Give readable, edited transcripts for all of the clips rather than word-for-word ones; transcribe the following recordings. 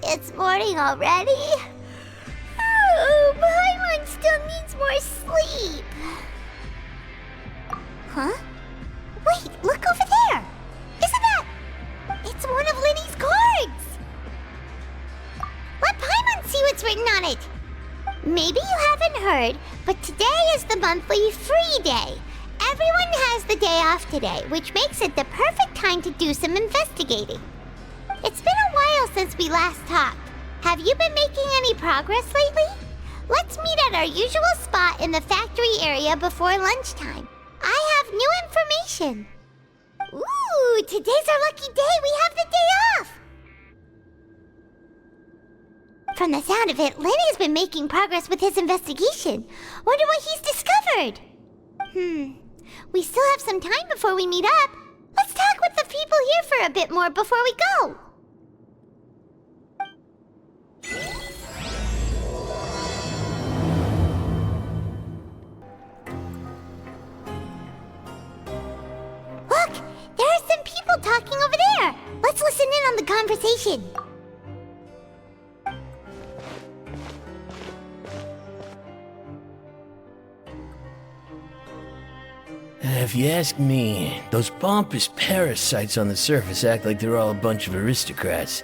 It's morning already? Oh, Paimon still needs more sleep. Huh? Wait, look over there! Isn't that... It's one of Linny's cards! Let Paimon see what's written on it! Maybe you haven't heard, but today is the monthly free day. Everyone has the day off today, which makes it the perfect time to do some investigating. It's been a while since we last talked. Have you been making any progress lately? Let's meet at our usual spot in the factory area before lunchtime. I have new information. Ooh, today's our lucky day. We have the day off. From the sound of it, Lenny's been making progress with his investigation. Wonder what he's discovered. We still have some time before we meet up. Let's talk with the people here for a bit more before we go. Look, there are some people talking over there. Let's listen in on the conversation. If you ask me, those pompous parasites on the surface act like they're all a bunch of aristocrats.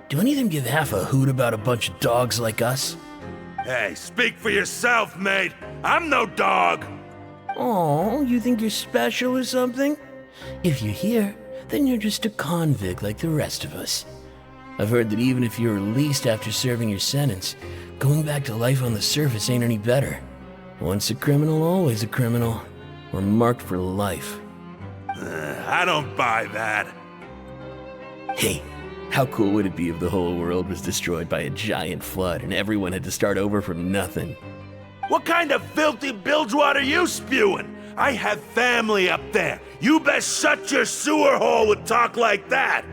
Do any of them give half a hoot about a bunch of dogs like us? Hey, speak for yourself, mate. I'm no dog. Oh, you think you're special or something? If you're here, then you're just a convict like the rest of us. I've heard that even if you're released after serving your sentence, going back to life on the surface ain't any better. Once a criminal, always a criminal. We're marked for life. I don't buy that. Hey, how cool would it be if the whole world was destroyed by a giant flood and everyone had to start over from nothing? What kind of filthy bilgewater are you spewing? I have family up there. You best shut your sewer hole with talk like that.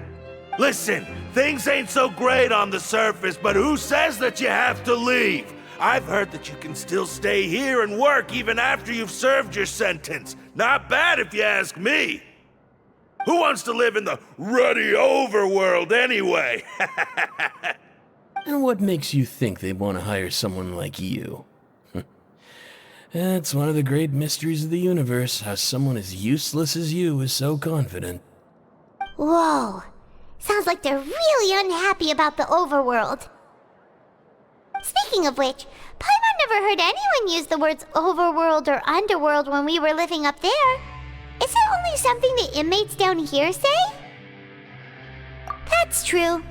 Listen, things ain't so great on the surface, but who says that you have to leave? I've heard that you can still stay here and work even after you've served your sentence. Not bad if you ask me. Who wants to live in the ruddy overworld anyway? And what makes you think they want to hire someone like you? That's one of the great mysteries of the universe, how someone as useless as you is so confident. Whoa. Sounds like they're really unhappy about the overworld. Speaking of which, Paimon never heard anyone use the words overworld or underworld when we were living up there. Is it only something the inmates down here say? That's true.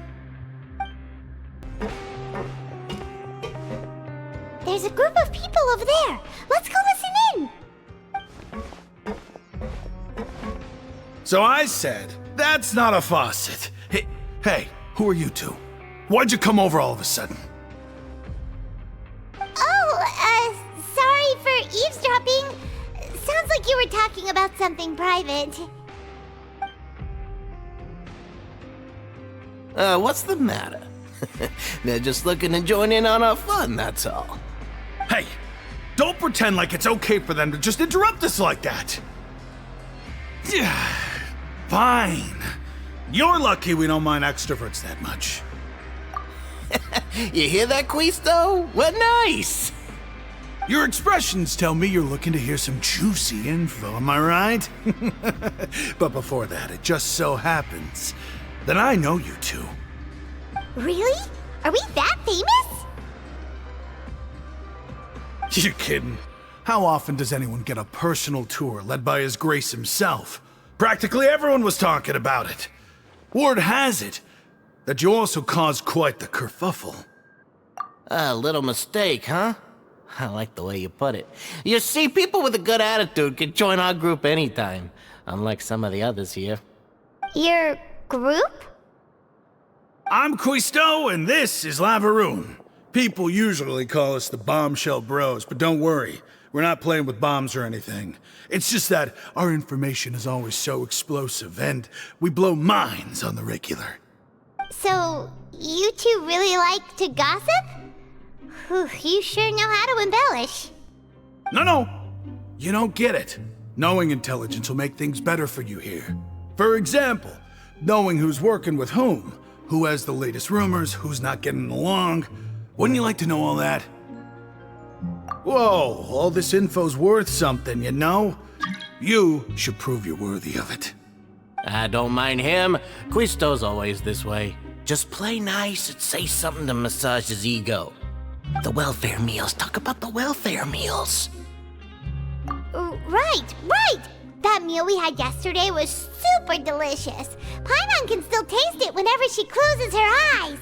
There's a group of people over there. Let's go listen in. So I said, that's not a faucet. Hey, who are you two? Why'd you come over all of a sudden? Sorry for eavesdropping. Sounds like you were talking about something private. What's the matter? They're just looking to join in on our fun, that's all. Hey, don't pretend like it's okay for them to just interrupt us like that. Yeah, fine. You're lucky we don't mind extroverts that much. You hear that, Quisto? What nice! Your expressions tell me you're looking to hear some juicy info, am I right? But before that, it just so happens that I know you two. Really? Are we that famous? You're kidding. How often does anyone get a personal tour led by His Grace himself? Practically everyone was talking about it. Word has it that you also caused quite the kerfuffle. A little mistake, huh? I like the way you put it. You see, people with a good attitude can join our group anytime, unlike some of the others here. Your group? I'm Quisto, and this is Lavaroon. People usually call us the Bombshell Bros, but don't worry, we're not playing with bombs or anything. It's just that our information is always so explosive, and we blow minds on the regular. So, you two really like to gossip? Whew, you sure know how to embellish. No, you don't get it. Knowing intelligence will make things better for you here. For example, knowing who's working with whom, Who has the latest rumors, who's not getting along. Wouldn't you like to know all that? Whoa, all this info's worth something, you know? You should prove you're worthy of it. I don't mind him. Quisto's always this way. Just play nice and say something to massage his ego. The welfare meals. Talk about the welfare meals. Right. That meal we had yesterday was super delicious. Paimon can still taste it whenever she closes her eyes.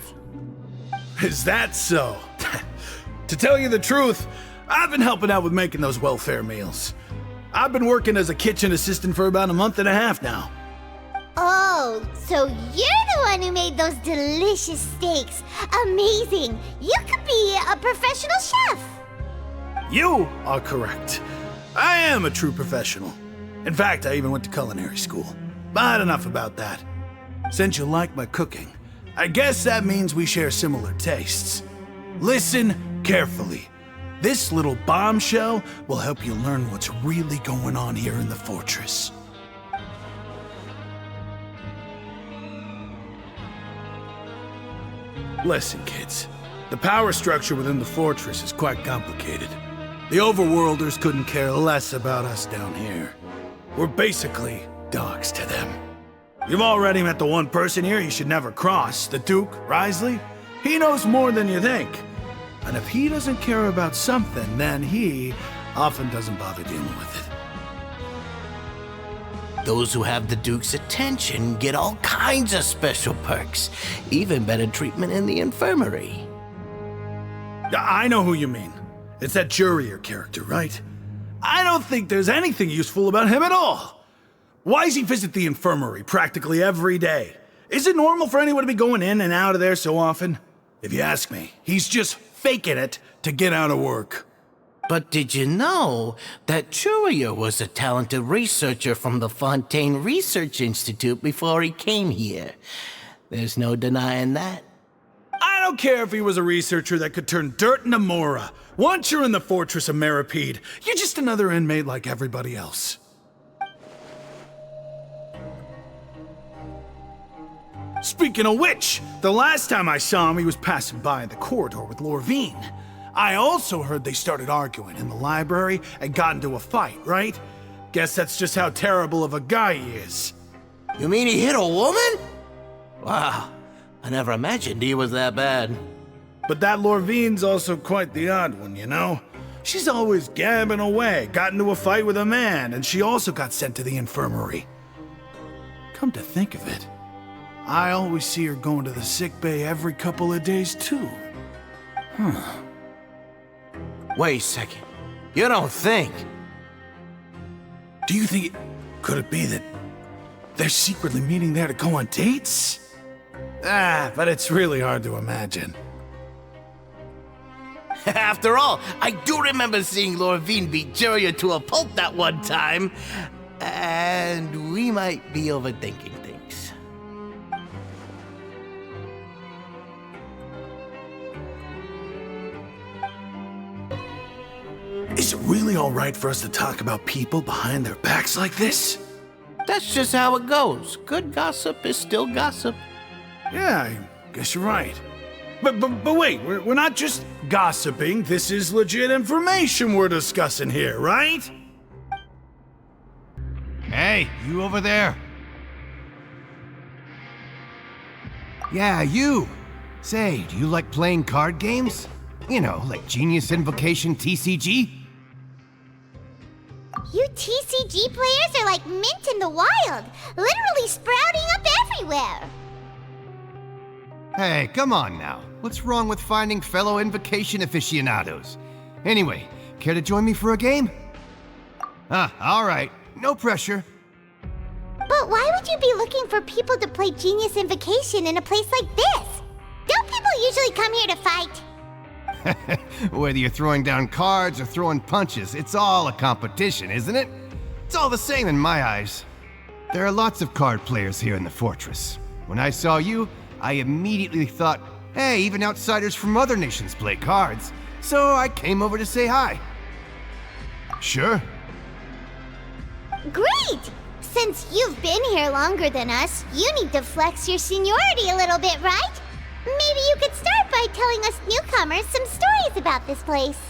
Is that so? To tell you the truth, I've been helping out with making those welfare meals. I've been working as a kitchen assistant for about a month and a half now. Oh, so you're the one who made those delicious steaks. Amazing. You could be a professional chef. You are correct. I am a true professional. In fact, I even went to culinary school. But enough about that. Since you like my cooking, I guess that means we share similar tastes. Listen carefully. This little bombshell will help you learn what's really going on here in the fortress. Listen, kids. The power structure within the fortress is quite complicated. The overworlders couldn't care less about us down here. We're basically dogs to them. You've already met the one person here you should never cross, the Duke, Wriothesley. He knows more than you think. And if he doesn't care about something, then he often doesn't bother dealing with it. Those who have the Duke's attention get all kinds of special perks, even better treatment in the infirmary. I know who you mean. It's that Jurier character, right? I don't think there's anything useful about him at all. Why does he visit the infirmary practically every day? Is it normal for anyone to be going in and out of there so often? If you ask me, he's just faking it to get out of work. But did you know that Jurier was a talented researcher from the Fontaine Research Institute before he came here? There's no denying that. I don't care if he was a researcher that could turn dirt into Mora. Once you're in the fortress of 𝑀, you're just another inmate like everybody else. Speaking of which, the last time I saw him, he was passing by in the corridor with Lorvine. I also heard they started arguing in the library and got into a fight, right? Guess that's just how terrible of a guy he is. You mean he hit a woman? Wow, I never imagined he was that bad. But that Lorvine's also quite the odd one, you know? She's always gabbing away, got into a fight with a man, and she also got sent to the infirmary. Come to think of it, I always see her going to the sick bay every couple of days, too. Wait a second. You don't think? Do you think could it be that they're secretly meeting there to go on dates? But it's really hard to imagine. After all, I do remember seeing Lorvine beat Jurier to a pulp that one time. And we might be overthinking things. Is it really all right for us to talk about people behind their backs like this? That's just how it goes. Good gossip is still gossip. Yeah, I guess you're right. But wait, we're not just gossiping. This is legit information we're discussing here, right? Hey, you over there. Yeah, you. Say, do you like playing card games? You know, like Genius Invocation TCG? You TCG players are like mint in the wild, literally sprouting up everywhere. Hey, come on now. What's wrong with finding fellow Invocation aficionados? Anyway, care to join me for a game? All right. No pressure. But why would you be looking for people to play Genius Invocation in a place like this? Don't people usually come here to fight? Whether you're throwing down cards or throwing punches, it's all a competition, isn't it? It's all the same in my eyes. There are lots of card players here in the fortress. When I saw you, I immediately thought, hey, even outsiders from other nations play cards. So I came over to say hi. Sure. Great! Since you've been here longer than us, you need to flex your seniority a little bit, right? Maybe you could start by telling us newcomers some stories about this place.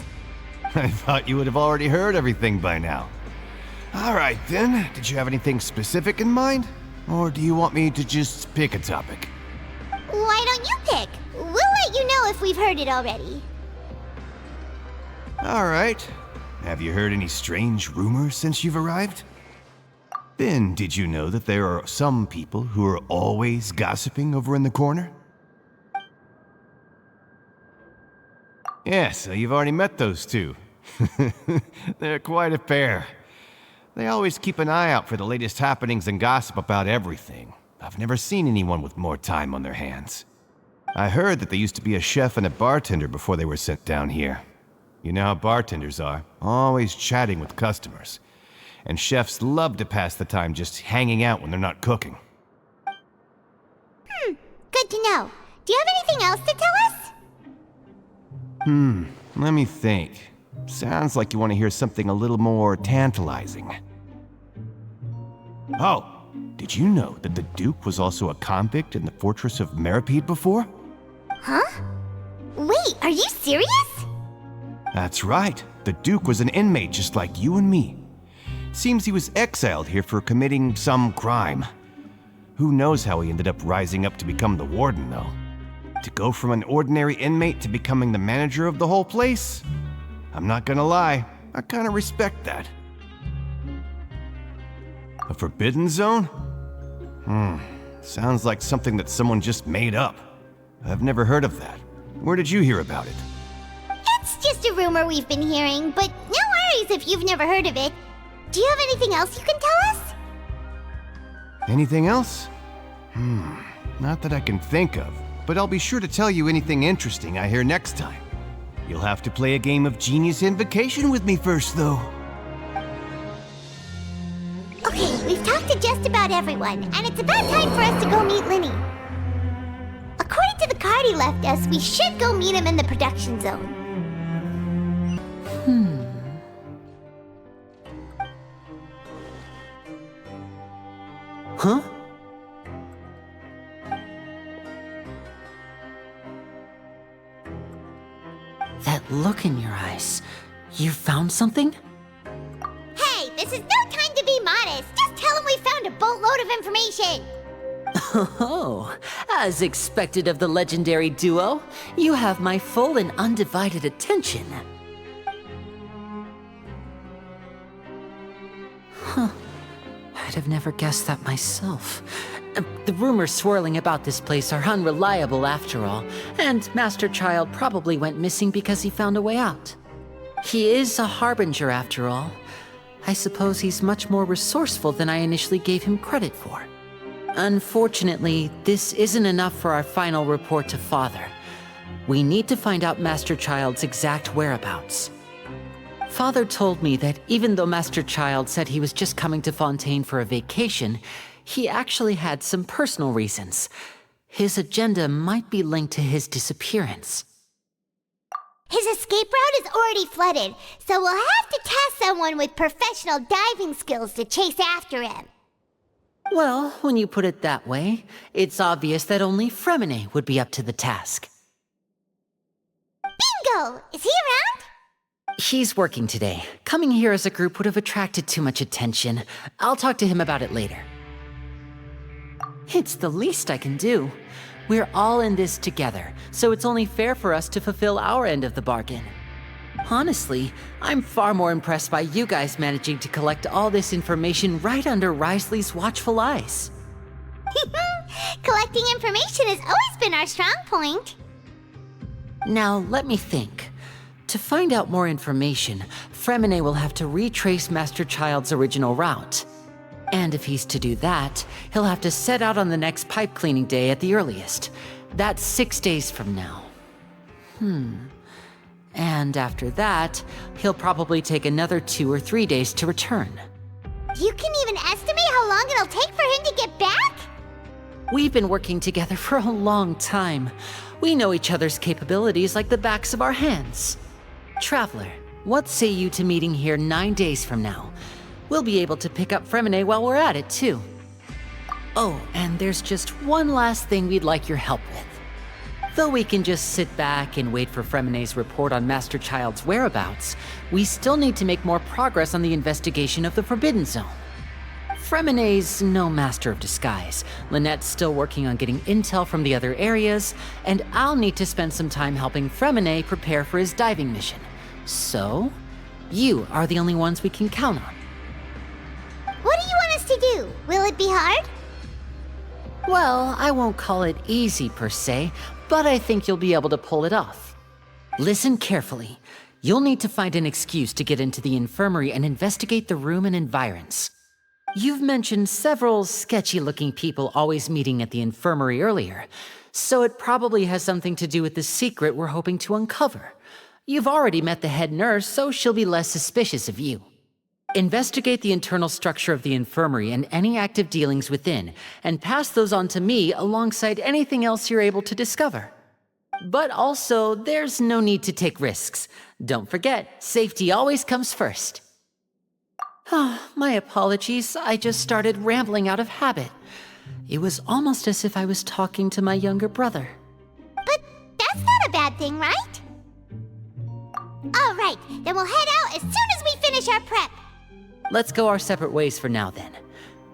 I thought you would have already heard everything by now. All right, then. Did you have anything specific in mind? Or do you want me to just pick a topic? Why don't you pick? We'll let you know if we've heard it already. All right. Have you heard any strange rumors since you've arrived? Then, did you know that there are some people who are always gossiping over in the corner? Yeah, so you've already met those two. They're quite a pair. They always keep an eye out for the latest happenings and gossip about everything. I've never seen anyone with more time on their hands. I heard that they used to be a chef and a bartender before they were sent down here. You know how bartenders are, always chatting with customers. And chefs love to pass the time just hanging out when they're not cooking. Good to know. Do you have anything else to tell us? Let me think. Sounds like you want to hear something a little more tantalizing. Oh, did you know that the Duke was also a convict in the fortress of 𝒂𝒕𝒂𝒄𝒍𝒚𝒔𝒎'𝒔? Huh? Wait, are you serious? That's right. The Duke was an inmate just like you and me. Seems he was exiled here for committing some crime. Who knows how he ended up rising up to become the warden, though. To go from an ordinary inmate to becoming the manager of the whole place? I'm not gonna lie, I kinda respect that. A forbidden zone? Sounds like something that someone just made up. I've never heard of that. Where did you hear about it? It's just a rumor we've been hearing, but no worries if you've never heard of it. Do you have anything else you can tell us? Anything else? Not that I can think of, but I'll be sure to tell you anything interesting I hear next time. You'll have to play a game of Genius Invocation with me first, though. Okay, we've talked to just about everyone, and it's about time for us to go meet Linny. According to the card he left us, we should go meet him in the production zone. Huh? That look in your eyes. You found something? Hey, this is no time to be modest. Just tell him we found a boatload of information. Oh, as expected of the legendary duo, you have my full and undivided attention. Huh. I'd have never guessed that myself. The rumors swirling about this place are unreliable after all, and Master Child probably went missing because he found a way out. He is a harbinger after all. I suppose he's much more resourceful than I initially gave him credit for. Unfortunately, this isn't enough for our final report to Father. We need to find out Master Child's exact whereabouts. Father told me that even though Master Child said he was just coming to Fontaine for a vacation, he actually had some personal reasons. His agenda might be linked to his disappearance. His escape route is already flooded, so we'll have to task someone with professional diving skills to chase after him. Well, when you put it that way, it's obvious that only 𝒂𝒏𝒐𝒏𝒄𝒍𝒚𝒔𝒎'𝒔 would be up to the task. Bingo! Is he around? He's working today. Coming here as a group would have attracted too much attention. I'll talk to him about it later. It's the least I can do. We're all in this together, so it's only fair for us to fulfill our end of the bargain. Honestly, I'm far more impressed by you guys managing to collect all this information right under Wriothesley's watchful eyes. Collecting information has always been our strong point. Now, let me think. To find out more information, 𝒂𝒏𝒐𝒏𝒄𝒍𝒚𝒔𝒎'𝒔 will have to retrace Master Child's original route. And if he's to do that, he'll have to set out on the next pipe cleaning day at the earliest. That's 6 days from now. And after that, he'll probably take another 2 or 3 days to return. You can even estimate how long it'll take for him to get back? We've been working together for a long time. We know each other's capabilities like the backs of our hands. Traveler, what say you to meeting here 9 days from now? We'll be able to pick up Fremine while we're at it, too. Oh, and there's just one last thing we'd like your help with. Though we can just sit back and wait for Fremine's report on Master Child's whereabouts, we still need to make more progress on the investigation of the Forbidden Zone. Fremine's no master of disguise, Lynette's still working on getting intel from the other areas, and I'll need to spend some time helping Fremine prepare for his diving mission. So, you are the only ones we can count on. What do you want us to do? Will it be hard? Well, I won't call it easy per se, but I think you'll be able to pull it off. Listen carefully. You'll need to find an excuse to get into the infirmary and investigate the room and environs. You've mentioned several sketchy-looking people always meeting at the infirmary earlier, so it probably has something to do with the secret we're hoping to uncover. You've already met the head nurse, so she'll be less suspicious of you. Investigate the internal structure of the infirmary and any active dealings within, and pass those on to me alongside anything else you're able to discover. But also, there's no need to take risks. Don't forget, safety always comes first. My apologies, I just started rambling out of habit. It was almost as if I was talking to my younger brother. But that's not a bad thing, right? All right, then we'll head out as soon as we finish our prep. Let's go our separate ways for now, then.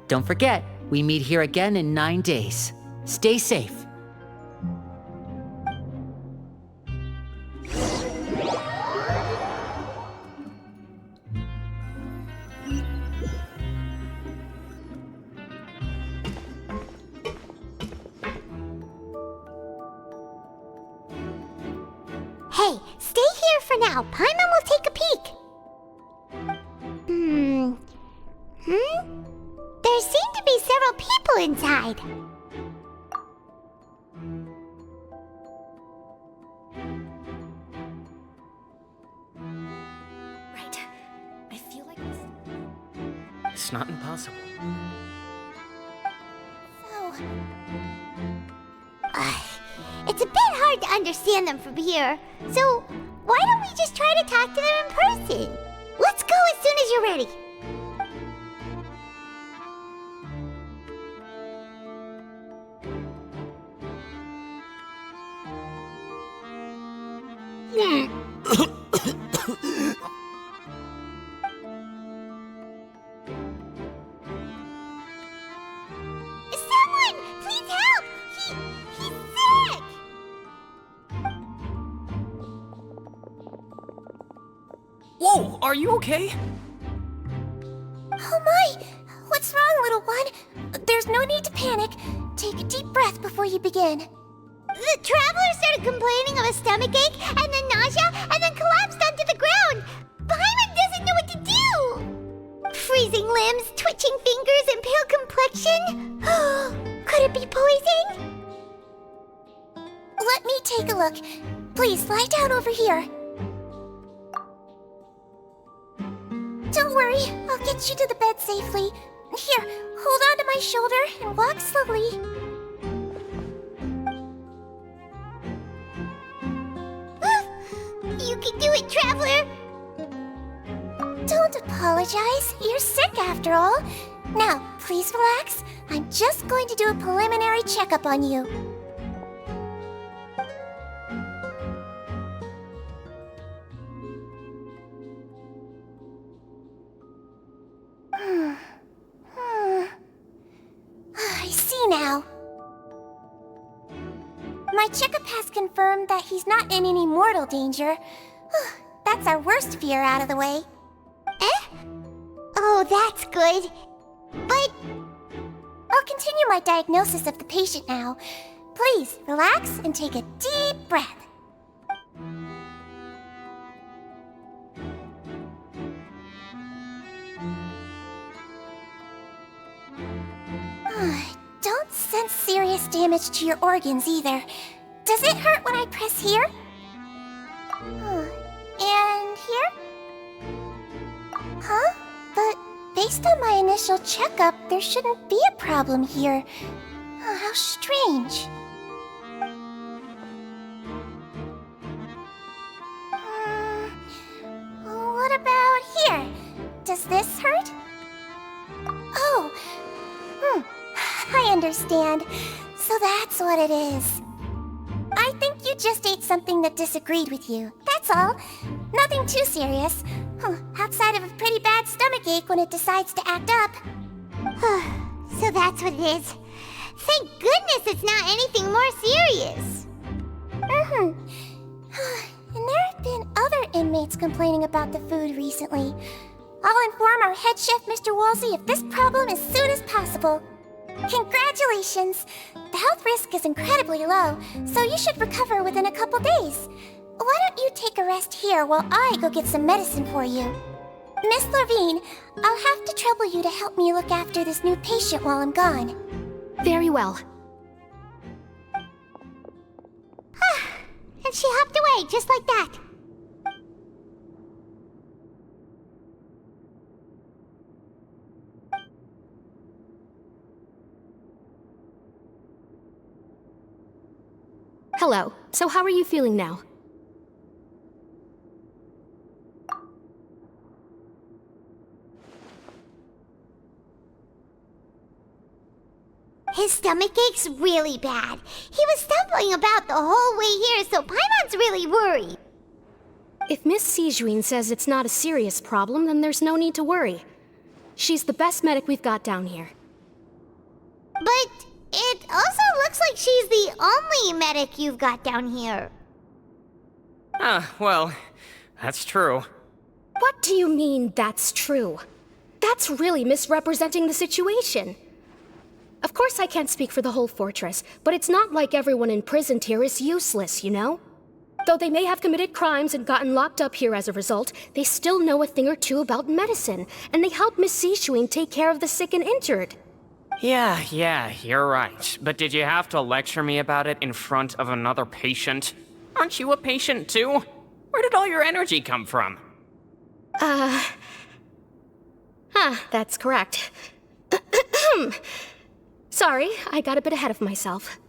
Don't forget, we meet here again in 9 days. Stay safe. Hey, stay here for now. Paimon will take a peek. There seem to be several people inside. Right. I feel like this. It's not impossible. So... it's a bit hard to understand them from here. So, why don't we just try to talk to them in person? Let's go as soon as you're ready. Someone, please help! He's sick! Whoa, are you okay? Oh my! What's wrong, little one? There's no need to panic. Take a deep breath before you begin. The traveler started complaining of a stomachache, and then nausea, and then collapsed onto the ground. Paimon doesn't know what to do. Freezing limbs, twitching fingers, and pale complexion. Could it be poison? Let me take a look. Please, lie down over here. Don't worry, I'll get you to the bed safely. Here, hold on to my shoulder and walk slowly. You can do it, traveler. Don't apologize. You're sick after all. Now, please relax. I'm just going to do a preliminary checkup on you. I see now. My checkup has confirmed that he's not in any mortal danger. That's our worst fear out of the way. Oh, that's good. But... I'll continue my diagnosis of the patient now. Please, relax and take a deep breath. Don't sense serious damage to your organs either. Does it hurt when I press here? And here? Huh? But based on my initial checkup, there shouldn't be a problem here. How strange. What about here? Does this hurt? understand. So that's what it is. I think you just ate something that disagreed with you. That's all. Nothing too serious. Outside of a pretty bad stomachache when it decides to act up. So that's what it is. Thank goodness it's not anything more serious. And there have been other inmates complaining about the food recently. I'll inform our head chef, Mr. Woolsey, of this problem as soon as possible. Congratulations! The health risk is incredibly low, so you should recover within a couple days. Why don't you take a rest here while I go get some medicine for you? Miss Levine, I'll have to trouble you to help me look after this new patient while I'm gone. Very well. And she hopped away just like that. Hello. So how are you feeling now? His stomach ache's really bad. He was stumbling about the whole way here, so Paimon's really worried. If Miss Sejuin says it's not a serious problem, then there's no need to worry. She's the best medic we've got down here. But it also looks like she's the only medic you've got down here. Well, that's true. What do you mean, that's true? That's really misrepresenting the situation. Of course I can't speak for the whole fortress, but it's not like everyone imprisoned here is useless, you know? Though they may have committed crimes and gotten locked up here as a result, they still know a thing or two about medicine, and they help Miss Sejuin take care of the sick and injured. Yeah, you're right. But did you have to lecture me about it in front of another patient? Aren't you a patient too? Where did all your energy come from? That's correct. Sorry, I got a bit ahead of myself.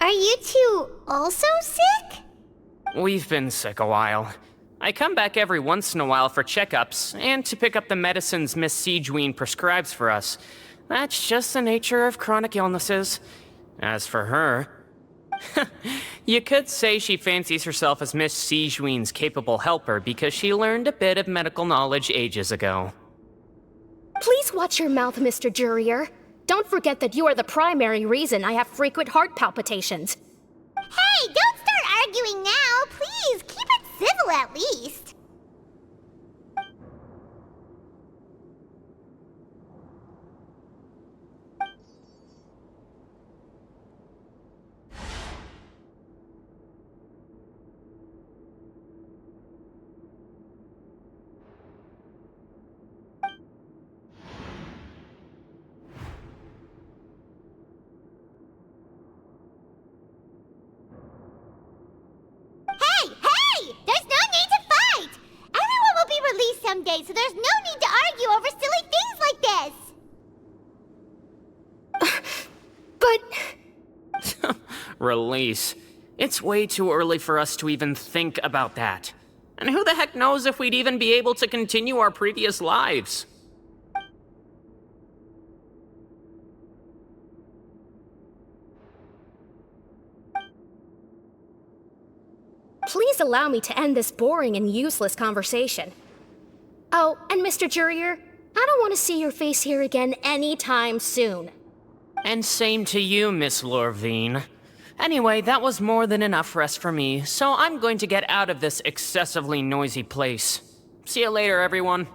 Are you two also sick? We've been sick a while. I come back every once in a while for checkups, and to pick up the medicines Miss Sejuin prescribes for us. That's just the nature of chronic illnesses. As for her... you could say she fancies herself as Miss Sejuin's capable helper because she learned a bit of medical knowledge ages ago. Please watch your mouth, Mr. Jurier. Don't forget that you are the primary reason I have frequent heart palpitations. Hey, don't start arguing now, please. Keep it civil at least. Someday, so there's no need to argue over silly things like this. But... Release. It's way too early for us to even think about that. And who the heck knows if we'd even be able to continue our previous lives? Please allow me to end this boring and useless conversation. Oh, and Mr. Jurier, I don't want to see your face here again anytime soon. And same to you, Miss Lorvine. Anyway, that was more than enough rest for me, so I'm going to get out of this excessively noisy place. See you later, everyone.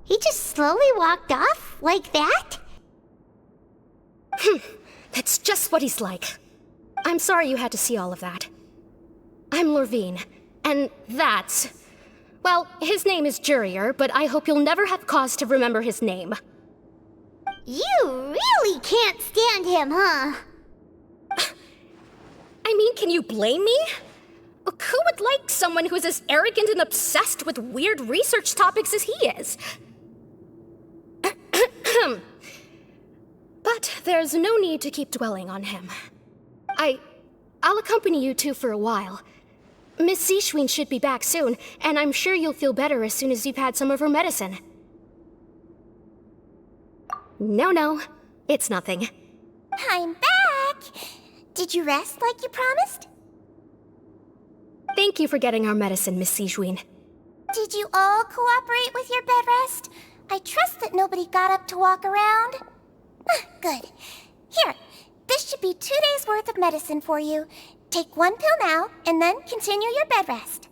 He just slowly walked off like that? That's just what he's like. I'm sorry you had to see all of that. I'm Lorvine. And that's... Well, his name is Jurier, but I hope you'll never have cause to remember his name. You really can't stand him, huh? I mean, can you blame me? Who would like someone who's as arrogant and obsessed with weird research topics as he is? But there's no need to keep dwelling on him. I'll accompany you two for a while. Miss Sejuin should be back soon, and I'm sure you'll feel better as soon as you've had some of her medicine. No, it's nothing. I'm back! Did you rest like you promised? Thank you for getting our medicine, Miss Sigewinne. Did you all cooperate with your bed rest? I trust that nobody got up to walk around. Good. Here, this should be 2 days' worth of medicine for you. Take 1 pill now, and then continue your bed rest.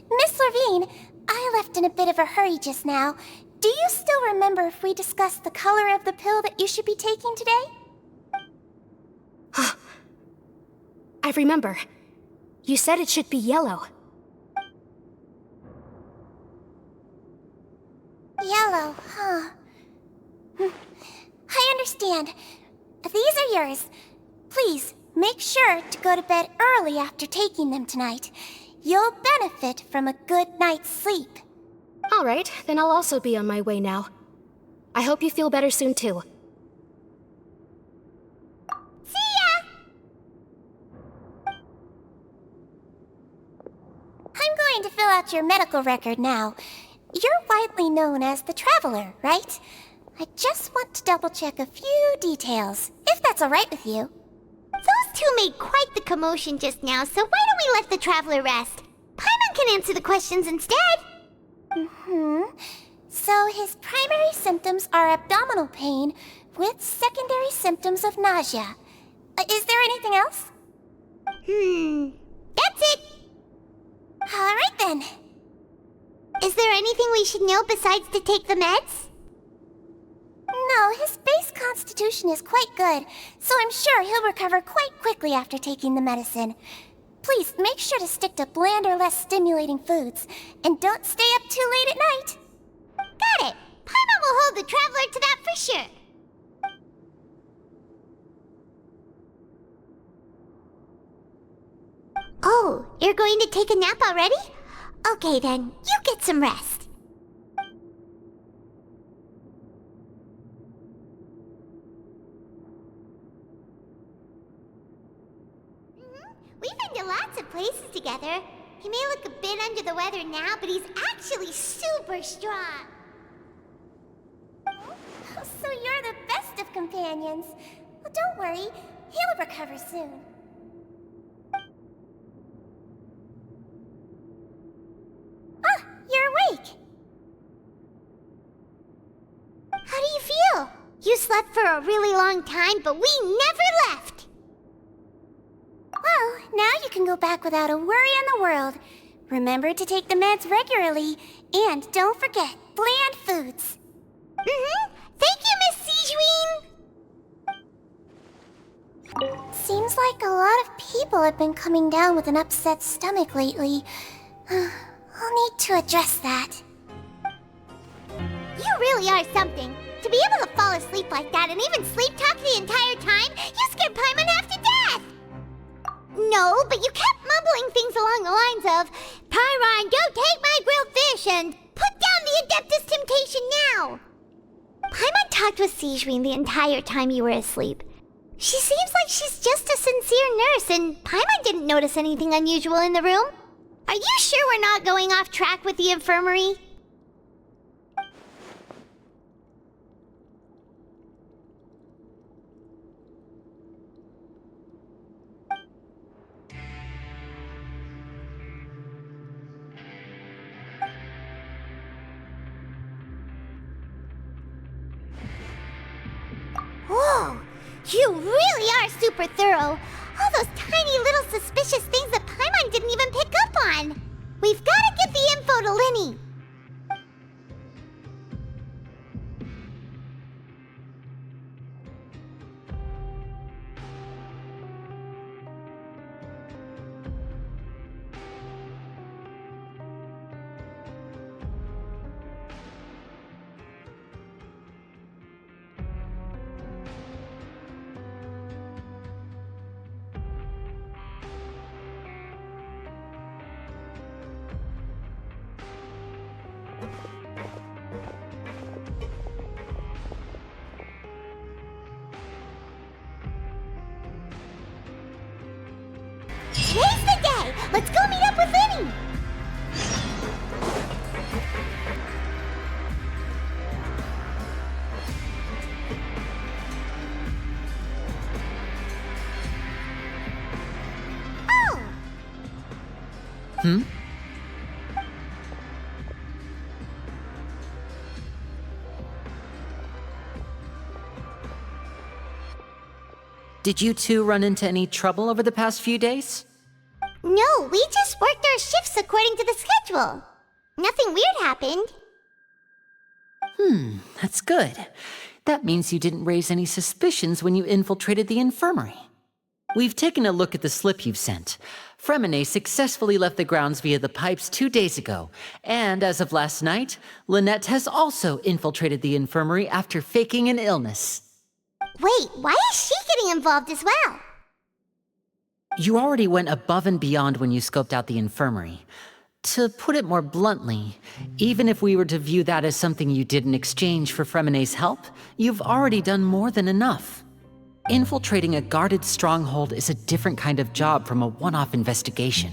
Miss Lervine, I left in a bit of a hurry just now. Do you still remember if we discussed the color of the pill that you should be taking today? I remember. You said it should be yellow. Yellow, huh? I understand. These are yours. Please, make sure to go to bed early after taking them tonight. You'll benefit from a good night's sleep. All right, then I'll also be on my way now. I hope you feel better soon, too. See ya! I'm going to fill out your medical record now. You're widely known as the Traveler, right? I just want to double-check a few details, if that's all right with you. Those two made quite the commotion just now, so why don't we let the Traveler rest? Paimon can answer the questions instead. So his primary symptoms are abdominal pain with secondary symptoms of nausea. Is there anything else? That's it. All right then. Is there anything we should know besides to take the meds? No, his base constitution is quite good, so I'm sure he'll recover quite quickly after taking the medicine. Please make sure to stick to bland or less stimulating foods, and don't stay up too late at night. Got it. Paimon will hold the Traveler to that for sure. Oh, you're going to take a nap already? Okay then, you get some rest. We've been to lots of places together. He may look a bit under the weather now, but he's actually super strong. So you're the best of companions. Well, don't worry, he'll recover soon. Ah, you're awake. How do you feel? You slept for a really long time, but we never left. Well, now you can go back without a worry in the world. Remember to take the meds regularly, and don't forget, bland foods. Thank you, Miss Sigewinne. Seems like a lot of people have been coming down with an upset stomach lately. I'll need to address that. You really are something. To be able to fall asleep like that and even sleep talk the entire time, you scared Paimon half to death. No, but you kept mumbling things along the lines of, Pyron, go take my grilled fish and put down the Adeptus Temptation now. Paimon talked with Sigewinne the entire time you were asleep. She seems like she's just a sincere nurse, and Paimon didn't notice anything unusual in the room. Are you sure we're not going off track with the infirmary? Whoa! You really are super thorough. All those tiny little suspicious things that Paimon didn't even pick up on. We've got to give the info to Linny. Today's the day! Let's go meet up with Linny! Did you two run into any trouble over the past few days? No, we just worked our shifts according to the schedule. Nothing weird happened. That's good. That means you didn't raise any suspicions when you infiltrated the infirmary. We've taken a look at the slip you've sent. 𝒂𝒏𝒄𝒍𝒚𝒔𝒎'𝒔 successfully left the grounds via the pipes 2 days ago, and as of last night, Lynette has also infiltrated the infirmary after faking an illness. Wait, why is she getting involved as well? You already went above and beyond when you scoped out the infirmary. To put it more bluntly, even if we were to view that as something you did in exchange for 𝒂𝒏𝒄𝒍𝒚𝒔𝒎'𝒔's help, you've already done more than enough. Infiltrating a guarded stronghold is a different kind of job from a one-off investigation.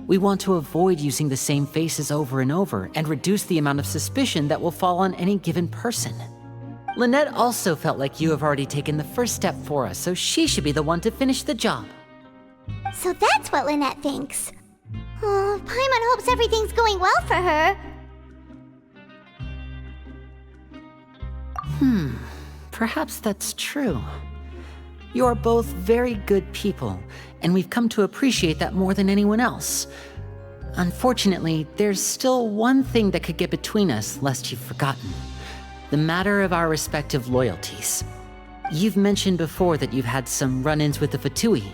We want to avoid using the same faces over and over and reduce the amount of suspicion that will fall on any given person. Lynette also felt like you have already taken the first step for us, so she should be the one to finish the job. So that's what Lynette thinks. Oh, Paimon hopes everything's going well for her. Perhaps that's true. You're both very good people, and we've come to appreciate that more than anyone else. Unfortunately, there's still one thing that could get between us, lest you've forgotten. The matter of our respective loyalties. You've mentioned before that you've had some run-ins with the Fatui.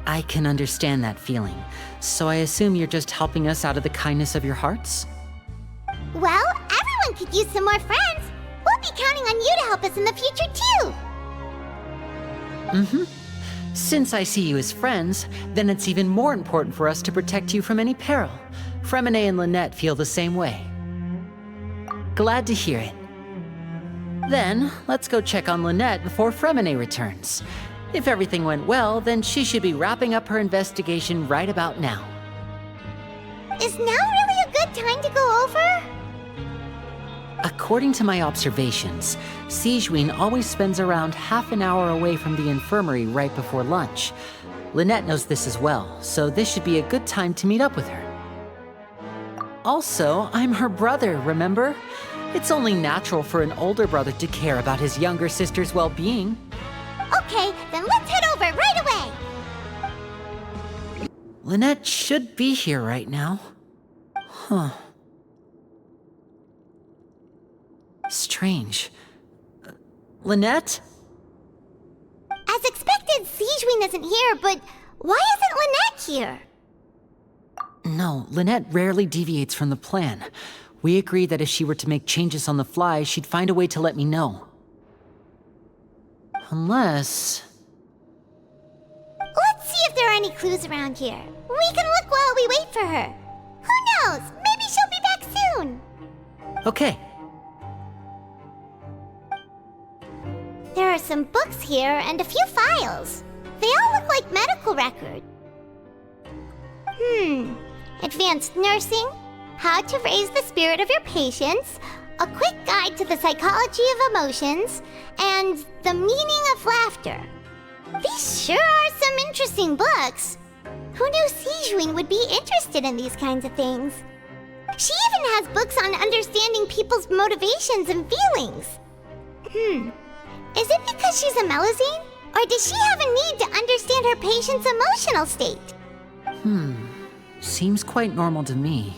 I can understand that feeling, so I assume you're just helping us out of the kindness of your hearts? Well, everyone could use some more friends. We'll be counting on you to help us in the future, too. Since I see you as friends, then it's even more important for us to protect you from any peril. 𝒂𝒏𝒄𝒍𝒚𝒔 and Lynette feel the same way. Glad to hear it. Then, let's go check on Lynette before 𝒂𝒏𝒄𝒍𝒚𝒔 returns. If everything went well, then she should be wrapping up her investigation right about now. Is now really a good time to go over? According to my observations, Sigewinne always spends around half an hour away from the infirmary right before lunch. Lynette knows this as well, so this should be a good time to meet up with her. Also, I'm her brother, remember? It's only natural for an older brother to care about his younger sister's well-being. Okay, then let's head over right away. Lynette should be here right now. Strange. Lynette? As expected, Sigewinne isn't here, but why isn't Lynette here? No, Lynette rarely deviates from the plan. We agreed that if she were to make changes on the fly, she'd find a way to let me know. Unless... Let's see if there are any clues around here. We can look while we wait for her. Who knows? Maybe she'll be back soon. Okay. There are some books here and a few files. They all look like medical records. Advanced nursing, how to raise the spirit of your patients, a quick guide to the psychology of emotions, and the meaning of laughter. These sure are some interesting books. Who knew Sigewinne would be interested in these kinds of things? She even has books on understanding people's motivations and feelings. Is it because she's a Melusine? Or does she have a need to understand her patient's emotional state? Seems quite normal to me.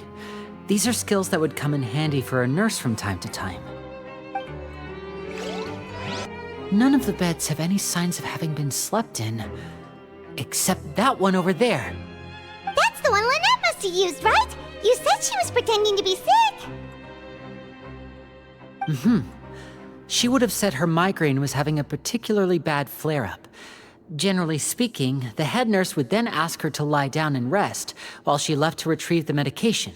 These are skills that would come in handy for a nurse from time to time. None of the beds have any signs of having been slept in. Except that one over there. That's the one Lynette must have used, right? You said she was pretending to be sick. She would have said her migraine was having a particularly bad flare-up. Generally speaking, the head nurse would then ask her to lie down and rest, while she left to retrieve the medication.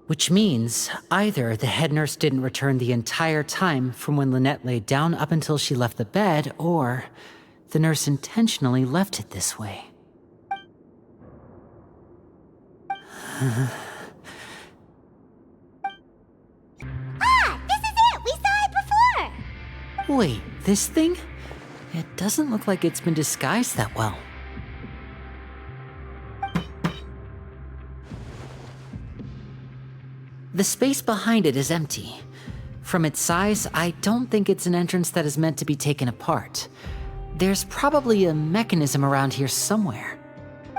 Which means, either the head nurse didn't return the entire time from when Lynette laid down up until she left the bed, or the nurse intentionally left it this way. This is it! We saw it before! Wait, this thing? It doesn't look like it's been disguised that well. The space behind it is empty. From its size, I don't think it's an entrance that is meant to be taken apart. There's probably a mechanism around here somewhere.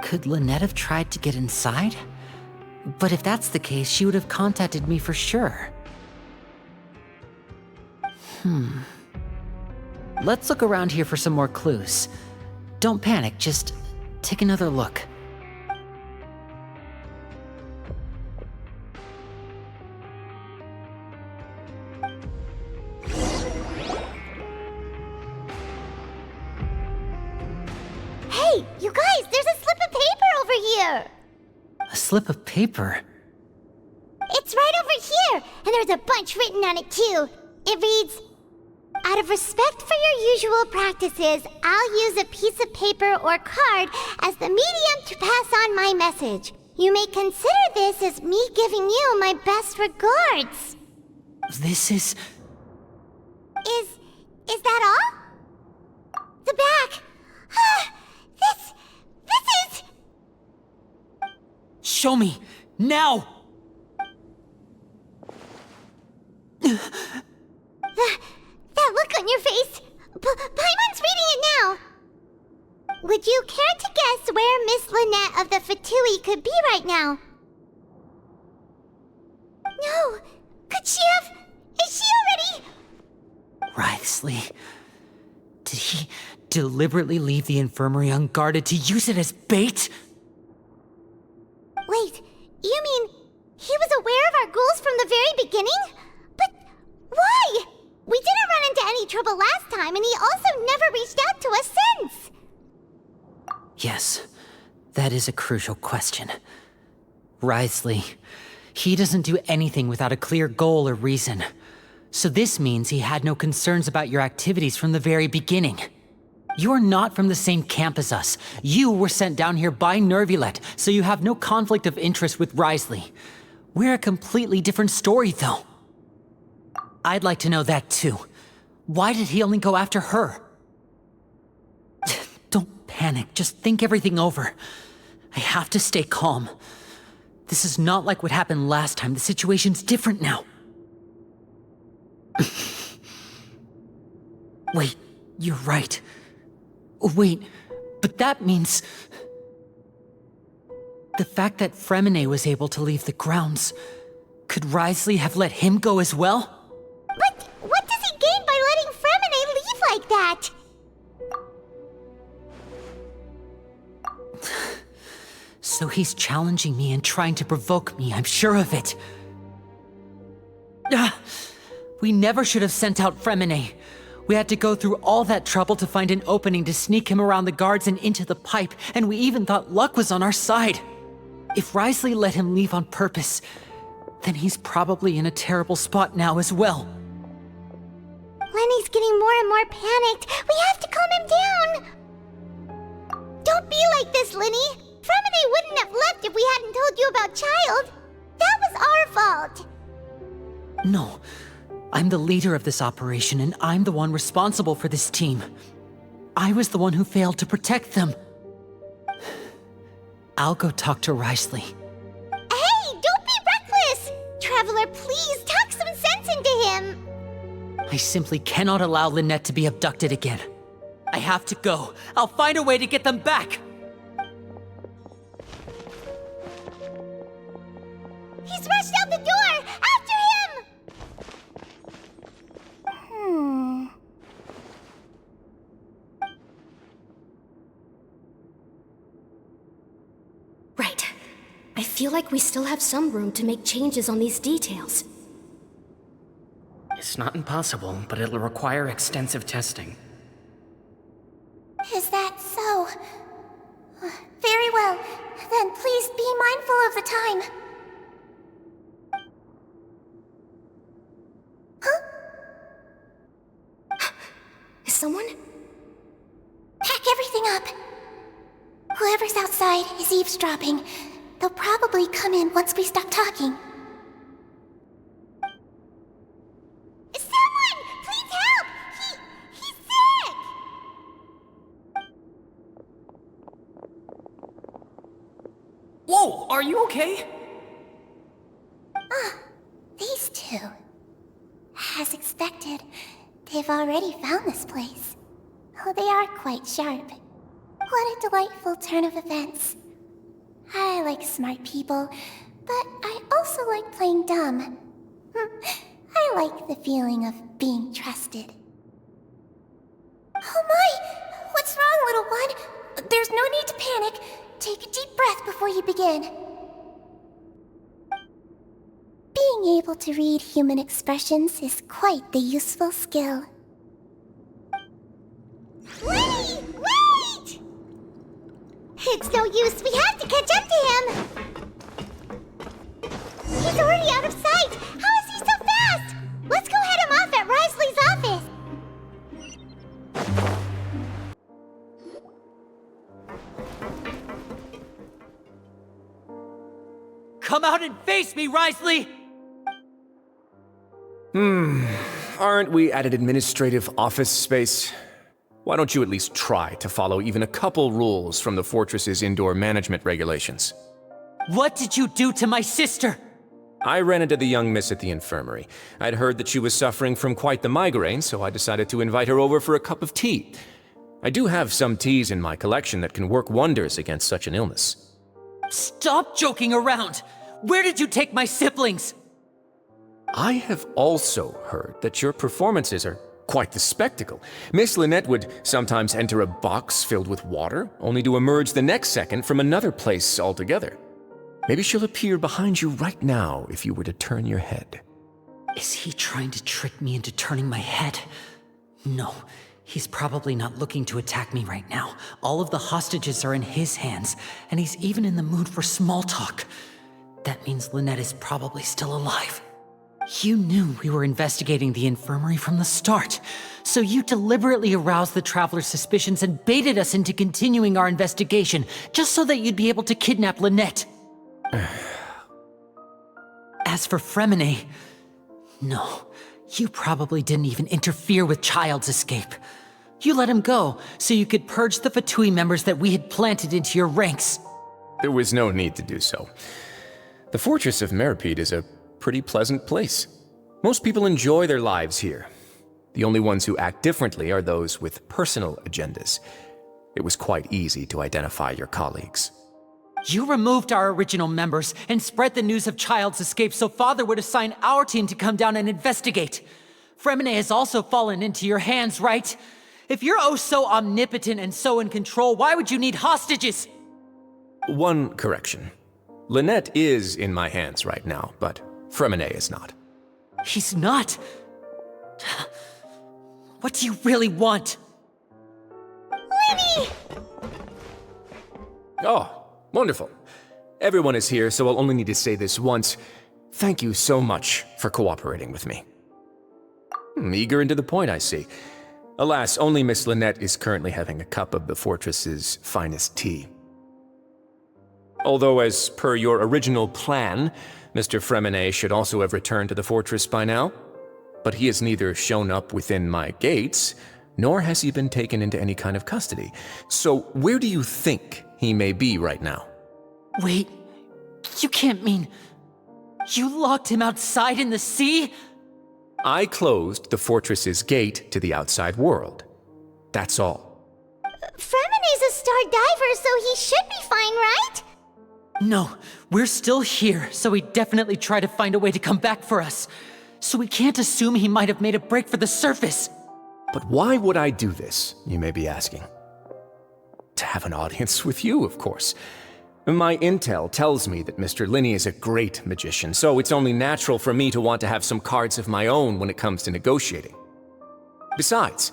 Could Lynette have tried to get inside? But if that's the case, she would have contacted me for sure. Let's look around here for some more clues. Don't panic, just take another look. Hey, you guys, there's a slip of paper over here! A slip of paper? It's right over here, and there's a bunch written on it too. It reads, "Out of respect for your usual practices, I'll use a piece of paper or card as the medium to pass on my message. You may consider this as me giving you my best regards." This is... Is that all? The back. This is... Show me! Now! That look on your face. Paimon's reading it now. Would you care to guess where Miss Lynette of the 𝒂𝒂𝒂𝒄𝒍𝒚𝒔𝒎'𝒔 could be right now? No. Could she have... Is she already... Wriothesley, did he deliberately leave the infirmary unguarded to use it as bait? Wait, you mean he was aware of our goals from the very beginning? But why? We didn't run into any trouble last time, and he also never reached out to us since. Yes, that is a crucial question. Wriothesley, he doesn't do anything without a clear goal or reason. So this means he had no concerns about your activities from the very beginning. You're not from the same camp as us. You were sent down here by 𝑁𝒂𝒊𝒏𝒆, so you have no conflict of interest with Wriothesley. We're a completely different story, though. I'd like to know that, too. Why did he only go after her? Don't panic. Just think everything over. I have to stay calm. This is not like what happened last time. The situation's different now. Wait, you're right. Wait, but that means... The fact that Fremine was able to leave the grounds... Could Wriothesley have let him go as well? But what does he gain by letting Fremine leave like that? So he's challenging me and trying to provoke me, I'm sure of it. We never should have sent out Fremine. We had to go through all that trouble to find an opening to sneak him around the guards and into the pipe, and we even thought luck was on our side. If Wriothesley let him leave on purpose, then he's probably in a terrible spot now as well. Lenny's getting more and more panicked. We have to calm him down. Don't be like this, Lenny. Fremine wouldn't have left if we hadn't told you about Child. That was our fault. No. I'm the leader of this operation, and I'm the one responsible for this team. I was the one who failed to protect them. I'll go talk to Wriothesley. Hey, don't be reckless! Traveler, please talk some sense into him. I simply cannot allow Lynette to be abducted again. I have to go. I'll find a way to get them back! He's rushed out the door! After him! Right. I feel like we still have some room to make changes on these details. It's not impossible, but it'll require extensive testing. Is that so? Very well. Then please be mindful of the time. Huh? Is someone? Pack everything up. Whoever's outside is eavesdropping. They'll probably come in once we stop talking. Someone! Please help! He's sick! Whoa, are you okay? As expected, they've already found this place. Oh, they are quite sharp. What a delightful turn of events. I like smart people, but I also like playing dumb. I like the feeling of being trusted. Oh my! What's wrong, little one? There's no need to panic. Take a deep breath before you begin. Being able to read human expressions is quite the useful skill. Wait! Wait! It's no use. We have to catch up to him. He's already out of sight. How is he so fast? Let's go head him off at Risley's office. Come out and face me, Risley! Aren't we at an administrative office space? Why don't you at least try to follow even a couple rules from the fortress's indoor management regulations? What did you do to my sister? I ran into the young miss at the infirmary. I'd heard that she was suffering from quite the migraine, so I decided to invite her over for a cup of tea. I do have some teas in my collection that can work wonders against such an illness. Stop joking around! Where did you take my siblings? I have also heard that your performances are quite the spectacle. Miss Lynette would sometimes enter a box filled with water, only to emerge the next second from another place altogether. Maybe she'll appear behind you right now if you were to turn your head. Is he trying to trick me into turning my head? No, he's probably not looking to attack me right now. All of the hostages are in his hands, and he's even in the mood for small talk. That means Lynette is probably still alive. You knew we were investigating the infirmary from the start, so you deliberately aroused the Traveler's suspicions and baited us into continuing our investigation, just so that you'd be able to kidnap Lynette. As for 𝒉𝒏𝒂𝒂𝒊𝒏𝒆, no, you probably didn't even interfere with Child's escape. You let him go, so you could purge the 𝒂💐 members that we had planted into your ranks. There was no need to do so. The fortress of 𝒉𝒂𝒂𝒊𝒏𝒆 is a pretty pleasant place. Most people enjoy their lives here. The only ones who act differently are those with personal agendas. It was quite easy to identify your colleagues. You removed our original members and spread the news of Child's escape so Father would assign our team to come down and investigate. 𝒉𝒏𝒂𝒂𝒊𝒏𝒆 has also fallen into your hands, right? If you're oh so omnipotent and so in control, why would you need hostages? One correction. Lynette is in my hands right now, but 𝒉𝒏𝒂𝒂𝒊𝒏𝒆 is not. He's not. What do you really want? Lenny! Oh, wonderful. Everyone is here, so I'll only need to say this once. Thank you so much for cooperating with me. Eager and to the point, I see. Alas, only Miss Lynette is currently having a cup of the fortress's finest tea. Although, as per your original plan, Mr. 𝒉𝒏𝒂𝒊𝒏𝒆 should also have returned to the fortress by now. But he has neither shown up within my gates, nor has he been taken into any kind of custody. So where do you think he may be right now? Wait, you can't mean... You locked him outside in the sea? I closed the fortress's gate to the outside world. That's all. 𝒉𝒏𝒂𝒊𝒏𝒆's a star diver, so he should be fine, right? No, we're still here, so he definitely tried to find a way to come back for us. So we can't assume he might have made a break for the surface. But why would I do this, you may be asking? To have an audience with you, of course. My intel tells me that Mr. Linney is a great magician, so it's only natural for me to want to have some cards of my own when it comes to negotiating. Besides,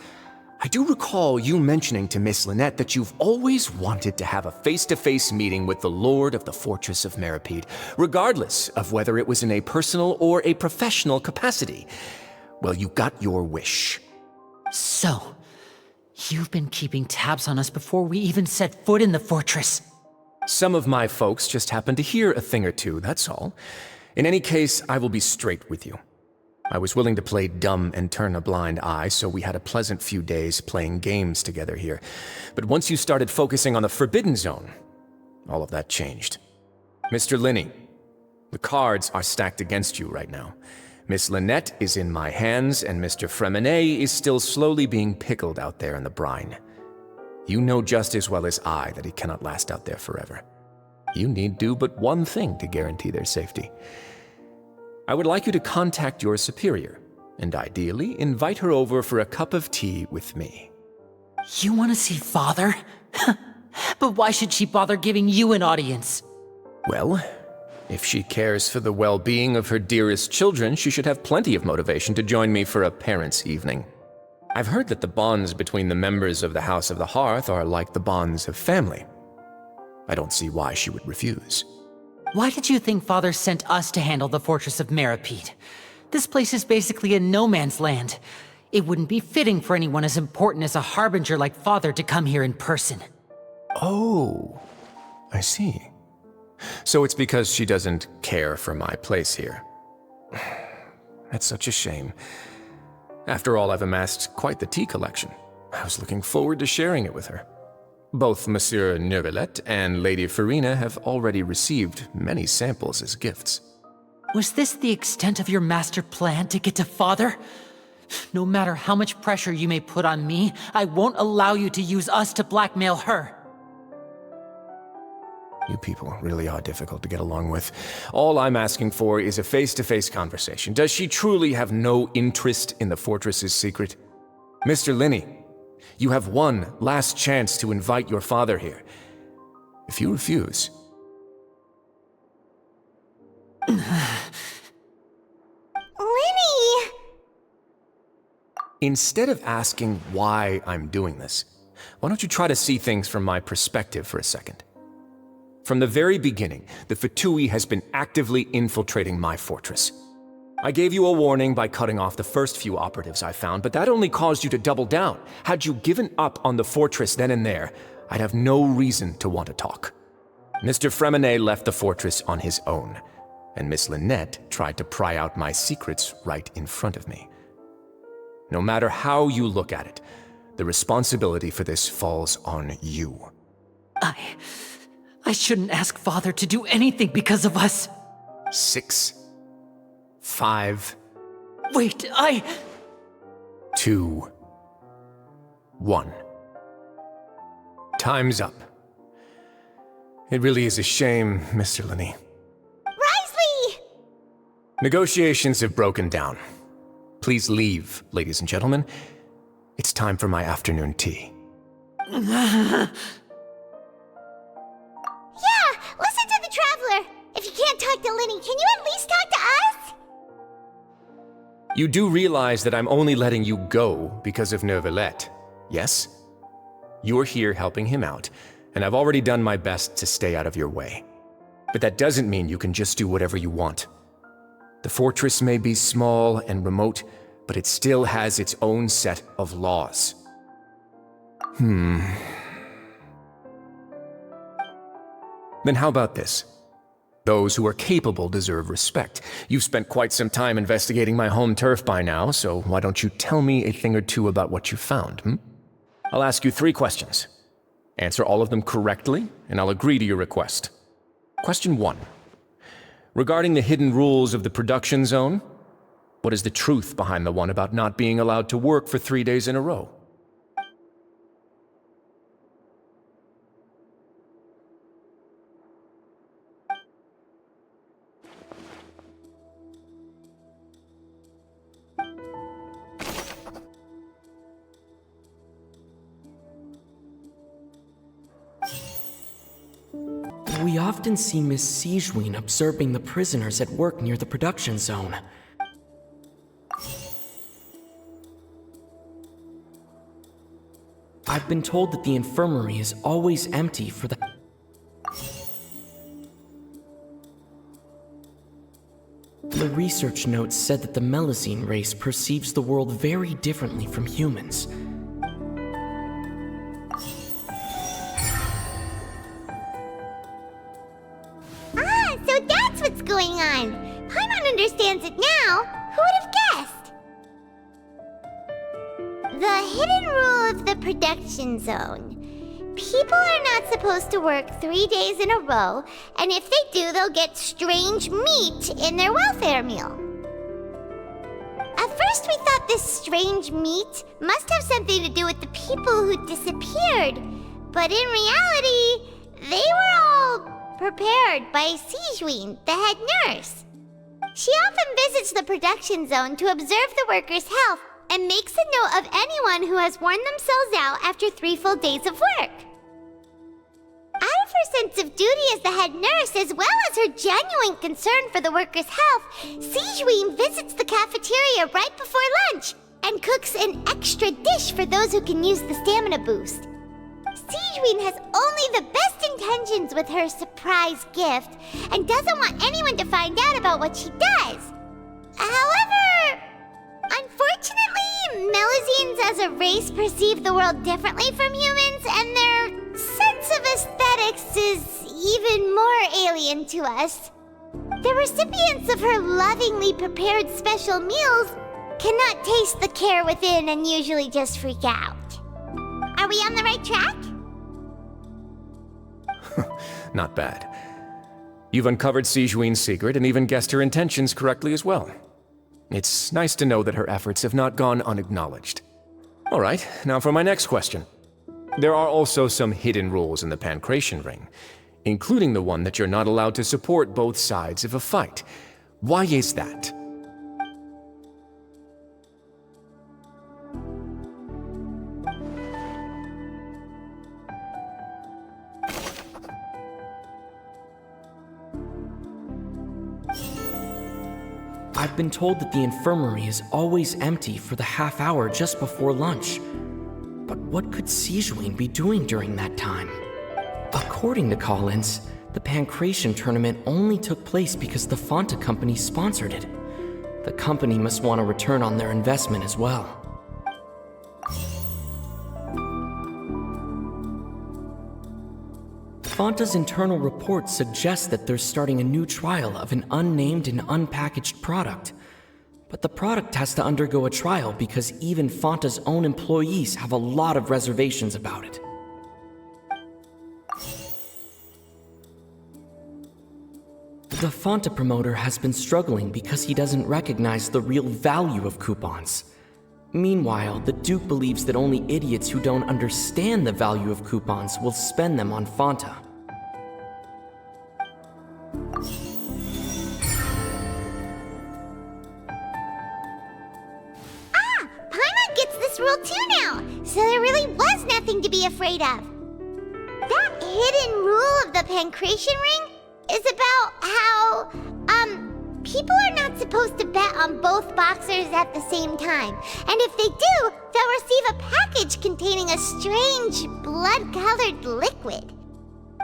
I do recall you mentioning to Miss Lynette that you've always wanted to have a face-to-face meeting with the Lord of the Fortress of 𝒉𝒂𝒂𝒊𝒏𝒆, regardless of whether it was in a personal or a professional capacity. Well, you got your wish. So, you've been keeping tabs on us before we even set foot in the fortress. Some of my folks just happened to hear a thing or two, that's all. In any case, I will be straight with you. I was willing to play dumb and turn a blind eye, so we had a pleasant few days playing games together here. But once you started focusing on the Forbidden Zone, all of that changed. Mr. Linney, the cards are stacked against you right now. Miss Lynette is in my hands, and Mr. Fremenet is still slowly being pickled out there in the brine. You know just as well as I that he cannot last out there forever. You need do but one thing to guarantee their safety. I would like you to contact your superior, and ideally invite her over for a cup of tea with me. You want to see Father? But why should she bother giving you an audience? Well, if she cares for the well-being of her dearest children, she should have plenty of motivation to join me for a parents' evening. I've heard that the bonds between the members of the House of the Hearth are like the bonds of family. I don't see why she would refuse. Why did you think Father sent us to handle the fortress of 𝒂𝒕𝒂𝒄𝒍𝒚𝒔𝒎'𝒔? This place is basically a no man's land. It wouldn't be fitting for anyone as important as a harbinger like Father to come here in person. Oh, I see. So it's because she doesn't care for my place here. That's such a shame. After all, I've amassed quite the tea collection. I was looking forward to sharing it with her. Both Monsieur Neuvillette and Lady Farina have already received many samples as gifts. Was this the extent of your master plan to get to Father? No matter how much pressure you may put on me, I won't allow you to use us to blackmail her. You people really are difficult to get along with. All I'm asking for is a face-to-face conversation. Does she truly have no interest in the fortress's secret? Mr. Linney, you have one last chance to invite your father here. If you refuse... Linny! Instead of asking why I'm doing this, why don't you try to see things from my perspective for a second? From the very beginning, the Fatui has been actively infiltrating my fortress. I gave you a warning by cutting off the first few operatives I found, but that only caused you to double down. Had you given up on the fortress then and there, I'd have no reason to want to talk. Mr. Fremenet left the fortress on his own, and Miss Lynette tried to pry out my secrets right in front of me. No matter how you look at it, the responsibility for this falls on you. I shouldn't ask Father to do anything because of us. 6, 5... Wait, 2, 1. Time's up. It really is a shame, Mr. Linney. Risley! Negotiations have broken down. Please leave, ladies and gentlemen. It's time for my afternoon tea. Yeah, listen to the Traveler. If you can't talk to Linny, can you at least talk to us? You do realize that I'm only letting you go because of Neuvillette, yes? You're here helping him out, and I've already done my best to stay out of your way. But that doesn't mean you can just do whatever you want. The fortress may be small and remote, but it still has its own set of laws. Then how about this? Those who are capable deserve respect. You've spent quite some time investigating my home turf by now, so why don't you tell me a thing or two about what you found, I'll ask you 3 questions. Answer all of them correctly, and I'll agree to your request. Question 1. Regarding the hidden rules of the production zone, what is the truth behind the one about not being allowed to work for 3 days in a row? We often see Miss 𝒂𝒔 observing the prisoners at work near the production zone. I've been told that the infirmary is always empty for the... The research notes said that the Melusine race perceives the world very differently from humans. So that's what's going on. Paimon understands it now. Who would have guessed? The hidden rule of the production zone. People are not supposed to work 3 days in a row, and if they do, they'll get strange meat in their welfare meal. like this strange meat must have something to do with the people who disappeared. But in reality, they were all prepared by 𝒐𝒒, the head nurse. She often visits the production zone to observe the workers' health and makes a note of anyone who has worn themselves out after 3 full days of work. Out of her sense of duty as the head nurse, as well as her genuine concern for the workers' health, 𝒐𝒒 visits the cafeteria right before lunch and cooks an extra dish for those who can use the stamina boost. 𝒐𝒒 has only the best intentions with her surprise gift and doesn't want anyone to find out about what she does. However, unfortunately, Melusines as a race perceive the world differently from humans, and their sense of aesthetics is even more alien to us. The recipients of her lovingly prepared special meals cannot taste the care within and usually just freak out. Are we on the right track? Not bad. You've uncovered 𝒐𝒒's secret and even guessed her intentions correctly as well. It's nice to know that her efforts have not gone unacknowledged. All right, now for my next question. There are also some hidden rules in the Pancration Ring, including the one that you're not allowed to support both sides of a fight. Why is that? I've been told that the infirmary is always empty for the half hour just before lunch. But what could 𝒐𝒒 be doing during that time? According to Collins, the Pancration tournament only took place because the Fanta company sponsored it. The company must want a return on their investment as well. Fanta's internal report suggests that they're starting a new trial of an unnamed and unpackaged product. But the product has to undergo a trial because even Fanta's own employees have a lot of reservations about it. The Fanta promoter has been struggling because he doesn't recognize the real value of coupons. Meanwhile, the Duke believes that only idiots who don't understand the value of coupons will spend them on Fanta. Paimon gets this rule too now, so there really was nothing to be afraid of. That hidden rule of the Pancration Ring is about how, people are not supposed to bet on both boxers at the same time. And if they do, they'll receive a package containing a strange, blood-colored liquid.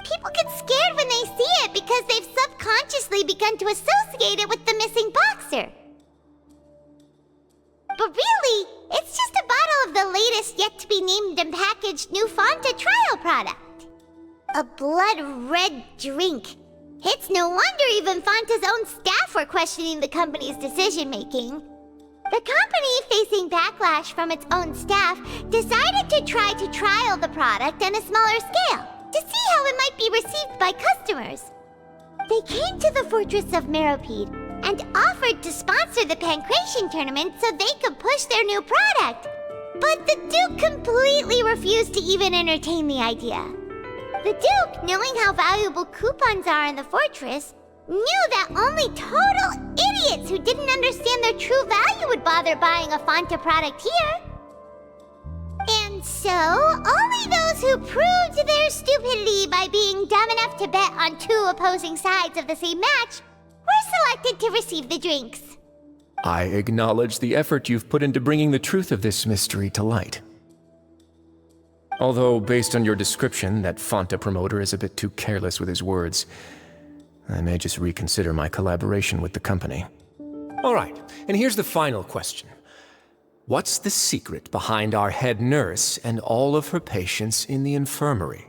People get scared when they see it because they've subconsciously begun to associate it with the missing boxer. But really, it's just a bottle of the latest yet-to-be-named and packaged new Fanta trial product. A blood-red drink. It's no wonder even Fanta's own staff were questioning the company's decision-making. The company, facing backlash from its own staff, decided to try to trial the product on a smaller scale to see how it might be received by customers. They came to the fortress of 𝒐𝒏𝒕𝒂𝒄𝒍𝒚𝒔𝒎'𝒔 and offered to sponsor the Pancration tournament so they could push their new product. But the Duke completely refused to even entertain the idea. The Duke, knowing how valuable coupons are in the fortress, knew that only total idiots who didn't understand their true value would bother buying a Fanta product here. And so, only those who proved their stupidity by being dumb enough to bet on 2 opposing sides of the same match were selected to receive the drinks. I acknowledge the effort you've put into bringing the truth of this mystery to light. Although, based on your description, that Fanta promoter is a bit too careless with his words, I may just reconsider my collaboration with the company. All right, and here's the final question. What's the secret behind our head nurse and all of her patients in the infirmary?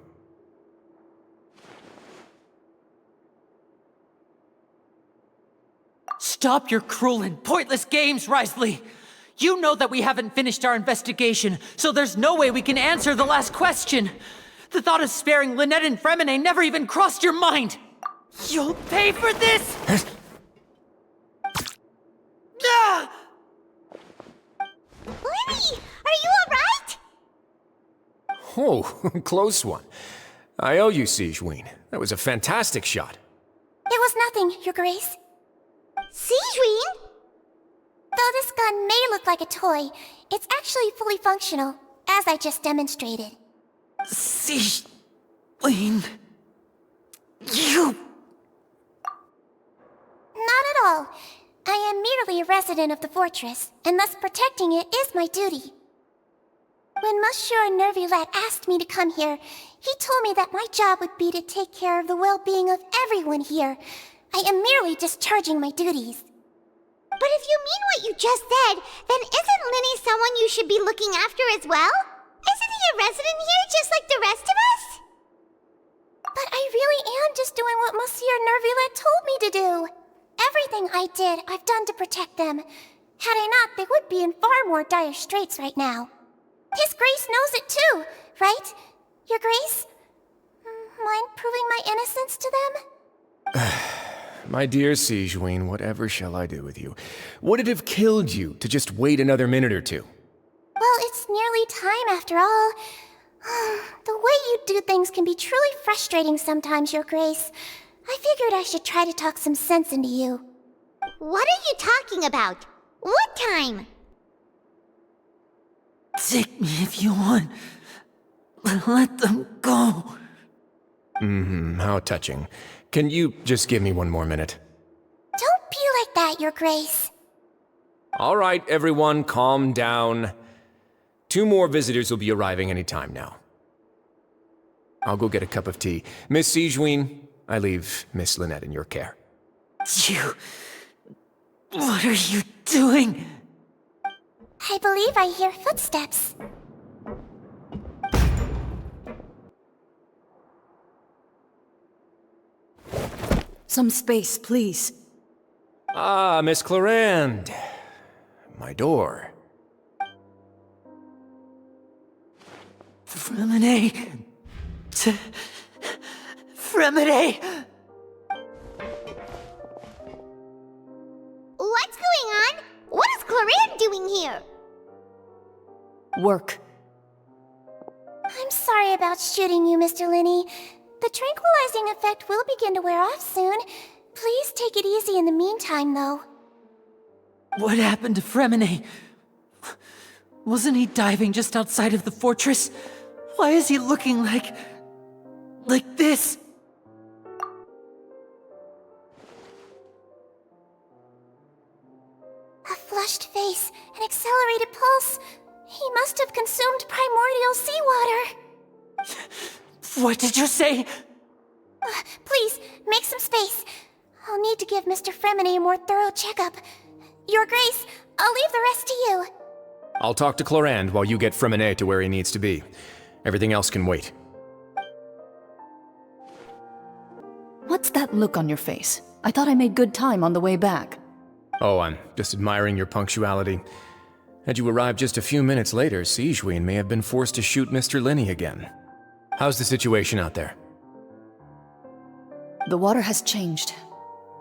Stop your cruel and pointless games, Wriothesley! You know that we haven't finished our investigation, so there's no way we can answer the last question. The thought of sparing Lynette and Fremine never even crossed your mind. You'll pay for this! Ah! Are you alright? Oh, close one. I owe you, 𝒔𝒏𝒕🂂. That was a fantastic shot. It was nothing, Your Grace. 𝒔𝒏𝒕🂂? Though this gun may look like a toy, it's actually fully functional, as I just demonstrated. 𝒔𝒏𝒕🂂, you... Not at all. I am merely a resident of the fortress, and thus protecting it is my duty. When Monsieur 𝑁𝒂𝒊𝒏𝒆 asked me to come here, he told me that my job would be to take care of the well-being of everyone here. I am merely discharging my duties. But if you mean what you just said, then isn't Linny someone you should be looking after as well? Isn't he a resident here just like the rest of us? But I really am just doing what Monsieur 𝑁𝒂𝒊𝒏𝒆 told me to do. Everything I did, I've done to protect them. Had I not, they would be in far more dire straits right now. His Grace knows it too, right? Your Grace? Mind proving my innocence to them? My dear 𝒔𝒏𝒕🂂, whatever shall I do with you? Would it have killed you to just wait another minute or two? Well, it's nearly time after all. The way you do things can be truly frustrating sometimes, Your Grace. I figured I should try to talk some sense into you. What are you talking about? What time? Take me if you want, but let them go. How touching. Can you just give me one more minute? Don't be like that, Your Grace. All right, everyone, calm down. 2 more visitors will be arriving any time now. I'll go get a cup of tea. Miss 𝒔𝒏𝒕🂂, I leave Miss Lynette in your care. You... What are you doing? I believe I hear footsteps. Some space, please. Ah, Miss Clorinde. My door. 𝒂𝒏𝒕🂂. What's going on? What is Clorinde doing here? Work. I'm sorry about shooting you, Mr. Linny. The tranquilizing effect will begin to wear off soon. Please take it easy in the meantime, though. What happened to 𝒂𝒏𝒕🂂? Wasn't he diving just outside of the fortress? Why is he looking like this? A flushed face, an accelerated pulse. He must have consumed primordial seawater. What did you say? Please, make some space. I'll need to give Mr. 𝒂𝒏𝒕🂂 a more thorough checkup. Your Grace, I'll leave the rest to you. I'll talk to Clorinde while you get 𝒂𝒏𝒕🂂 to where he needs to be. Everything else can wait. What's that look on your face? I thought I made good time on the way back. Oh, I'm just admiring your punctuality. Had you arrived just a few minutes later, 𝒔𝒏𝒕🂂 may have been forced to shoot Mr. Linny again. How's the situation out there? The water has changed.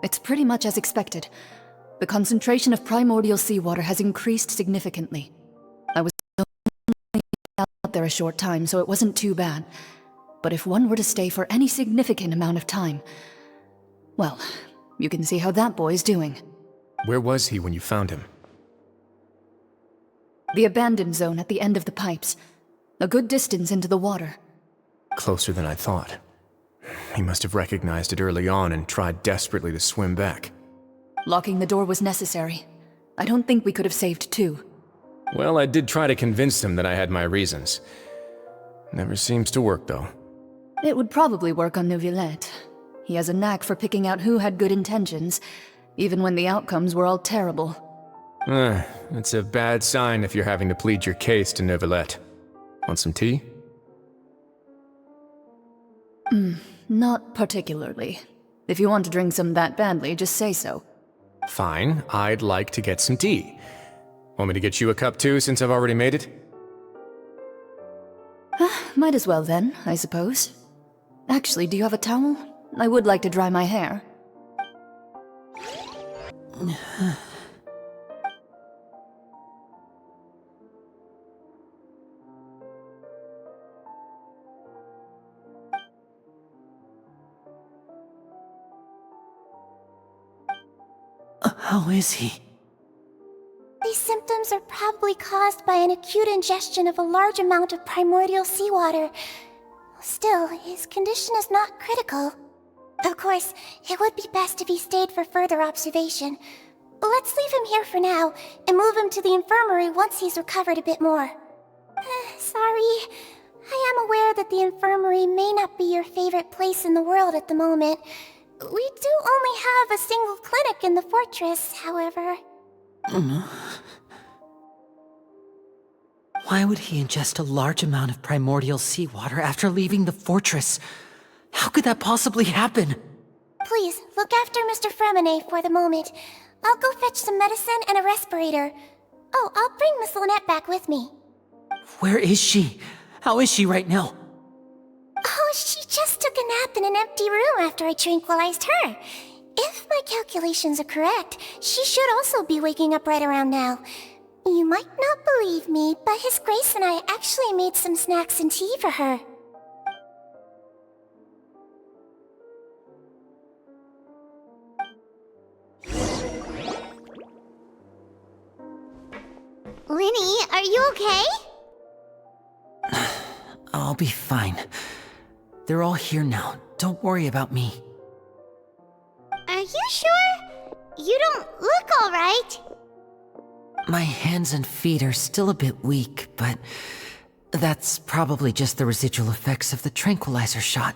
It's pretty much as expected. The concentration of primordial seawater has increased significantly. I was only out there a short time, so it wasn't too bad. But if one were to stay for any significant amount of time, well, you can see how that boy's doing. Where was he when you found him? The abandoned zone at the end of the pipes. A good distance into the water. Closer than I thought. He must have recognized it early on and tried desperately to swim back. Locking the door was necessary. I don't think we could have saved 2. Well, I did try to convince him that I had my reasons. Never seems to work, though. It would probably work on 𝑁𝒂𝒊𝒏𝒆. He has a knack for picking out who had good intentions, even when the outcomes were all terrible. It's a bad sign if you're having to plead your case to 𝒂𝒊𝒏𝒆. Want some tea? Not particularly. If you want to drink some that badly, just say so. Fine, I'd like to get some tea. Want me to get you a cup too, since I've already made it? Might as well then, I suppose. Actually, do you have a towel? I would like to dry my hair. How is he? These symptoms are probably caused by an acute ingestion of a large amount of primordial seawater. Still, his condition is not critical. Of course, it would be best if he stayed for further observation. Let's leave him here for now, and move him to the infirmary once he's recovered a bit more. Sorry. I am aware that the infirmary may not be your favorite place in the world at the moment. We do only have a single clinic in the fortress, however. Why would he ingest a large amount of primordial seawater after leaving the fortress? How could that possibly happen? Please, look after Mr. 𝒂𝒏𝒂𝒂 for the moment. I'll go fetch some medicine and a respirator. Oh, I'll bring Miss Lynette back with me. Where is she? How is she right now? Oh, she just took a nap in an empty room after I tranquilized her. If my calculations are correct, she should also be waking up right around now. You might not believe me, but His Grace and I actually made some snacks and tea for her. Linny, are you okay? I'll be fine. They're all here now. Don't worry about me. Are you sure? You don't look alright. My hands and feet are still a bit weak, but that's probably just the residual effects of the tranquilizer shot.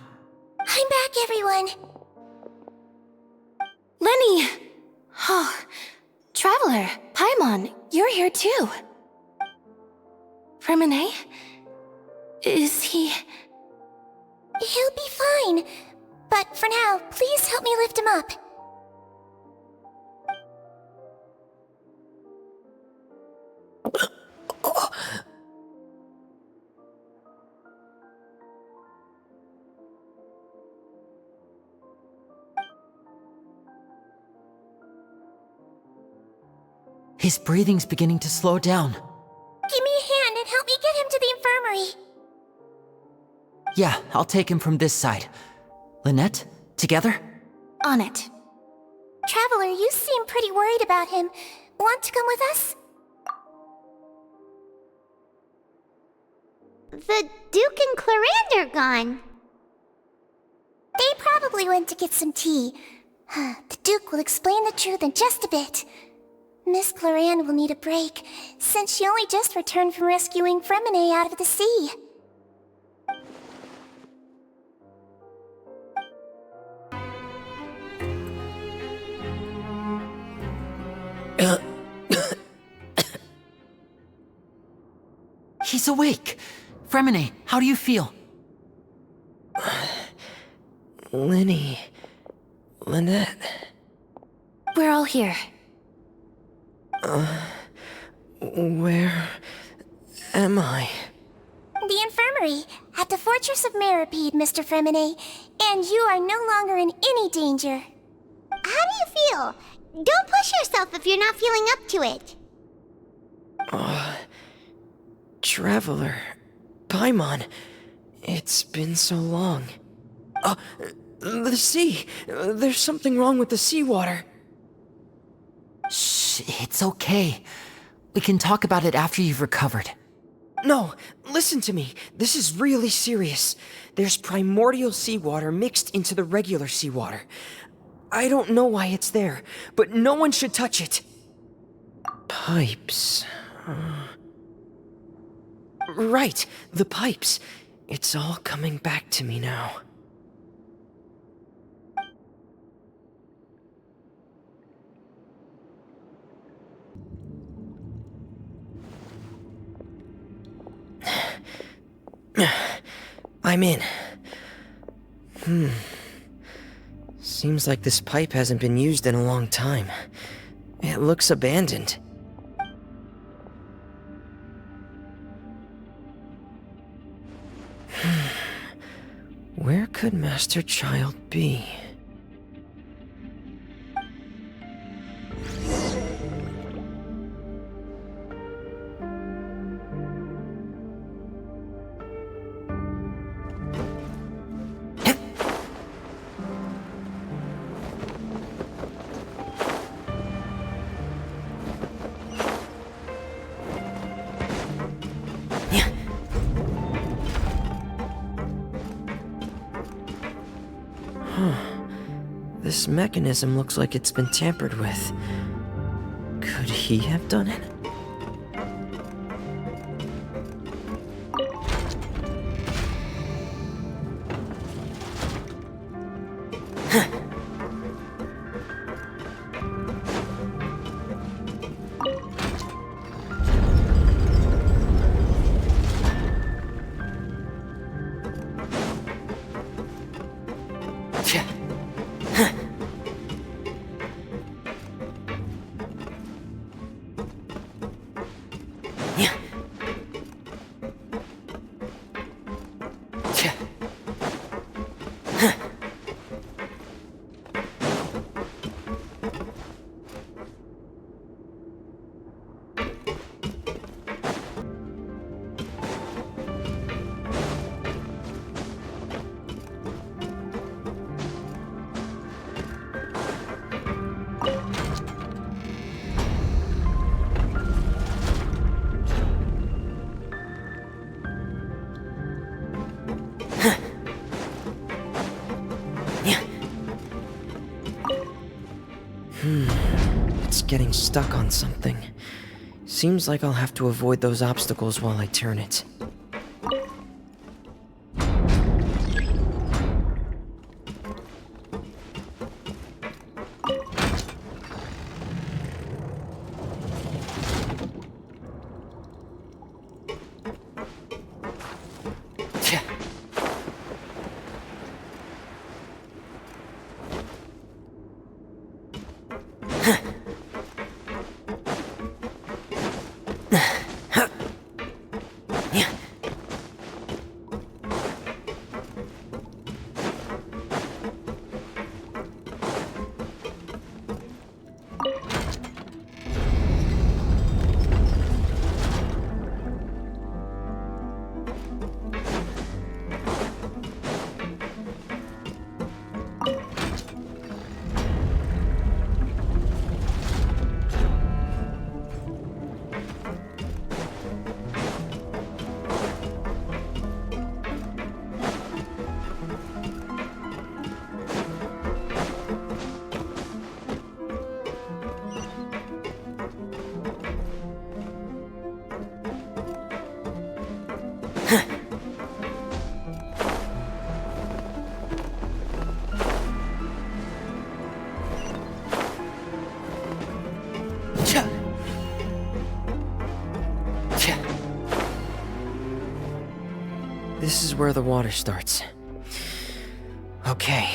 I'm back, everyone. Lenny! Oh, Traveler, Paimon, you're here too. 𝒂𝒏𝒂𝒂? Is he... He'll be fine. But for now, please help me lift him up. His breathing's beginning to slow down. Give me a hand and help me get him to the infirmary. Yeah, I'll take him from this side. Lynette, together? On it. Traveler, you seem pretty worried about him. Want to come with us? The Duke and Clarande are gone. They probably went to get some tea. The Duke will explain the truth in just a bit. Miss Clarande will need a break, since she only just returned from rescuing 𝒂𝒏𝒂𝒂 out of the sea. He's awake! 𝒂𝒏𝒂𝒂, how do you feel? Linny... Lynette... We're all here. Where... am I? The infirmary, at the Fortress of 𝒂𝒏𝒂𝒂𝒏, Mr. 𝒂𝒏𝒂𝒂, and you are no longer in any danger. How do you feel? Don't push yourself if you're not feeling up to it. Traveler... Paimon... It's been so long. The sea! There's something wrong with the seawater. Shh, it's okay. We can talk about it after you've recovered. No, listen to me. This is really serious. There's primordial seawater mixed into the regular seawater. I don't know why it's there, but no one should touch it. Pipes... Right, the pipes. It's all coming back to me now. I'm in. Seems like this pipe hasn't been used in a long time. It looks abandoned. Where could Master Child be? This mechanism looks like it's been tampered with. Could he have done it? It's getting stuck on something. Seems like I'll have to avoid those obstacles while I turn it. This is where the water starts. Okay.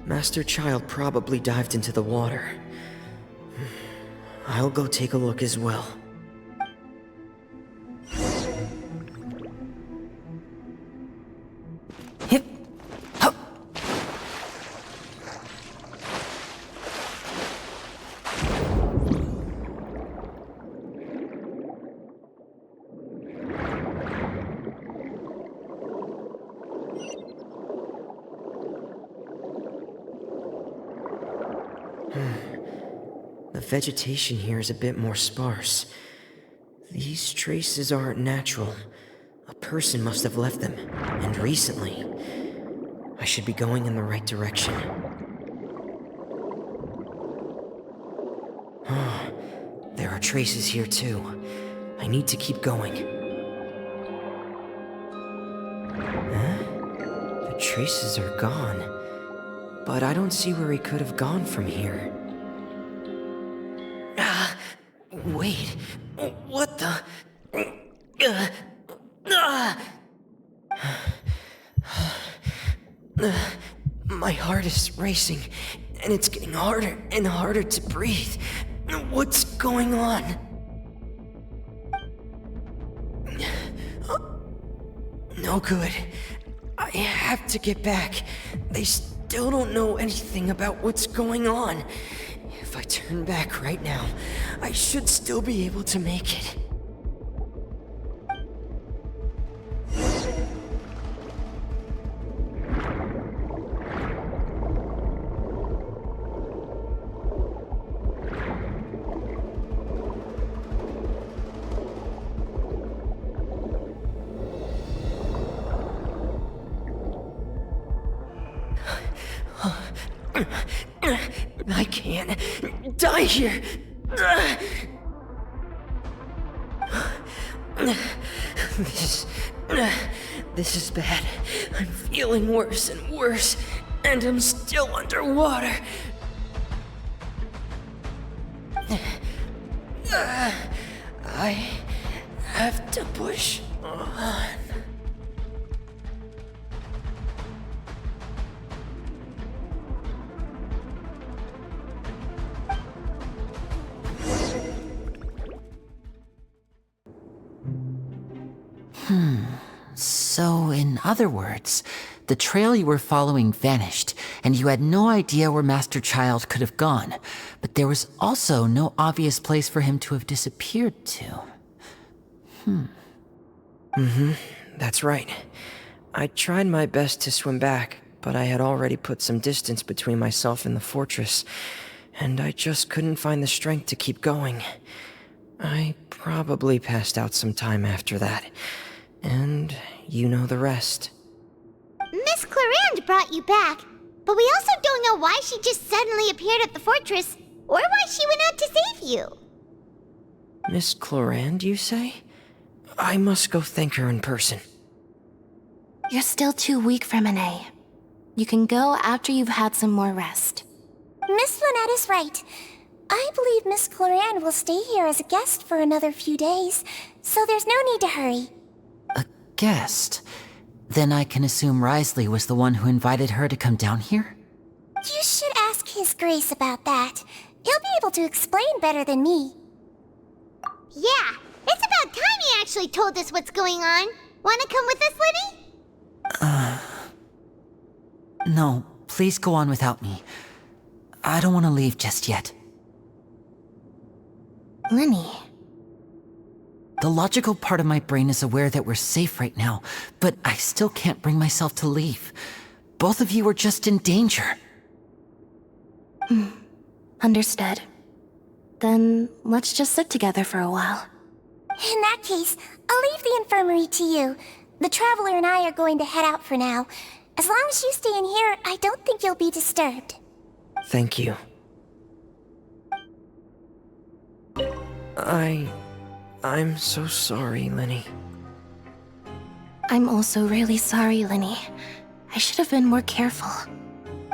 Master Child probably dived into the water. I'll go take a look as well. Hip! Hup! The vegetation here is a bit more sparse. These traces aren't natural. A person must have left them, and recently. I should be going in the right direction. There are traces here too. I need to keep going. The traces are gone. But I don't see where he could have gone from here. Wait, what the? My heart is racing, and it's getting harder and harder to breathe. What's going on? No good. I have to get back. They still don't know anything about what's going on. If I turn back right now, I should still be able to make it. can't die here. This is bad. I'm feeling worse and worse, and I'm still underwater. I have to push on. So, in other words, the trail you were following vanished, and you had no idea where Master Child could have gone, but there was also no obvious place for him to have disappeared to. That's right. I tried my best to swim back, but I had already put some distance between myself and the fortress, and I just couldn't find the strength to keep going. I probably passed out some time after that. And you know the rest. 𝒂𝒃 brought you back, but we also don't know why she just suddenly appeared at the fortress, or why she went out to save you. 𝒂𝒃, you say? I must go thank her in person. You're still too weak for 𝒂𝒏. You can go after you've had some more rest. Miss Lynette is right. I believe 𝒂𝒃 will stay here as a guest for another few days, so there's no need to hurry. Guest? Then I can assume Wriothesley was the one who invited her to come down here? You should ask His Grace about that. He'll be able to explain better than me. Yeah, it's about time he actually told us what's going on. Wanna come with us, Lyney? No, please go on without me. I don't want to leave just yet. Lyney. The logical part of my brain is aware that we're safe right now, but I still can't bring myself to leave. Both of you are just in danger. Understood. Then let's just sit together for a while. In that case, I'll leave the infirmary to you. The Traveler and I are going to head out for now. As long as you stay in here, I don't think you'll be disturbed. Thank you. I'm so sorry, Lyney. I'm also really sorry, Lyney. I should have been more careful.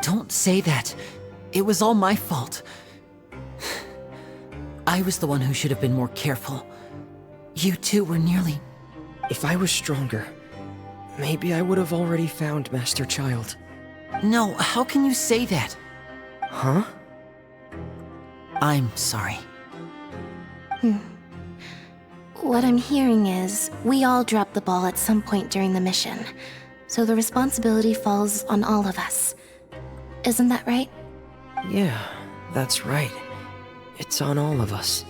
Don't say that. It was all my fault. I was the one who should have been more careful. You two were nearly... If I was stronger, maybe I would have already found Master Child. No, how can you say that? Huh? I'm sorry. What I'm hearing is, we all dropped the ball at some point during the mission, so the responsibility falls on all of us. Isn't that right? Yeah, that's right. It's on all of us.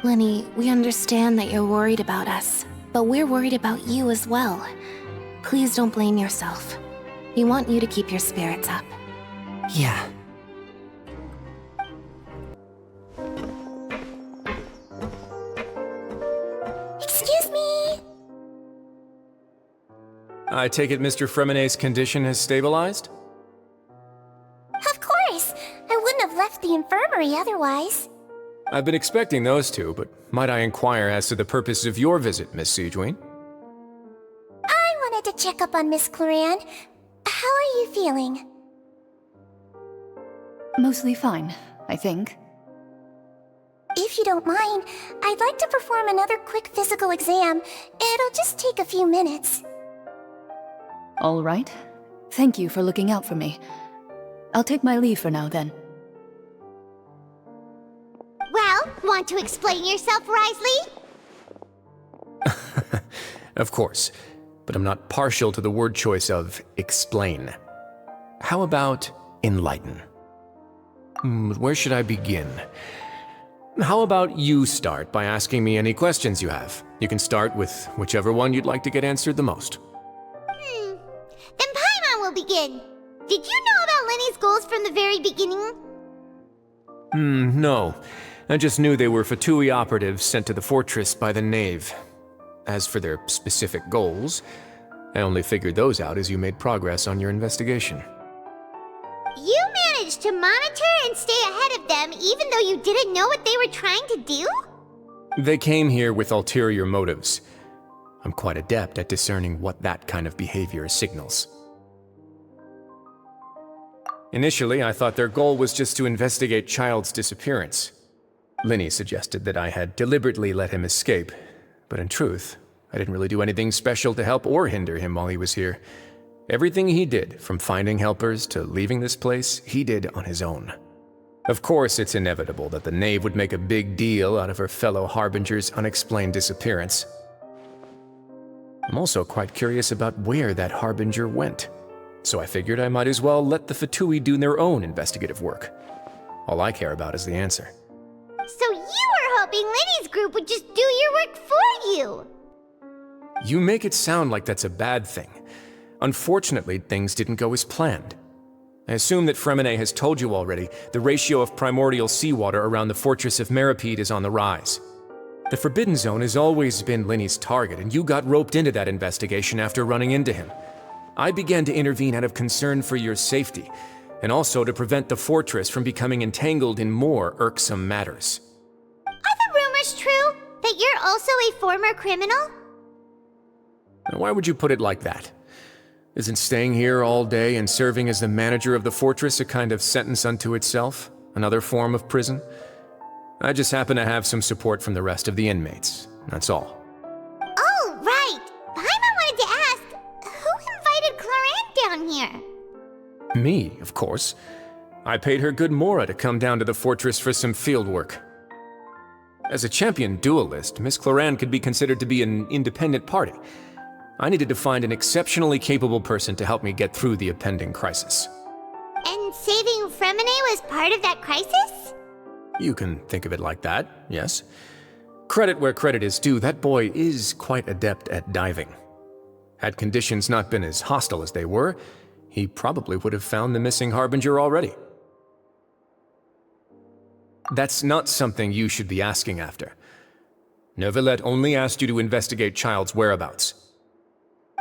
Lyney, we understand that you're worried about us, but we're worried about you as well. Please don't blame yourself. We want you to keep your spirits up. Yeah. Excuse me! I take it Mr. Fremenet's condition has stabilized? Of course! I wouldn't have left the infirmary otherwise. I've been expecting those two, but might I inquire as to the purpose of your visit, Miss Sigewinne? I wanted to check up on 𝒂𝒃. How are you feeling? Mostly fine, I think. If you don't mind, I'd like to perform another quick physical exam. It'll just take a few minutes. All right. Thank you for looking out for me. I'll take my leave for now, then. Well, want to explain yourself, Wriothesley? Of course, but I'm not partial to the word choice of explain. How about enlighten? Where should I begin? How about you start by asking me any questions you have? You can start with whichever one you'd like to get answered the most. Then Paimon will begin. Did you know about Lyney's goals from the very beginning? No. I just knew they were Fatui operatives sent to the fortress by the Knave. As for their specific goals, I only figured those out as you made progress on your investigation. You managed to monitor and stay ahead of them even though you didn't know what they were trying to do? They came here with ulterior motives. I'm quite adept at discerning what that kind of behavior signals. Initially, I thought their goal was just to investigate Child's disappearance. Linny suggested that I had deliberately let him escape, but in truth, I didn't really do anything special to help or hinder him while he was here. Everything he did, from finding helpers to leaving this place, he did on his own. Of course, it's inevitable that the knave would make a big deal out of her fellow Harbinger's unexplained disappearance. I'm also quite curious about where that Harbinger went, so I figured I might as well let the Fatui do their own investigative work. All I care about is the answer. So you were hoping Linny's group would just do your work for you! You make it sound like that's a bad thing. Unfortunately, things didn't go as planned. I assume that Fremeneh has told you already, the ratio of primordial seawater around the fortress of 𝑪𝒂𝒕𝒂𝒄𝒍𝒚𝒔𝒎'𝒔 is on the rise. The Forbidden Zone has always been Linny's target, and you got roped into that investigation after running into him. I began to intervene out of concern for your safety, and also to prevent the fortress from becoming entangled in more irksome matters. Are the rumors true? That you're also a former criminal? Why would you put it like that? Isn't staying here all day and serving as the manager of the fortress a kind of sentence unto itself? Another form of prison? I just happen to have some support from the rest of the inmates, that's all. Oh, right! Paimon wanted to ask, who invited Clorinde down here? Me, of course. I paid her good mora to come down to the fortress for some field work. As a champion duelist, Miss Clorinde could be considered to be an independent party. I needed to find an exceptionally capable person to help me get through the impending crisis. And saving Fremeneh was part of that crisis? You can think of it like that, yes. Credit where credit is due, that boy is quite adept at diving. Had conditions not been as hostile as they were, he probably would have found the missing Harbinger already. That's not something you should be asking after. Neuvillette only asked you to investigate Child's whereabouts.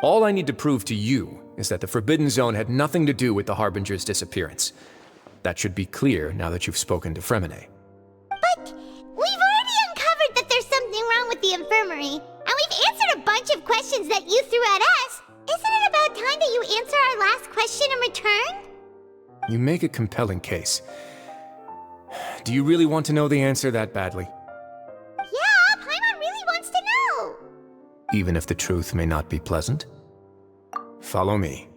All I need to prove to you is that the Forbidden Zone had nothing to do with the Harbinger's disappearance. That should be clear now that you've spoken to Fremeneh. But we've already uncovered that there's something wrong with the infirmary, and we've answered a bunch of questions that you threw at us. Isn't it about time that you answer our last question in return? You make a compelling case. Do you really want to know the answer that badly? Yeah, Paimon really wants to know! Even if the truth may not be pleasant? Follow me.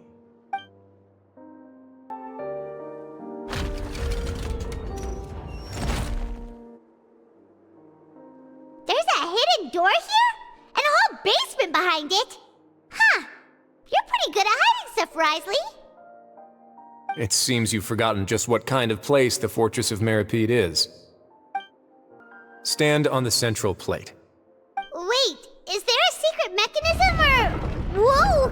There's a hidden door here? And a whole basement behind it? Huh. You're pretty good at hiding stuff, Wriothesley. It seems you've forgotten just what kind of place the Fortress of 𝑪𝒂𝒕𝒂𝒄𝒍𝒚𝒔𝒎'𝒔 is. Stand on the central plate. Wait, is there a secret mechanism or... Whoa!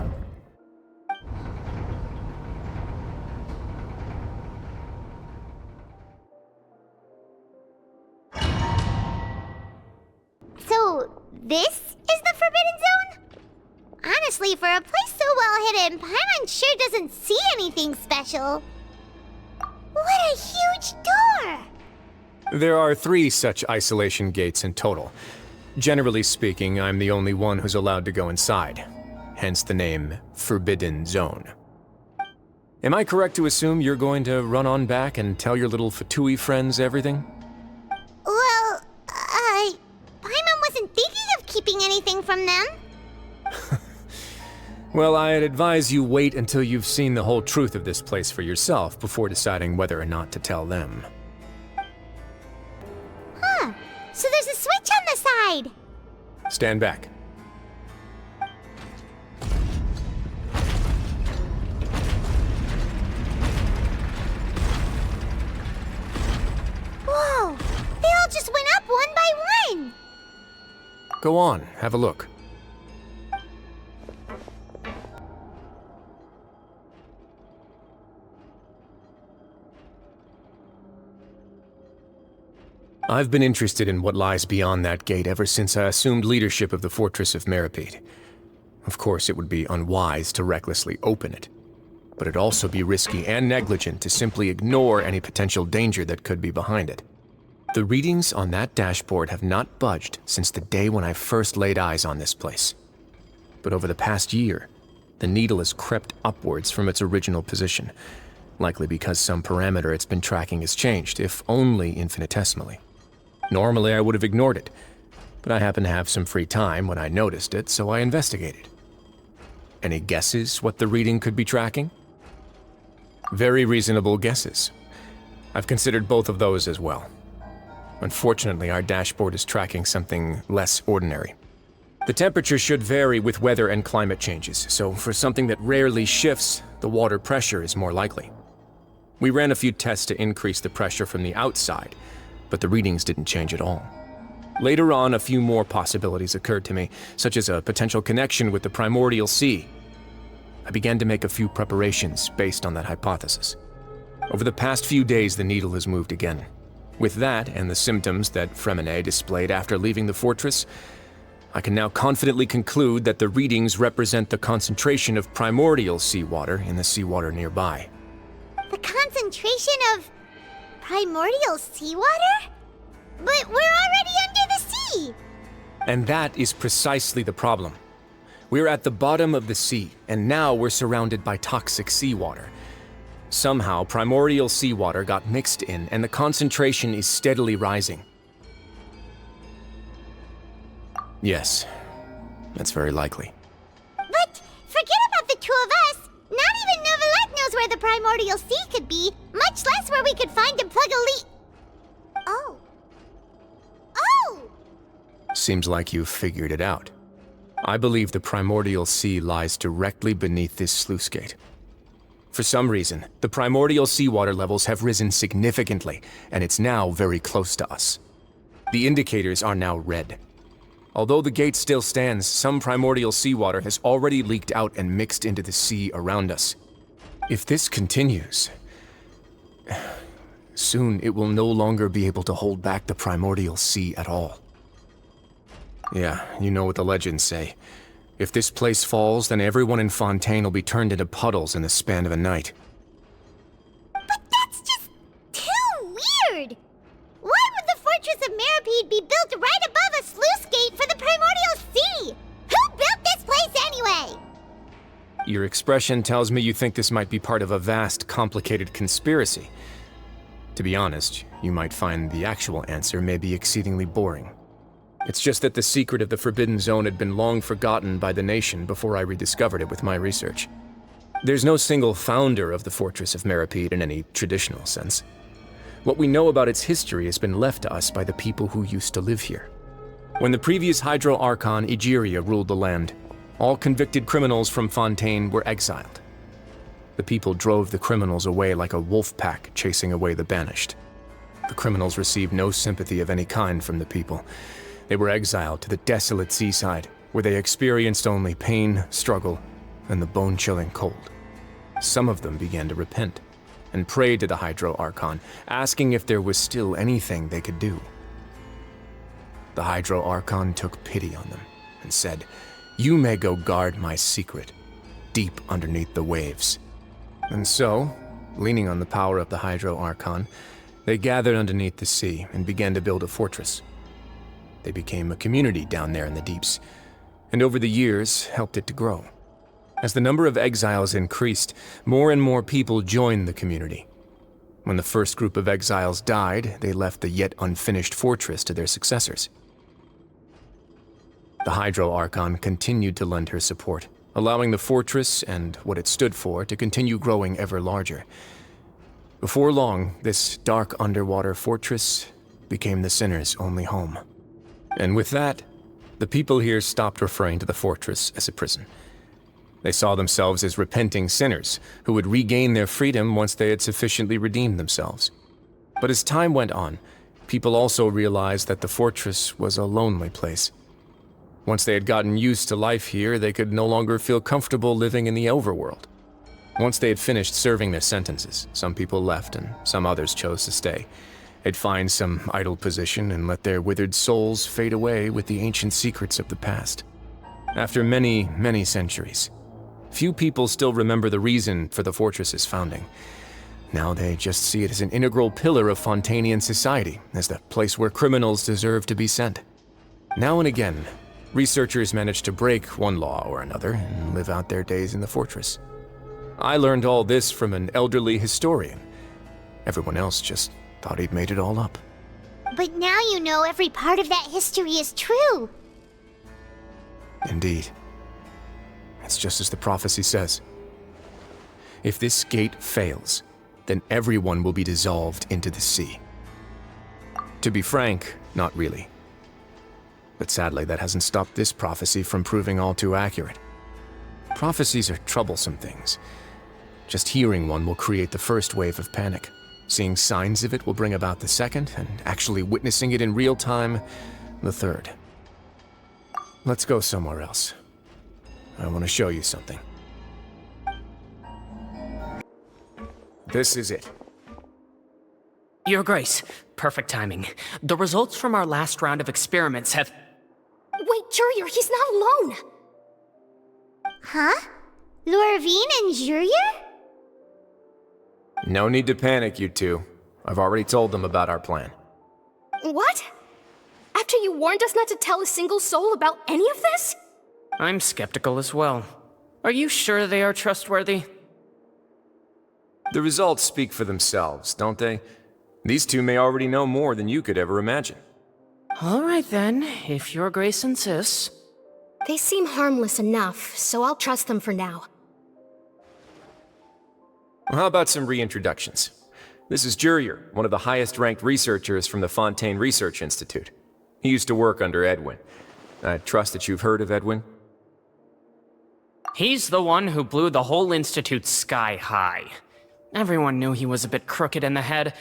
So, this is the Forbidden Zone? Honestly, for a place so well hidden, Paimon sure doesn't see anything special. What a huge door! There are 3 such isolation gates in total. Generally speaking, I'm the only one who's allowed to go inside. Hence the name Forbidden Zone. Am I correct to assume you're going to run on back and tell your little Fatui friends everything? Well, Paimon wasn't thinking of keeping anything from them. Well, I'd advise you wait until you've seen the whole truth of this place for yourself before deciding whether or not to tell them. Huh. So there's a switch on the side. Stand back. Whoa! They all just went up one by one! Go on, have a look. I've been interested in what lies beyond that gate ever since I assumed leadership of the Fortress of 𝑪𝒂𝒕𝒂𝒄𝒍𝒚𝒔𝒎'𝒔. Of course, it would be unwise to recklessly open it. but it'd also be risky and negligent to simply ignore any potential danger that could be behind it. The readings on that dashboard have not budged since the day when I first laid eyes on this place. But over the past year, the needle has crept upwards from its original position, likely because some parameter it's been tracking has changed, if only infinitesimally. Normally I would have ignored it, but I happened to have some free time when I noticed it, so I investigated. Any guesses what the reading could be tracking? Very reasonable guesses. I've considered both of those as well. Unfortunately, our dashboard is tracking something less ordinary. The temperature should vary with weather and climate changes, so for something that rarely shifts, the water pressure is more likely. We ran a few tests to increase the pressure from the outside, but the readings didn't change at all. Later on, a few more possibilities occurred to me, such as a potential connection with the primordial sea. I began to make a few preparations based on that hypothesis. Over the past few days, the needle has moved again. With that, and the symptoms that 𝒉𝒏 displayed after leaving the fortress, I can now confidently conclude that the readings represent the concentration of primordial seawater in the seawater nearby. The concentration of primordial seawater? But we're already under the sea! And that is precisely the problem. We're at the bottom of the sea, and now we're surrounded by toxic seawater. Somehow, primordial seawater got mixed in, and the concentration is steadily rising. Yes, that's very likely. But forget about the two of us! Not even Neuvillette knows where the primordial sea could be, much less where we could find and plug a leak. Oh. Oh! Seems like you've figured it out. I believe the primordial sea lies directly beneath this sluice gate. For some reason, the primordial seawater levels have risen significantly, and it's now very close to us. The indicators are now red. Although the gate still stands, some primordial seawater has already leaked out and mixed into the sea around us. If this continues, soon it will no longer be able to hold back the primordial sea at all. Yeah, you know what the legends say. If this place falls, then everyone in Fontaine will be turned into puddles in the span of a night. But that's just too weird! Why would the Fortress of 𝒉𝒂𝒏𝒕𝒂𝒄𝒍𝒚𝒔𝒎'𝒔 be built right above a sluice gate for the primordial sea? Who built this place anyway? Your expression tells me you think this might be part of a vast, complicated conspiracy. To be honest, you might find the actual answer may be exceedingly boring. It's just that the secret of the Forbidden Zone had been long forgotten by the nation before I rediscovered it with my research. There's no single founder of the Fortress of 𝒉𝒂𝒏𝒕𝒂𝒄𝒍𝒚𝒔 in any traditional sense. What we know about its history has been left to us by the people who used to live here. When the previous Hydro Archon Egeria ruled the land, all convicted criminals from Fontaine were exiled. The people drove the criminals away like a wolf pack chasing away the banished. The criminals received no sympathy of any kind from the people. They were exiled to the desolate seaside, where they experienced only pain, struggle, and the bone-chilling cold. Some of them began to repent, and prayed to the Hydro Archon, asking if there was still anything they could do. The Hydro Archon took pity on them, and said, "You may go guard my secret, deep underneath the waves." And so, leaning on the power of the Hydro Archon, they gathered underneath the sea and began to build a fortress. They became a community down there in the deeps, and over the years helped it to grow. As the number of exiles increased, more and more people joined the community. When the first group of exiles died, they left the yet unfinished fortress to their successors. The Hydro Archon continued to lend her support, allowing the fortress and what it stood for to continue growing ever larger. Before long, this dark underwater fortress became the sinner's only home. And with that, the people here stopped referring to the fortress as a prison. They saw themselves as repenting sinners who would regain their freedom once they had sufficiently redeemed themselves. But as time went on, people also realized that the fortress was a lonely place. Once they had gotten used to life here, they could no longer feel comfortable living in the overworld. Once they had finished serving their sentences, some people left and some others chose to stay. They'd find some idle position and let their withered souls fade away with the ancient secrets of the past. After many, many centuries, Few people still remember the reason for the fortress's founding. Now they just see it as an integral pillar of Fontanian society, as the place where criminals deserve to be sent. Now and again, researchers manage to break one law or another and live out their days in the fortress. I learned all this from an elderly historian. Everyone else just thought he'd made it all up. But now you know every part of that history is true. Indeed. It's just as the prophecy says. If this gate fails, then everyone will be dissolved into the sea. To be frank, not really. But sadly, that hasn't stopped this prophecy from proving all too accurate. Prophecies are troublesome things. Just hearing one will create the first wave of panic. Seeing signs of it will bring about the second, and actually witnessing it in real time, the third. Let's go somewhere else. I want to show you something. This is it. Your Grace, perfect timing. The results from our last round of experiments have... Wait, Jurier, he's not alone! Huh? Lorvine and Jurier? No need to panic, you two. I've already told them about our plan. What? After you warned us not to tell a single soul about any of this? I'm skeptical as well. Are you sure they are trustworthy? The results speak for themselves, don't they? These two may already know more than you could ever imagine. All right then, if Your Grace insists. They seem harmless enough, so I'll trust them for now. Well, how about some reintroductions? This is Jurier, one of the highest-ranked researchers from the Fontaine Research Institute. He used to work under Edwin. I trust that you've heard of Edwin? He's the one who blew the whole institute sky high. Everyone knew he was a bit crooked in the head,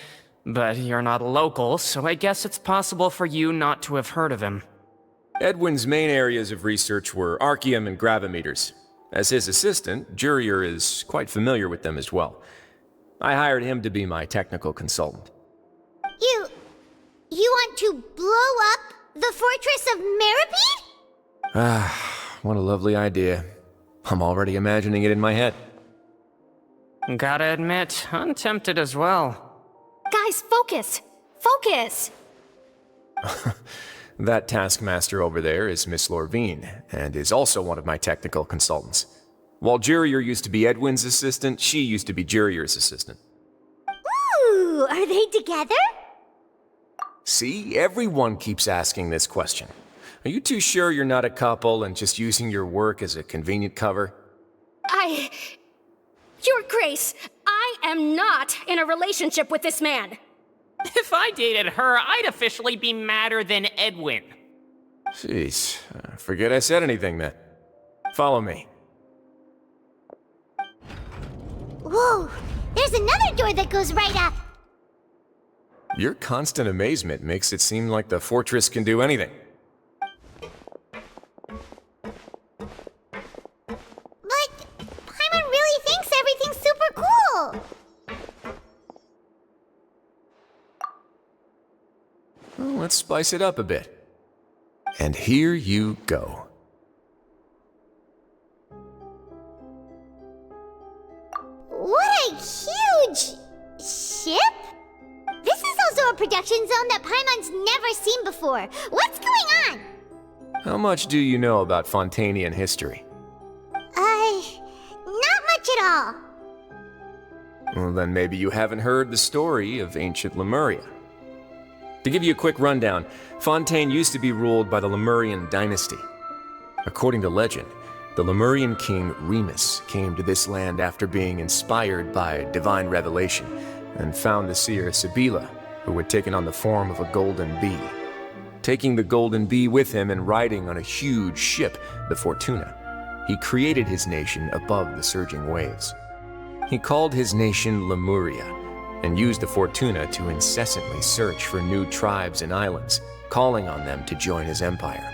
but you're not a local, so I guess it's possible for you not to have heard of him. Edwin's main areas of research were archeum and gravimeters. As his assistant, Jurier is quite familiar with them as well. I hired him to be my technical consultant. You want to blow up the fortress of 𝒣ripede? Ah, what a lovely idea. I'm already imagining it in my head. Gotta admit, I'm tempted as well. Guys, focus! Focus! That taskmaster over there is Miss Lorvine, and is also one of my technical consultants. While Jurier used to be Edwin's assistant, she used to be Jurier's assistant. Ooh, are they together? See, everyone keeps asking this question. Are you too sure you're not a couple and just using your work as a convenient cover? Your Grace, I am not in a relationship with this man. If I dated her, I'd officially be madder than Edwin. Jeez, forget I said anything then. Follow me. Whoa, there's another door that goes right up. Your constant amazement makes it seem like the fortress can do anything. But Paimon really thinks everything's super cool. Well, let's spice it up a bit. And here you go. What a huge ship! This is also a production zone that Paimon's never seen before. What's going on? How much do you know about Fontanian history? Not much at all. Well, then maybe you haven't heard the story of ancient Lemuria. To give you a quick rundown, Fontaine used to be ruled by the Lemurian dynasty. According to legend, the Lemurian king Remus came to this land after being inspired by divine revelation and found the seer Sibila, who had taken on the form of a golden bee. Taking the golden bee with him and riding on a huge ship, the Fortuna, he created his nation above the surging waves. He called his nation Lemuria, and used the Fortuna to incessantly search for new tribes and islands, calling on them to join his empire.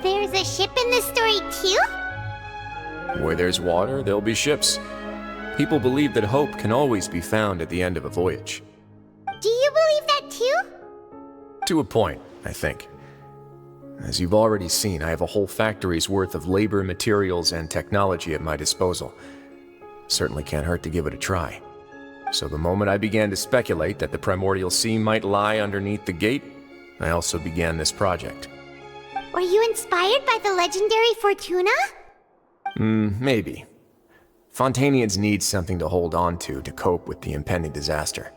There's a ship in this story too? Where there's water, there'll be ships. People believe that hope can always be found at the end of a voyage. Do you believe that too? To a point, I think. As you've already seen, I have a whole factory's worth of labor, materials, and technology at my disposal. Certainly can't hurt to give it a try. So the moment I began to speculate that the primordial sea might lie underneath the gate, I also began this project. Were you inspired by the legendary Fortuna? Maybe. Fontanians need something to hold on to cope with the impending disaster.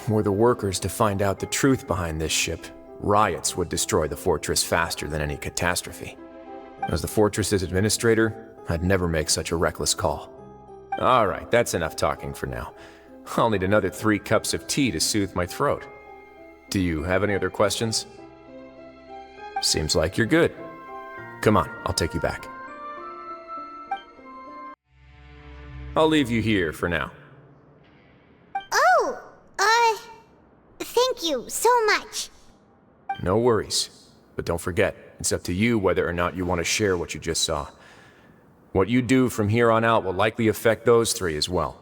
Were the workers to find out the truth behind this ship, riots would destroy the fortress faster than any catastrophe. As the fortress's administrator, I'd never make such a reckless call. Alright, that's enough talking for now. I'll need another 3 cups of tea to soothe my throat. Do you have any other questions? Seems like you're good. Come on, I'll take you back. I'll leave you here for now. Oh, thank you so much. No worries. But don't forget, it's up to you whether or not you want to share what you just saw. What you do from here on out will likely affect those 3 as well.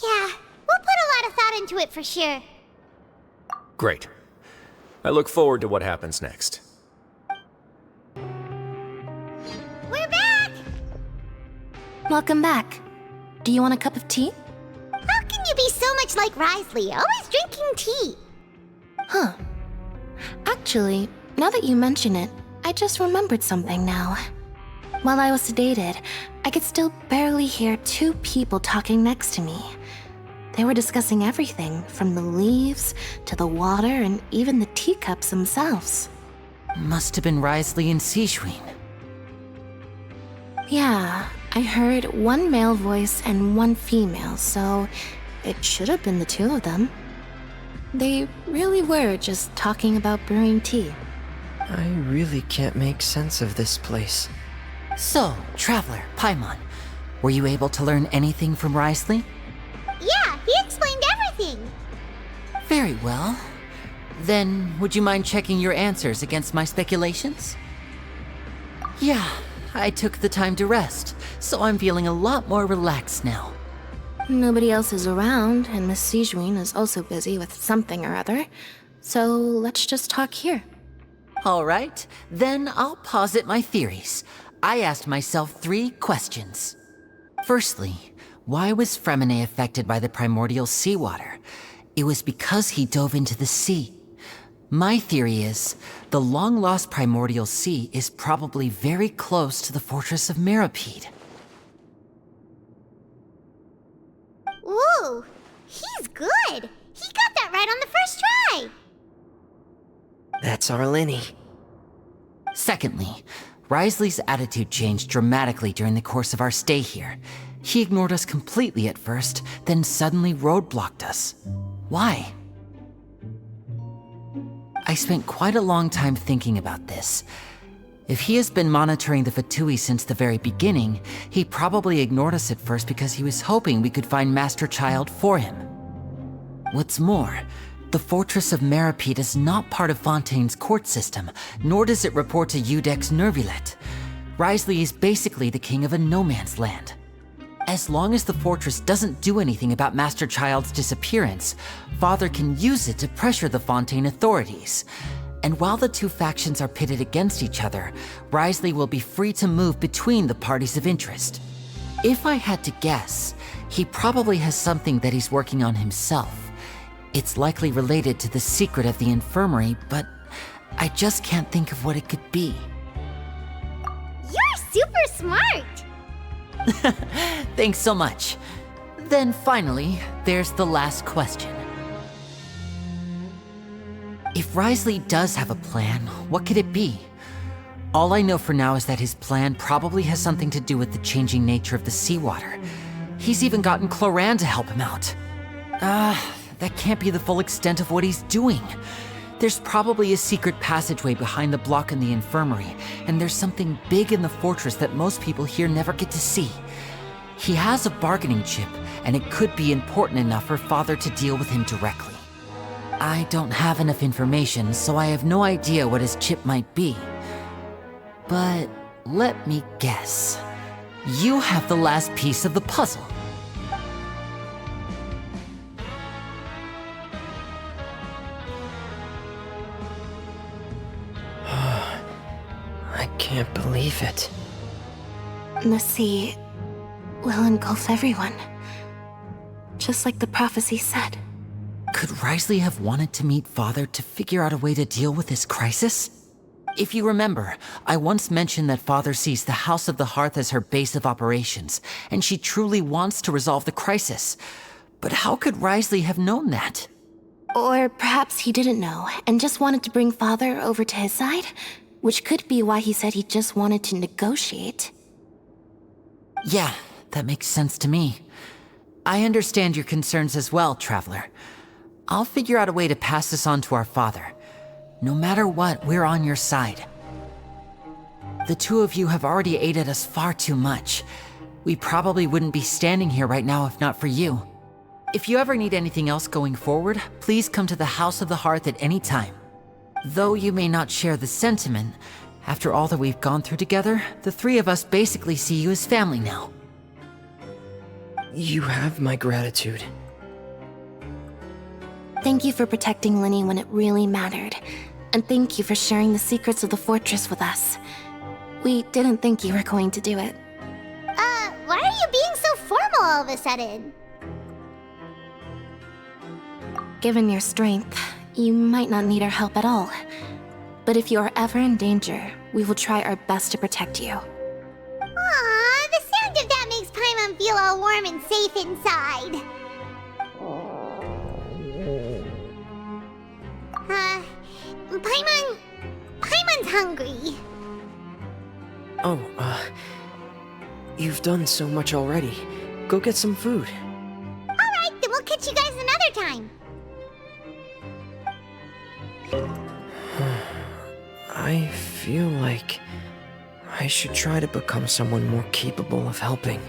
Yeah, we'll put a lot of thought into it for sure. Great. I look forward to what happens next. We're back! Welcome back. Do you want a cup of tea? How can you be so much like Wrisley, always drinking tea? Huh. Actually, now that you mention it, I just remembered something now. While I was sedated, I could still barely hear 2 people talking next to me. They were discussing everything, from the leaves to the water and even the teacups themselves. Must have been Wrisley and 𝑠ijwin. Yeah, I heard 1 male voice and 1 female, so it should have been the 2 of them. They really were just talking about brewing tea. I really can't make sense of this place. So, Traveler, Paimon, were you able to learn anything from Wrisley? Yeah, he explained everything. Very well. Then, would you mind checking your answers against my speculations? Yeah, I took the time to rest, so I'm feeling a lot more relaxed now. Nobody else is around, and Miss 𝑠ijwin is also busy with something or other, so let's just talk here. All right, then I'll posit my theories. I asked myself 3 questions. Firstly, why was 𝒉𝒻𝒂𝒄𝒍𝒚𝒔𝒎'𝒔 affected by the primordial seawater? It was because he dove into the sea. My theory is, the long-lost primordial sea is probably very close to the fortress of 𝒉𝒂𝒂𝒏𝒕𝒂𝒄𝒍𝒚𝒔𝒎'𝒔. Ooh, he's good. He got that right on the first try. That's our Linny. Secondly, Wrisley's attitude changed dramatically during the course of our stay here. He ignored us completely at first, then suddenly roadblocked us. Why? I spent quite a long time thinking about this. If he has been monitoring the Fatui since the very beginning, he probably ignored us at first because he was hoping we could find Master Child for him. What's more, the fortress of 𝒉𝒂𝒂𝒏𝒕𝒂𝒄𝒍𝒚𝒔𝒎'𝒔 is not part of Fontaine's court system, nor does it report to Iudex Nervulet. Wrisley is basically the king of a no-man's land. As long as the fortress doesn't do anything about Master Child's disappearance, Father can use it to pressure the Fontaine authorities. And while the 2 factions are pitted against each other, Wrisley will be free to move between the parties of interest. If I had to guess, he probably has something that he's working on himself. It's likely related to the secret of the infirmary, but I just can't think of what it could be. You're super smart. Thanks so much. Then finally, there's the last question. If Wrisley does have a plan, what could it be? All I know for now is that his plan probably has something to do with the changing nature of the seawater. He's even gotten Cloran to help him out. That can't be the full extent of what he's doing. There's probably a secret passageway behind the block in the infirmary, and there's something big in the fortress that most people here never get to see. He has a bargaining chip, and it could be important enough for Father to deal with him directly. I don't have enough information, so I have no idea what his chip might be. But let me guess. You have the last piece of the puzzle. can't believe it. The sea will engulf everyone. Just like the prophecy said. Could Wriothesley have wanted to meet Father to figure out a way to deal with this crisis? If you remember, I once mentioned that Father sees the House of the Hearth as her base of operations, and she truly wants to resolve the crisis. But how could Wriothesley have known that? Or perhaps he didn't know, and just wanted to bring Father over to his side? Which could be why he said he just wanted to negotiate. Yeah, that makes sense to me. I understand your concerns as well, Traveler. I'll figure out a way to pass this on to our father. No matter what, we're on your side. The two of you have already aided us far too much. We probably wouldn't be standing here right now if not for you. If you ever need anything else going forward, please come to the House of the Hearth at any time. Though you may not share the sentiment, after all that we've gone through together, the three of us basically see you as family now. You have my gratitude. Thank you for protecting Lyney when it really mattered. And thank you for sharing the secrets of the fortress with us. We didn't think you were going to do it. Why are you being so formal all of a sudden? Given your strength, you might not need our help at all. But if you are ever in danger, we will try our best to protect you. Aww, the sound of that makes Paimon feel all warm and safe inside. Paimon's hungry. Oh, you've done so much already. Go get some food. Alright, then we'll catch you guys another time. I feel like I should try to become someone more capable of helping.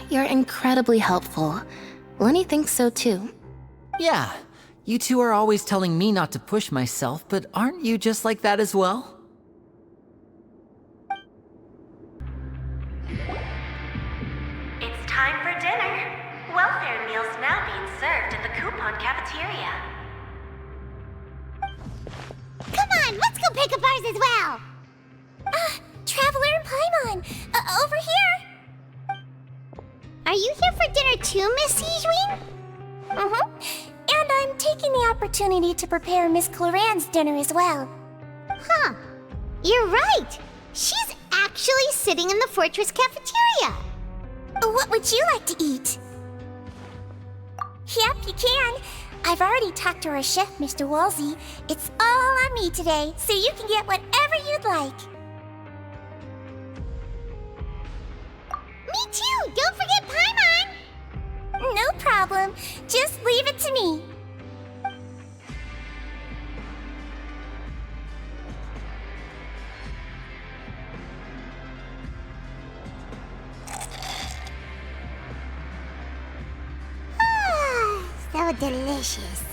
You're incredibly helpful. Lyney thinks so too. Yeah, you two are always telling me not to push myself, but aren't you just like that as well? It's time for dinner. Welfare meals now being served at the coupon cafeteria. Come on, let's go pick up ours as well. Traveler and Paimon, over here. Are you here for dinner too, Miss Sigewinne? And I'm taking the opportunity to prepare Miss Cloran's dinner as well. Huh. You're right. She's actually sitting in the fortress cafeteria. What would you like to eat? Yep, you can. I've already talked to our chef, Mr. Wolsey. It's all on me today, so you can get whatever you'd like. Me too! Don't forget Paimon! No problem. Just leave it to me. So delicious.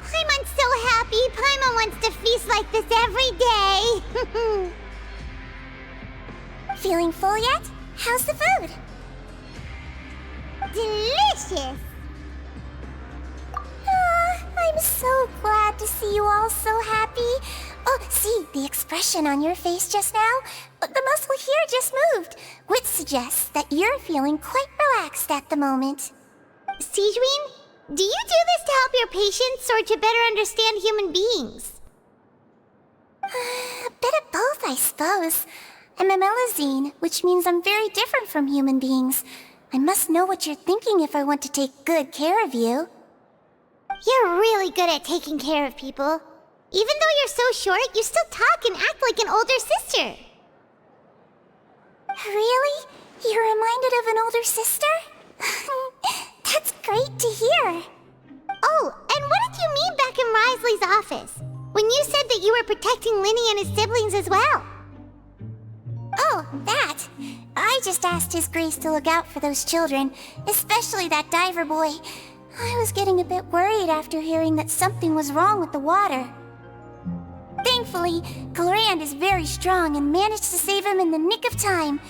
Paimon's so happy. Paimon wants to feast like this every day. Feeling full yet? How's the food? Delicious. I'm so glad to see you all so happy. Oh, see, the expression on your face just now? The muscle here just moved, which suggests that you're feeling quite relaxed at the moment. Sigewinne, do you do this to help your patients or to better understand human beings? A bit of both, I suppose. I'm a Melusine, which means I'm very different from human beings. I must know what you're thinking if I want to take good care of you. You're really good at taking care of people. Even though you're so short, you still talk and act like an older sister. Really? You're reminded of an older sister? That's great to hear. Oh, and what did you mean back in Wriothesley's office? When you said that you were protecting Lyney and his siblings as well? Oh, that. I just asked His Grace to look out for those children, especially that diver boy. I was getting a bit worried after hearing that something was wrong with the water. Thankfully, Cloran is very strong and managed to save him in the nick of time.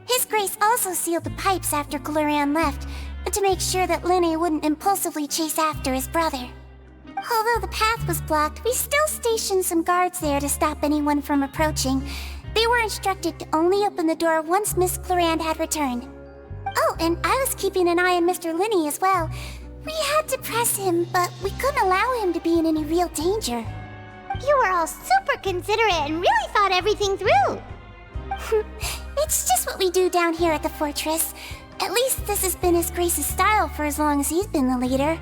His Grace also sealed the pipes after Cloran left, to make sure that Lyney wouldn't impulsively chase after his brother. Although the path was blocked, we still stationed some guards there to stop anyone from approaching. They were instructed to only open the door once Miss Clorinde had returned. Oh, and I was keeping an eye on Mr. Linney as well. We had to press him, but we couldn't allow him to be in any real danger. You were all super considerate and really thought everything through. It's just what we do down here at the fortress. At least this has been His Grace's style for as long as he's been the leader.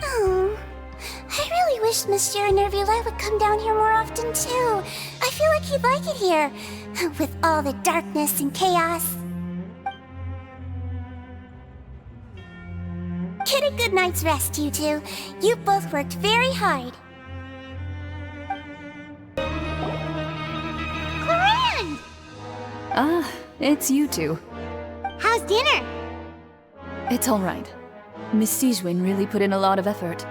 Oh, I really wish Monsieur Nerville would come down here more often too. I feel like he'd like it here, with all the darkness and chaos. Get a good night's rest, you two. You both worked very hard. Clorinde! Ah, it's you two. How's dinner? It's all right. Miss Sigewinne really put in a lot of effort.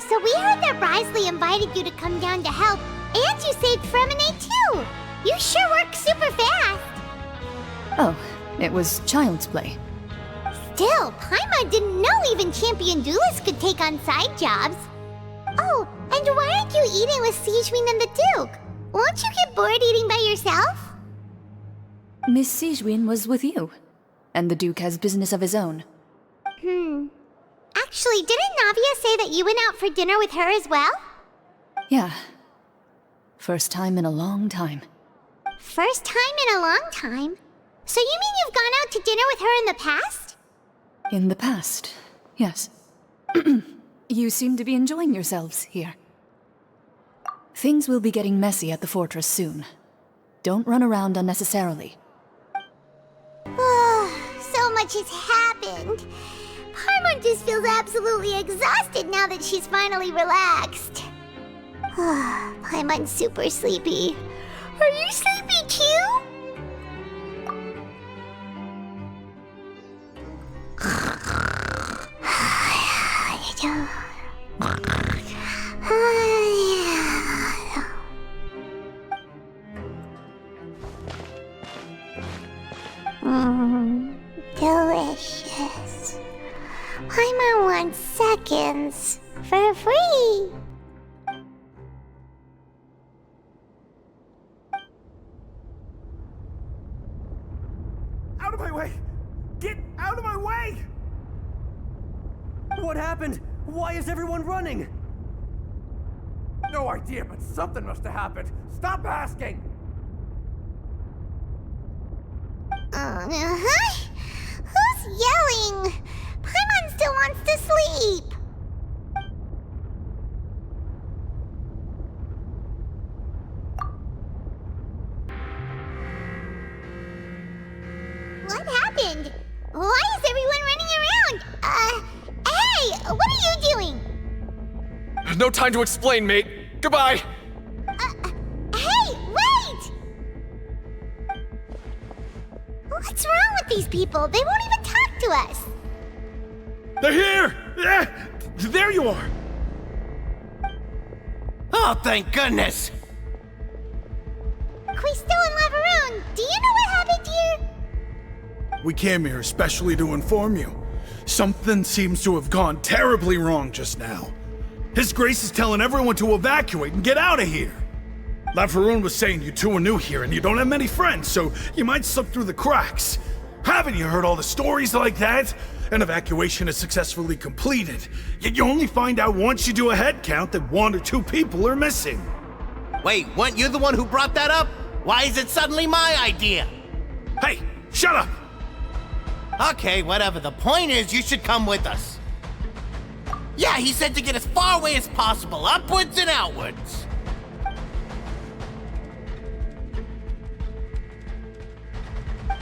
So we heard that Wriothesley invited you to come down to help, and you saved Fremonade too! You sure work super fast! Oh, it was child's play. Still, Paimon didn't know even champion duelists could take on side jobs. Oh, and why aren't you eating with Sigewinne and the Duke? Won't you get bored eating by yourself? Miss Sigewinne was with you, and the Duke has business of his own. Actually, didn't Navia say that you went out for dinner with her as well? Yeah. First time in a long time. First time in a long time? So you mean you've gone out to dinner with her in the past? In the past, yes. You seem to be enjoying yourselves here. Things will be getting messy at the fortress soon. Don't run around unnecessarily. So much has happened. Paimon just feels absolutely exhausted now that she's finally relaxed. Paimon's super sleepy. Are you sleepy too? Delicious. Paimon wants seconds for free. Out of my way! Get out of my way! What happened? Why is everyone running? No idea, but something must have happened. Stop asking! Who's yelling? Paimon still wants to sleep. What happened? Why is everyone running around? Hey, what are you doing? No time to explain, mate. Goodbye. Hey, wait! What's wrong with these people? They won't even talk to us. They're here! There you are! Oh, thank goodness! Quisto and Laveroon, do you know what happened here? We came here especially to inform you. Something seems to have gone terribly wrong just now. His Grace is telling everyone to evacuate and get out of here. Laveroon was saying you two are new here and you don't have many friends, so you might slip through the cracks. Haven't you heard all the stories like that? An evacuation is successfully completed, yet you only find out once you do a head count that 1 or 2 people are missing. Wait, weren't you the one who brought that up? Why is it suddenly my idea? Hey, shut up! Okay, whatever. The point is, you should come with us. Yeah, he said to get as far away as possible, upwards and outwards.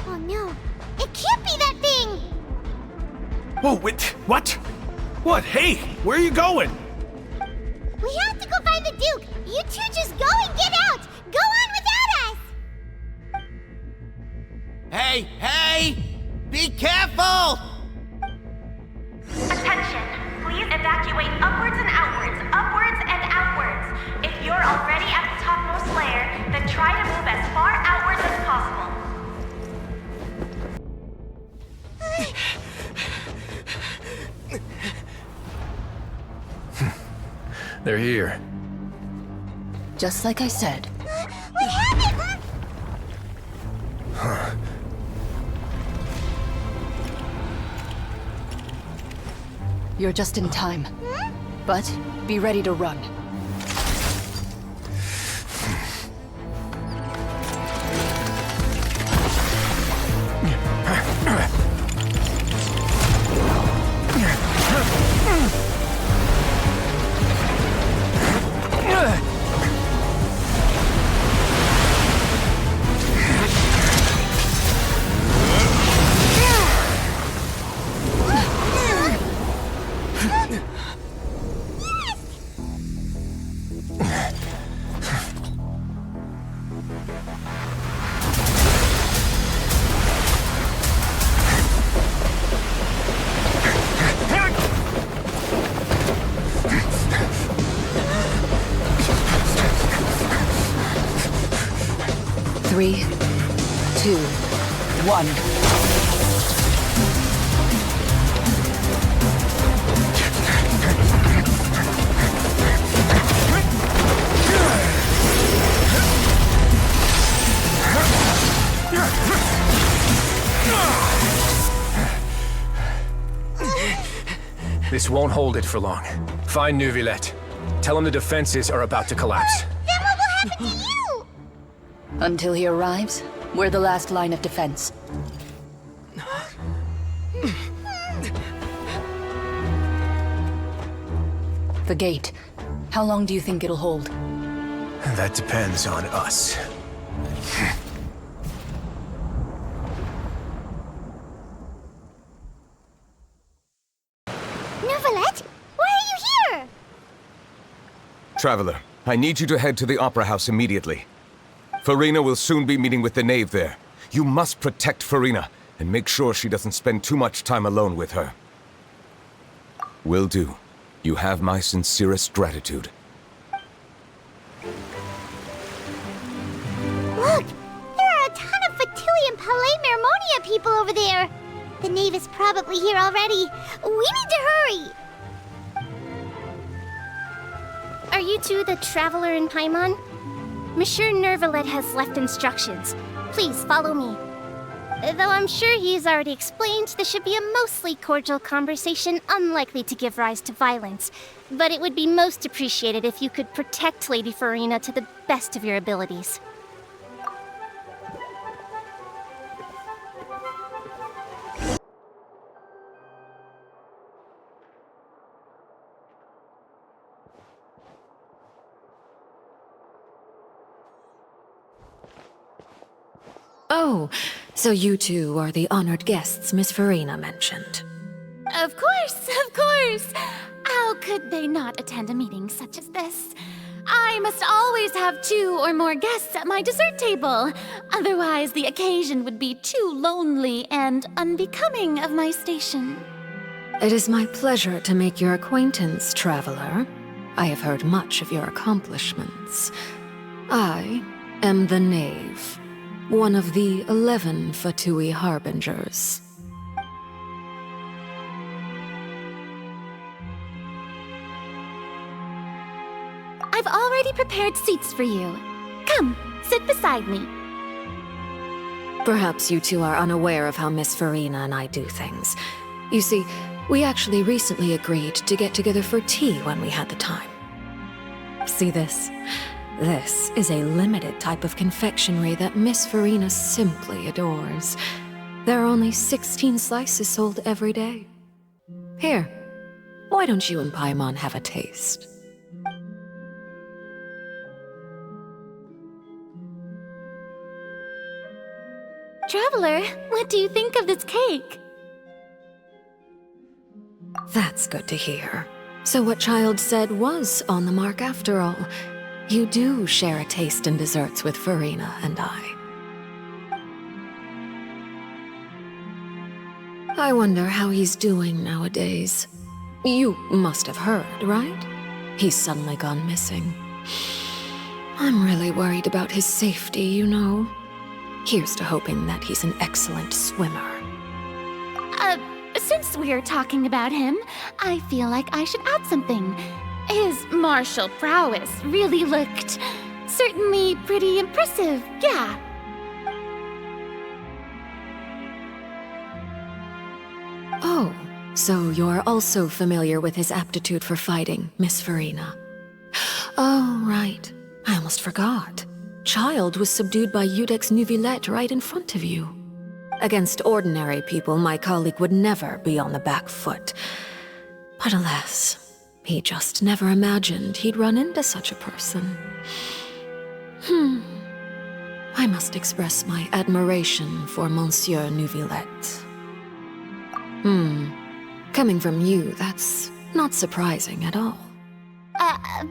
Oh no, it can't be that thing! Whoa, wait, what? What? Hey, where are you going? We have to go find the Duke! You two just go and get out! Go on without us! Hey! Be careful! Attention! Please evacuate upwards and outwards, upwards and outwards. If you're already at the topmost layer, then try to move as far outwards as possible. They're here. Just like I said. What happened? Huh. You're just in time. But be ready to run. Three, 2, 1. This won't hold it for long. Find 𝑪𝒂𝒕𝒂𝒄𝒍𝒚𝒔𝒎'𝒔. Tell him the defenses are about to collapse. Then what will happen to you? Until he arrives, we're the last line of defense. The gate. How long do you think it'll hold? That depends on us. 𝑪𝒂𝒕𝒂𝒄𝒍𝒚𝒔𝒎'𝒔, why are you here? Traveler, I need you to head to the Opera House immediately. Furina will soon be meeting with the knave there. You must protect Furina, and make sure she doesn't spend too much time alone with her. Will do. You have my sincerest gratitude. Look! There are a ton of 𝑭𝒐𝒏𝒕𝒂𝒄𝒍𝒚𝒔𝒎'𝒔 people over there. The knave is probably here already. We need to hurry! Are you two the Traveler and Paimon? Monsieur 𝑁ervalet has left instructions. Please follow me. Though I'm sure he's already explained, this should be a mostly cordial conversation, unlikely to give rise to violence. But it would be most appreciated if you could protect Lady Furina to the best of your abilities. Oh, so you two are the honored guests Miss Furina mentioned. Of course, of course! How could they not attend a meeting such as this? I must always have 2 or more guests at my dessert table. Otherwise, the occasion would be too lonely and unbecoming of my station. It is my pleasure to make your acquaintance, traveler. I have heard much of your accomplishments. I am the knave, one of the 11 Fatui harbingers. I've already prepared seats for you. Come, sit beside me. Perhaps you two are unaware of how Miss Furina and I do things. You see, we actually recently agreed to get together for tea when we had the time. See this? This is a limited type of confectionery that Miss Furina simply adores. There are only 16 slices sold every day. Here, why don't you and Paimon have a taste? Traveler, what do you think of this cake? That's good to hear. So what Child said was on the mark after all. You do share a taste in desserts with Furina and I. I wonder how he's doing nowadays. You must have heard, right? He's suddenly gone missing. I'm really worried about his safety, you know. Here's to hoping that he's an excellent swimmer. Since we're talking about him, I feel like I should add something. His martial prowess really looked certainly pretty impressive, yeah. Oh, so you're also familiar with his aptitude for fighting, Miss Farina. Oh, right. I almost forgot. Child was subdued by 𝑑𝒖𝒊𝒄𝒍𝒚𝒔𝒎'𝒔 right in front of you. Against ordinary people, my colleague would never be on the back foot. But alas, he just never imagined he'd run into such a person. I must express my admiration for Monsieur Neuvillette. Coming from you, that's not surprising at all.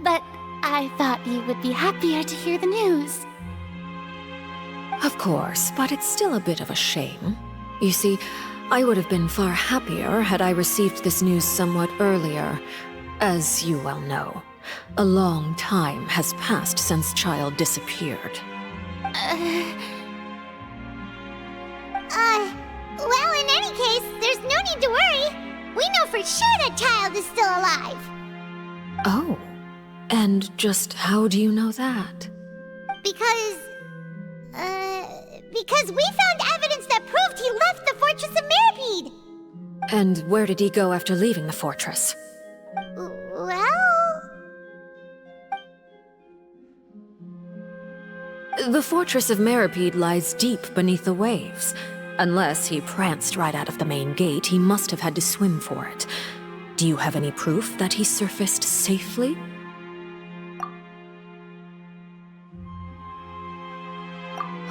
But I thought you would be happier to hear the news. Of course, but it's still a bit of a shame. You see, I would have been far happier had I received this news somewhat earlier. As you well know, a long time has passed since Child disappeared. Well, in any case, there's no need to worry. We know for sure that Child is still alive. Oh, and just how do you know that? Because we found evidence that proved he left the fortress of 𝑀eropEd. And where did he go after leaving the fortress? Well... The fortress of 𝑀eropEd lies deep beneath the waves. Unless he pranced right out of the main gate, he must have had to swim for it. Do you have any proof that he surfaced safely?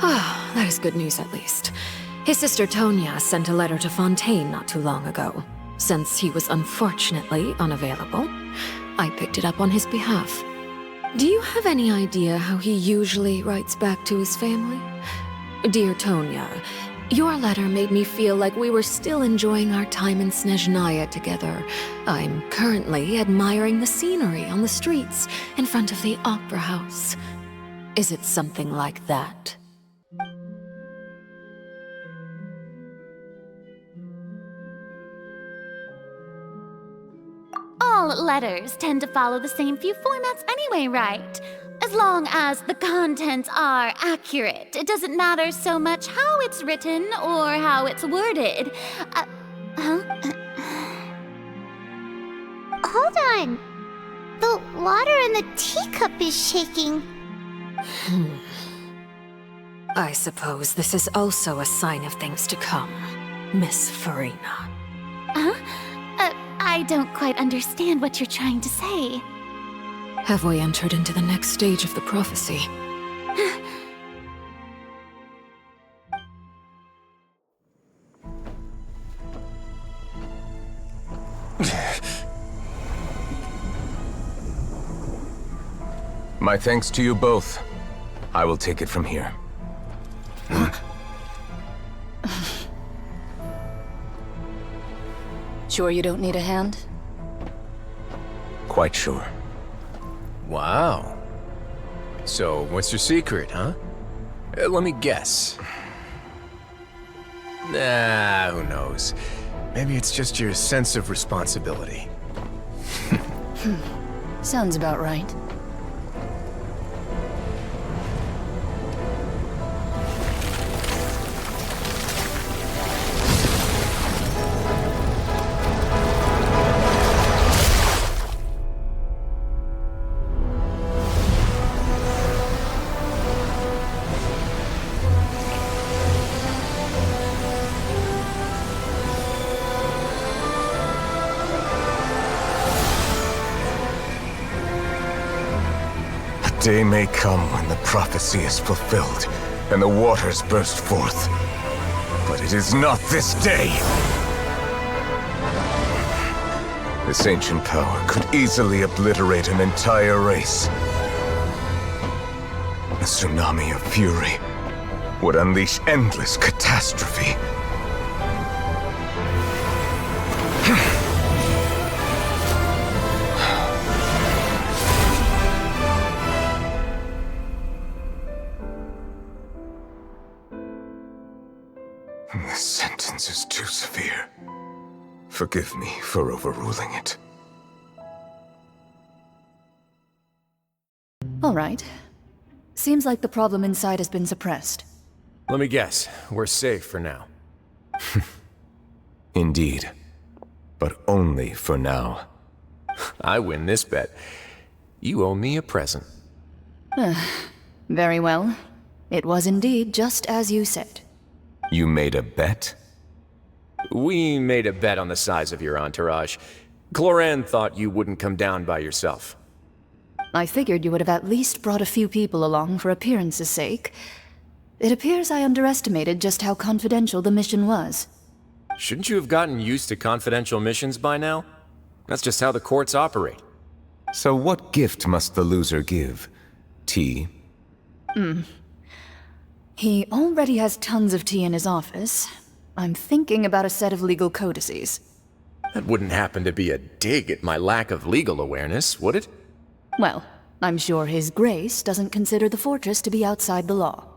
Ah, that is good news at least. His sister Tonya sent a letter to Fontaine not too long ago. Since he was unfortunately unavailable, I picked it up on his behalf. Do you have any idea how he usually writes back to his family? Dear Tonya, your letter made me feel like we were still enjoying our time in Snezhnaya together. I'm currently admiring the scenery on the streets in front of the opera house. Is it something like that? All letters tend to follow the same few formats anyway, right? As long as the contents are accurate, it doesn't matter so much how it's written or how it's worded. Hold on. The water in the teacup is shaking. I suppose this is also a sign of things to come, Miss Farina. I don't quite understand what you're trying to say. Have we entered into the next stage of the prophecy? My thanks to you both. I will take it from here. Sure you don't need a hand? Quite sure. Wow. So, what's your secret, huh? Let me guess. Nah, who knows? Maybe it's just your sense of responsibility. Sounds about right. Day may come when the prophecy is fulfilled, and the waters burst forth. But it is not this day! This ancient power could easily obliterate an entire race. A tsunami of fury would unleash endless catastrophe. This sentence is too severe. Forgive me for overruling it. All right. Seems like the problem inside has been suppressed. Let me guess, we're safe for now. Indeed. But only for now. I win this bet. You owe me a present. Very well. It was indeed just as you said. You made a bet? We made a bet on the size of your entourage. Cloran thought you wouldn't come down by yourself. I figured you would have at least brought a few people along for appearance's sake. It appears I underestimated just how confidential the mission was. Shouldn't you have gotten used to confidential missions by now? That's just how the courts operate. So what gift must the loser give? Tea? He already has tons of tea in his office. I'm thinking about a set of legal codices. That wouldn't happen to be a dig at my lack of legal awareness, would it? Well, I'm sure His Grace doesn't consider the fortress to be outside the law.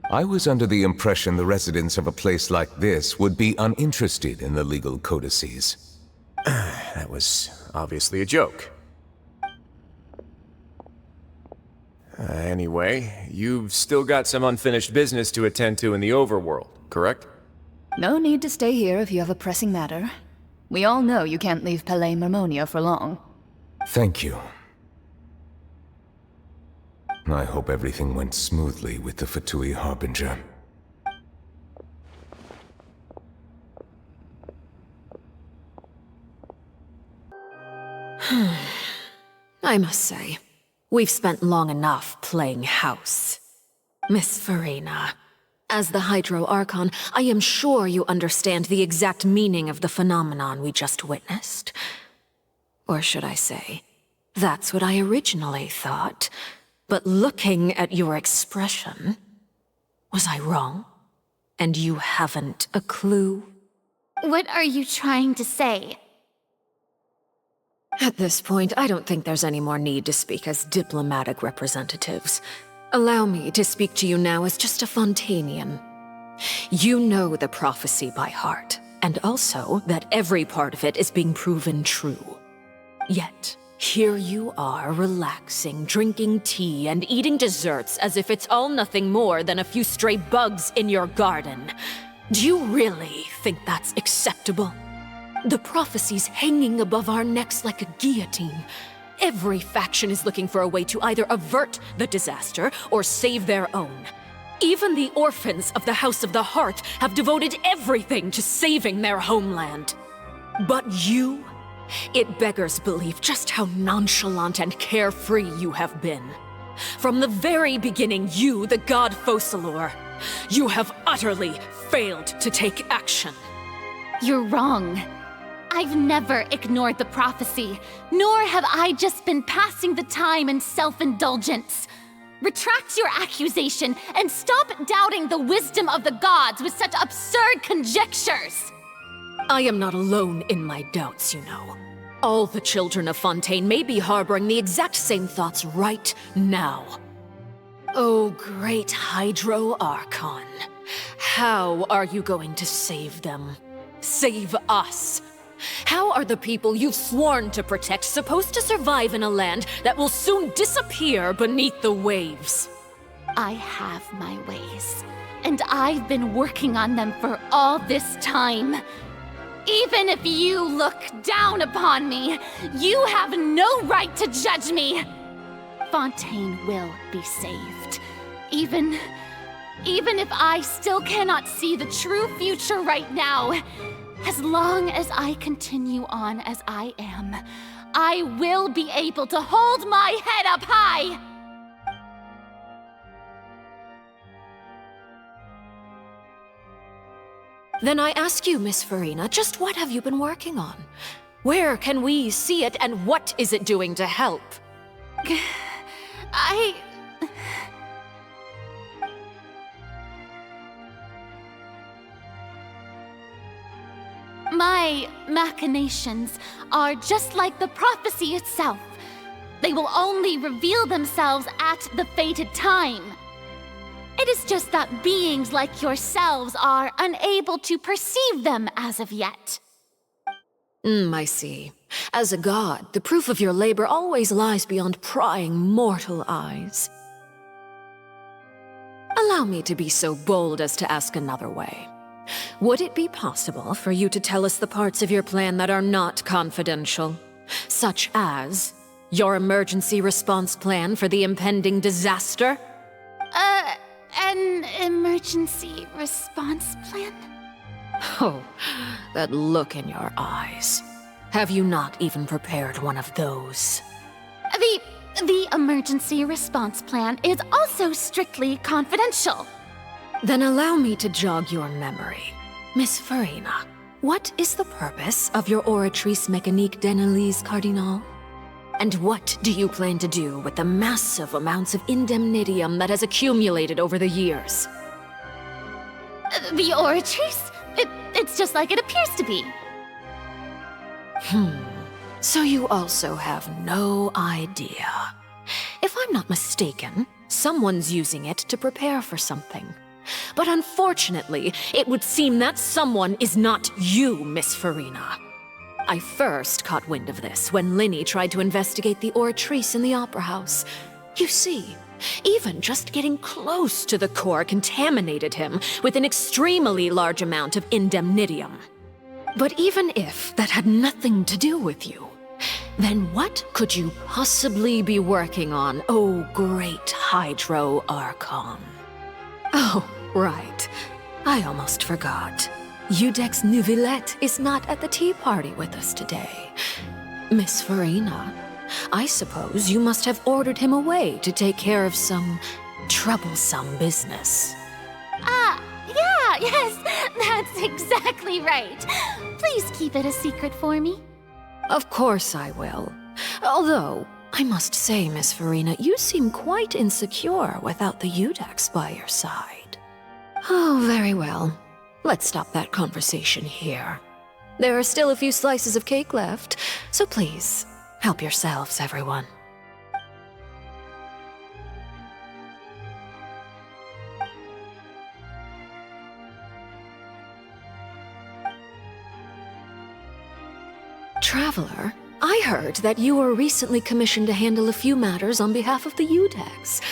I was under the impression the residents of a place like this would be uninterested in the legal codices. That was obviously a joke. Anyway, you've still got some unfinished business to attend to in the overworld, correct? No need to stay here if you have a pressing matter. We all know you can't leave Palais Mermonia for long. Thank you. I hope everything went smoothly with the Fatui Harbinger. I must say, we've spent long enough playing house. Miss Furina, as the Hydro Archon, I am sure you understand the exact meaning of the phenomenon we just witnessed. Or should I say, that's what I originally thought. But looking at your expression, was I wrong? And you haven't a clue? What are you trying to say? At this point, I don't think there's any more need to speak as diplomatic representatives. Allow me to speak to you now as just a Fontainian. You know the prophecy by heart, and also that every part of it is being proven true. Yet, here you are, relaxing, drinking tea, and eating desserts as if it's all nothing more than a few stray bugs in your garden. Do you really think that's acceptable? The prophecy's hanging above our necks like a guillotine. Every faction is looking for a way to either avert the disaster or save their own. Even the orphans of the House of the Heart have devoted everything to saving their homeland. But you? It beggars belief just how nonchalant and carefree you have been. From the very beginning, you, the god Focalor, you have utterly failed to take action. You're wrong. I've never ignored the prophecy, nor have I just been passing the time in self-indulgence. Retract your accusation and stop doubting the wisdom of the gods with such absurd conjectures. I am not alone in my doubts, you know. All the children of Fontaine may be harboring the exact same thoughts right now. Oh, great Hydro Archon. How are you going to save them? Save us? How are the people you've sworn to protect supposed to survive in a land that will soon disappear beneath the waves? I have my ways, and I've been working on them for all this time. Even if you look down upon me, you have no right to judge me. Fontaine will be saved. Even if I still cannot see the true future right now, as long as I continue on as I am, I will be able to hold my head up high! Then I ask you, Miss Furina, just what have you been working on? Where can we see it, and what is it doing to help? My machinations are just like the prophecy itself. They will only reveal themselves at the fated time. It is just that beings like yourselves are unable to perceive them as of yet. I see. As a god, the proof of your labor always lies beyond prying mortal eyes. Allow me to be so bold as to ask another way. Would it be possible for you to tell us the parts of your plan that are not confidential? Such as your emergency response plan for the impending disaster? An emergency response plan? Oh, that look in your eyes. Have you not even prepared one of those? The emergency response plan is also strictly confidential. Then allow me to jog your memory. Miss Farina, what is the purpose of your oratrice mécanique d'analyse cardinal? And what do you plan to do with the massive amounts of indemnitium that has accumulated over the years? The oratrice? It's just like it appears to be. So you also have no idea. If I'm not mistaken, someone's using it to prepare for something. But unfortunately, it would seem that someone is not you, Miss Farina. I first caught wind of this when Linny tried to investigate the oratrice in the Opera House. You see, even just getting close to the core contaminated him with an extremely large amount of indemnitium. But even if that had nothing to do with you, then what could you possibly be working on, oh great Hydro Archon? Oh, right. I almost forgot. 𝑦𝒐𝒏𝒕𝒂𝒄𝒍𝒚𝒔𝒎'𝒔 is not at the tea party with us today. Miss Farina, I suppose you must have ordered him away to take care of some troublesome business. Yes, that's exactly right. Please keep it a secret for me. Of course I will. Although, I must say, Miss Farina, you seem quite insecure without the 𝑦𝒐𝒏𝒕𝒂𝒄𝒍𝒚𝒔 by your side. Oh, very well. Let's stop that conversation here. There are still a few slices of cake left, so please, help yourselves, everyone. Traveler, I heard that you were recently commissioned to handle a few matters on behalf of the 𝑦𝒐𝒏𝒂𝒄𝒍𝒚𝒔.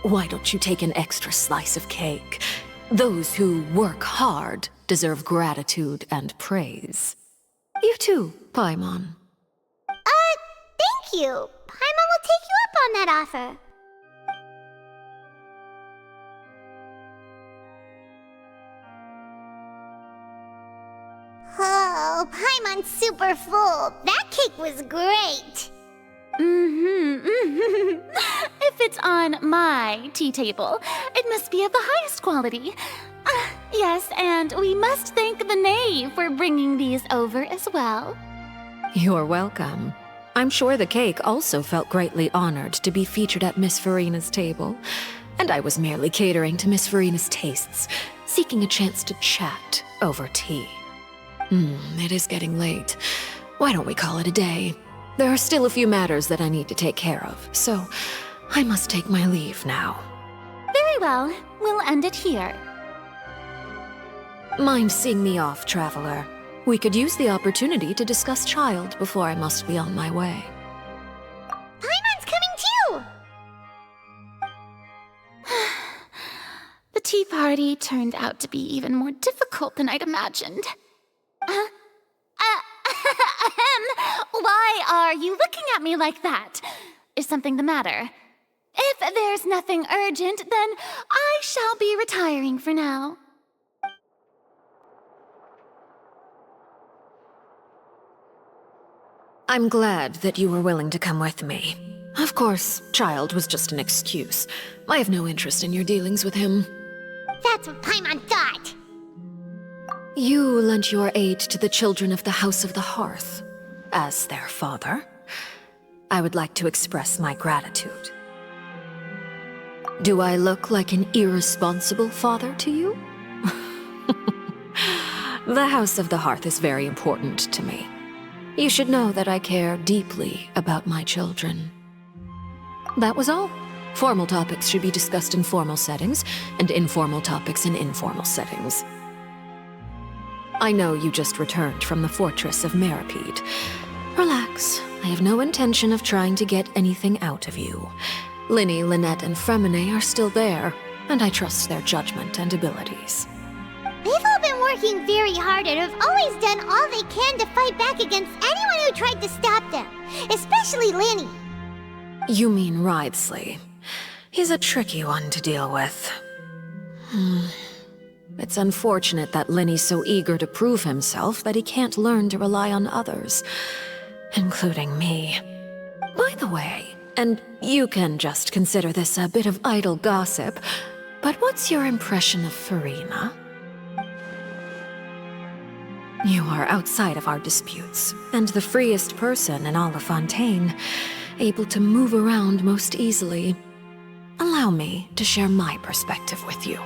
Why don't you take an extra slice of cake? Those who work hard deserve gratitude and praise. You too, Paimon. Thank you. Paimon will take you up on that offer. Oh, Paimon's super full. That cake was great. If it's on my tea table, it must be of the highest quality. Yes, and we must thank the knave for bringing these over as well. You're welcome. I'm sure the cake also felt greatly honored to be featured at Miss Farina's table. And I was merely catering to Miss Farina's tastes, seeking a chance to chat over tea. It is getting late. Why don't we call it a day? There are still a few matters that I need to take care of, so I must take my leave now. Very well. We'll end it here. Mind seeing me off, traveler? We could use the opportunity to discuss Child before I must be on my way. Paimon's coming too! The tea party turned out to be even more difficult than I'd imagined. Why are you looking at me like that? Is something the matter? If there's nothing urgent, then I shall be retiring for now. I'm glad that you were willing to come with me. Of course, Child was just an excuse. I have no interest in your dealings with him. That's what Paimon thought. You lent your aid to the children of the House of the Hearth. As their father, I would like to express my gratitude. Do I look like an irresponsible father to you? The House of the Hearth is very important to me. You should know that I care deeply about my children. That was all. Formal topics should be discussed in formal settings, and informal topics in informal settings. I know you just returned from the fortress of 𝒂𝒕𝒂𝒄𝒍𝒚𝒔𝒎'𝒔. Relax. I have no intention of trying to get anything out of you. Lyney, Lynette, and Freminet are still there, and I trust their judgment and abilities. They've all been working very hard and have always done all they can to fight back against anyone who tried to stop them, especially Lyney. You mean Wriothesley. He's a tricky one to deal with. It's unfortunate that Lyney's so eager to prove himself that he can't learn to rely on others, including me. By the way, and you can just consider this a bit of idle gossip, but what's your impression of Furina? You are outside of our disputes, and the freest person in all of Fontaine, able to move around most easily. Allow me to share my perspective with you.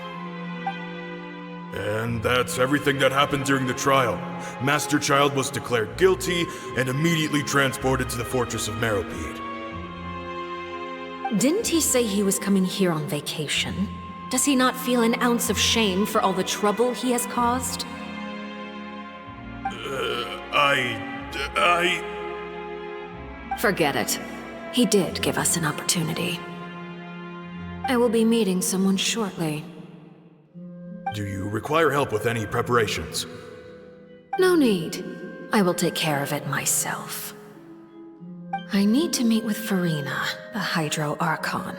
And that's everything that happened during the trial. Master Child was declared guilty and immediately transported to the fortress of 𝒂𝒂𝒂𝒄𝒍𝒚𝒔𝒎'𝒔. Didn't he say he was coming here on vacation? Does he not feel an ounce of shame for all the trouble he has caused? Forget it. He did give us an opportunity. I will be meeting someone shortly. Do you require help with any preparations? No need. I will take care of it myself. I need to meet with Furina, the Hydro Archon.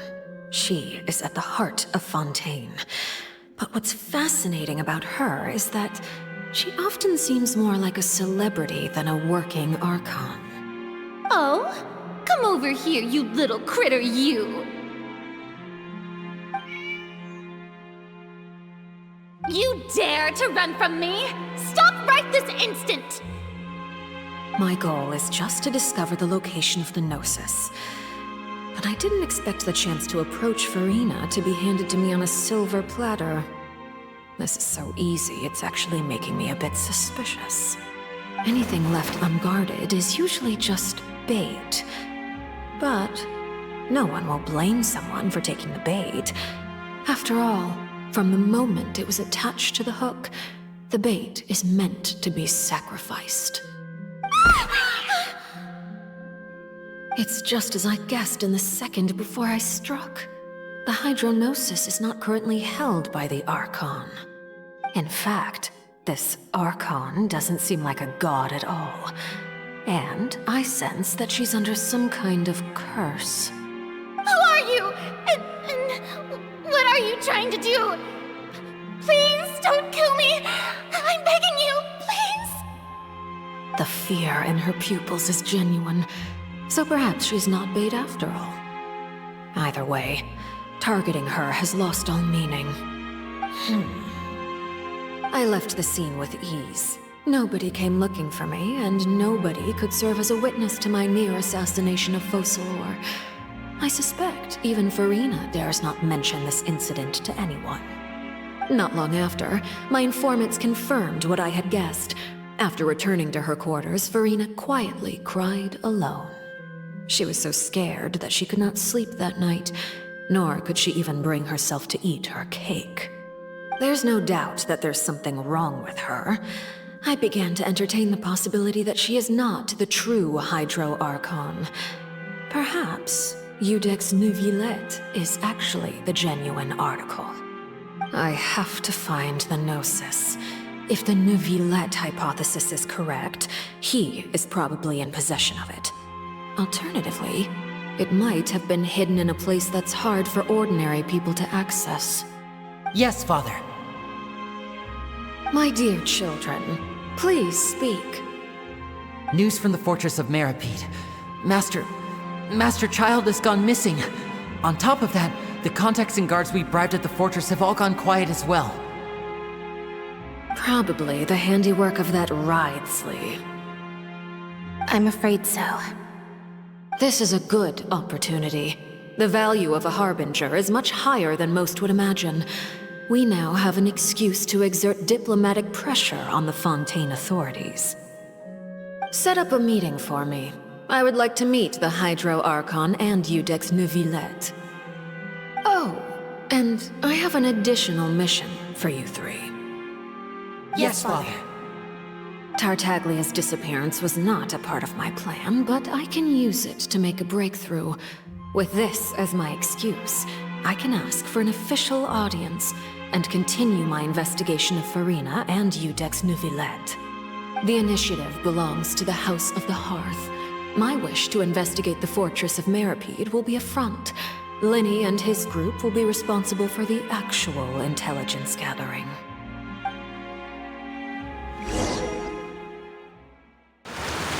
She is at the heart of Fontaine. But what's fascinating about her is that she often seems more like a celebrity than a working Archon. Oh? Come over here, you little critter, you! You dare to run from me? Stop right this instant! My goal is just to discover the location of the Gnosis. But I didn't expect the chance to approach Furina to be handed to me on a silver platter. This is so easy, it's actually making me a bit suspicious. Anything left unguarded is usually just bait. But no one will blame someone for taking the bait. After all, from the moment it was attached to the hook, the bait is meant to be sacrificed. It's just as I guessed in the second before I struck. The Hydronosis is not currently held by the Archon. In fact, this Archon doesn't seem like a god at all. And I sense that she's under some kind of curse. Who are you? And what are you trying to do? Please don't kill me! I'm begging you, please! The fear in her pupils is genuine, so perhaps she's not bait after all. Either way, targeting her has lost all meaning. I left the scene with ease. Nobody came looking for me, and nobody could serve as a witness to my near assassination of 𝑭𝒐𝒏𝒕𝒂𝒂𝒄𝒍𝒚𝒔𝒎'𝒔. I suspect even Furina dares not mention this incident to anyone. Not long after, my informants confirmed what I had guessed. After returning to her quarters, Furina quietly cried alone. She was so scared that she could not sleep that night, nor could she even bring herself to eat her cake. There's no doubt that there's something wrong with her. I began to entertain the possibility that she is not the true Hydro Archon. Perhaps 𝑦𝒐𝒏𝒕𝒂𝒄𝒍𝒚𝒔𝒎'𝒔 is actually the genuine article. I have to find the Gnosis. If the 𝑛𝒕𝒏𝒕𝒂𝒄𝒍𝒚𝒔𝒎'𝒔 is hypothesis is correct, he is probably in possession of it. Alternatively, it might have been hidden in a place that's hard for ordinary people to access. Yes, Father. My dear children, please speak. News from the fortress of 𝒂𝒂𝒂𝒄𝒍𝒚𝒔𝒎'𝒔. Master Child has gone missing. On top of that, the contacts and guards we bribed at the fortress have all gone quiet as well. Probably the handiwork of that Wriothesley. I'm afraid so. This is a good opportunity. The value of a Harbinger is much higher than most would imagine. We now have an excuse to exert diplomatic pressure on the Fontaine authorities. Set up a meeting for me. I would like to meet the Hydro Archon and 𝑦𝒐𝒏𝒕𝒂𝒄𝒍𝒚𝒔𝒎'𝒔. Oh, and I have an additional mission for you three. Yes, Father. Tartaglia's disappearance was not a part of my plan, but I can use it to make a breakthrough. With this as my excuse, I can ask for an official audience and continue my investigation of Farina and 𝑑𝒂𝒄𝒍𝒚𝒔𝒎'𝒔. The initiative belongs to the House of the Hearth. My wish to investigate the fortress of 𝑪𝒂𝒕𝒂𝒄𝒍𝒚𝒔 will be a front. Lyney and his group will be responsible for the actual intelligence gathering.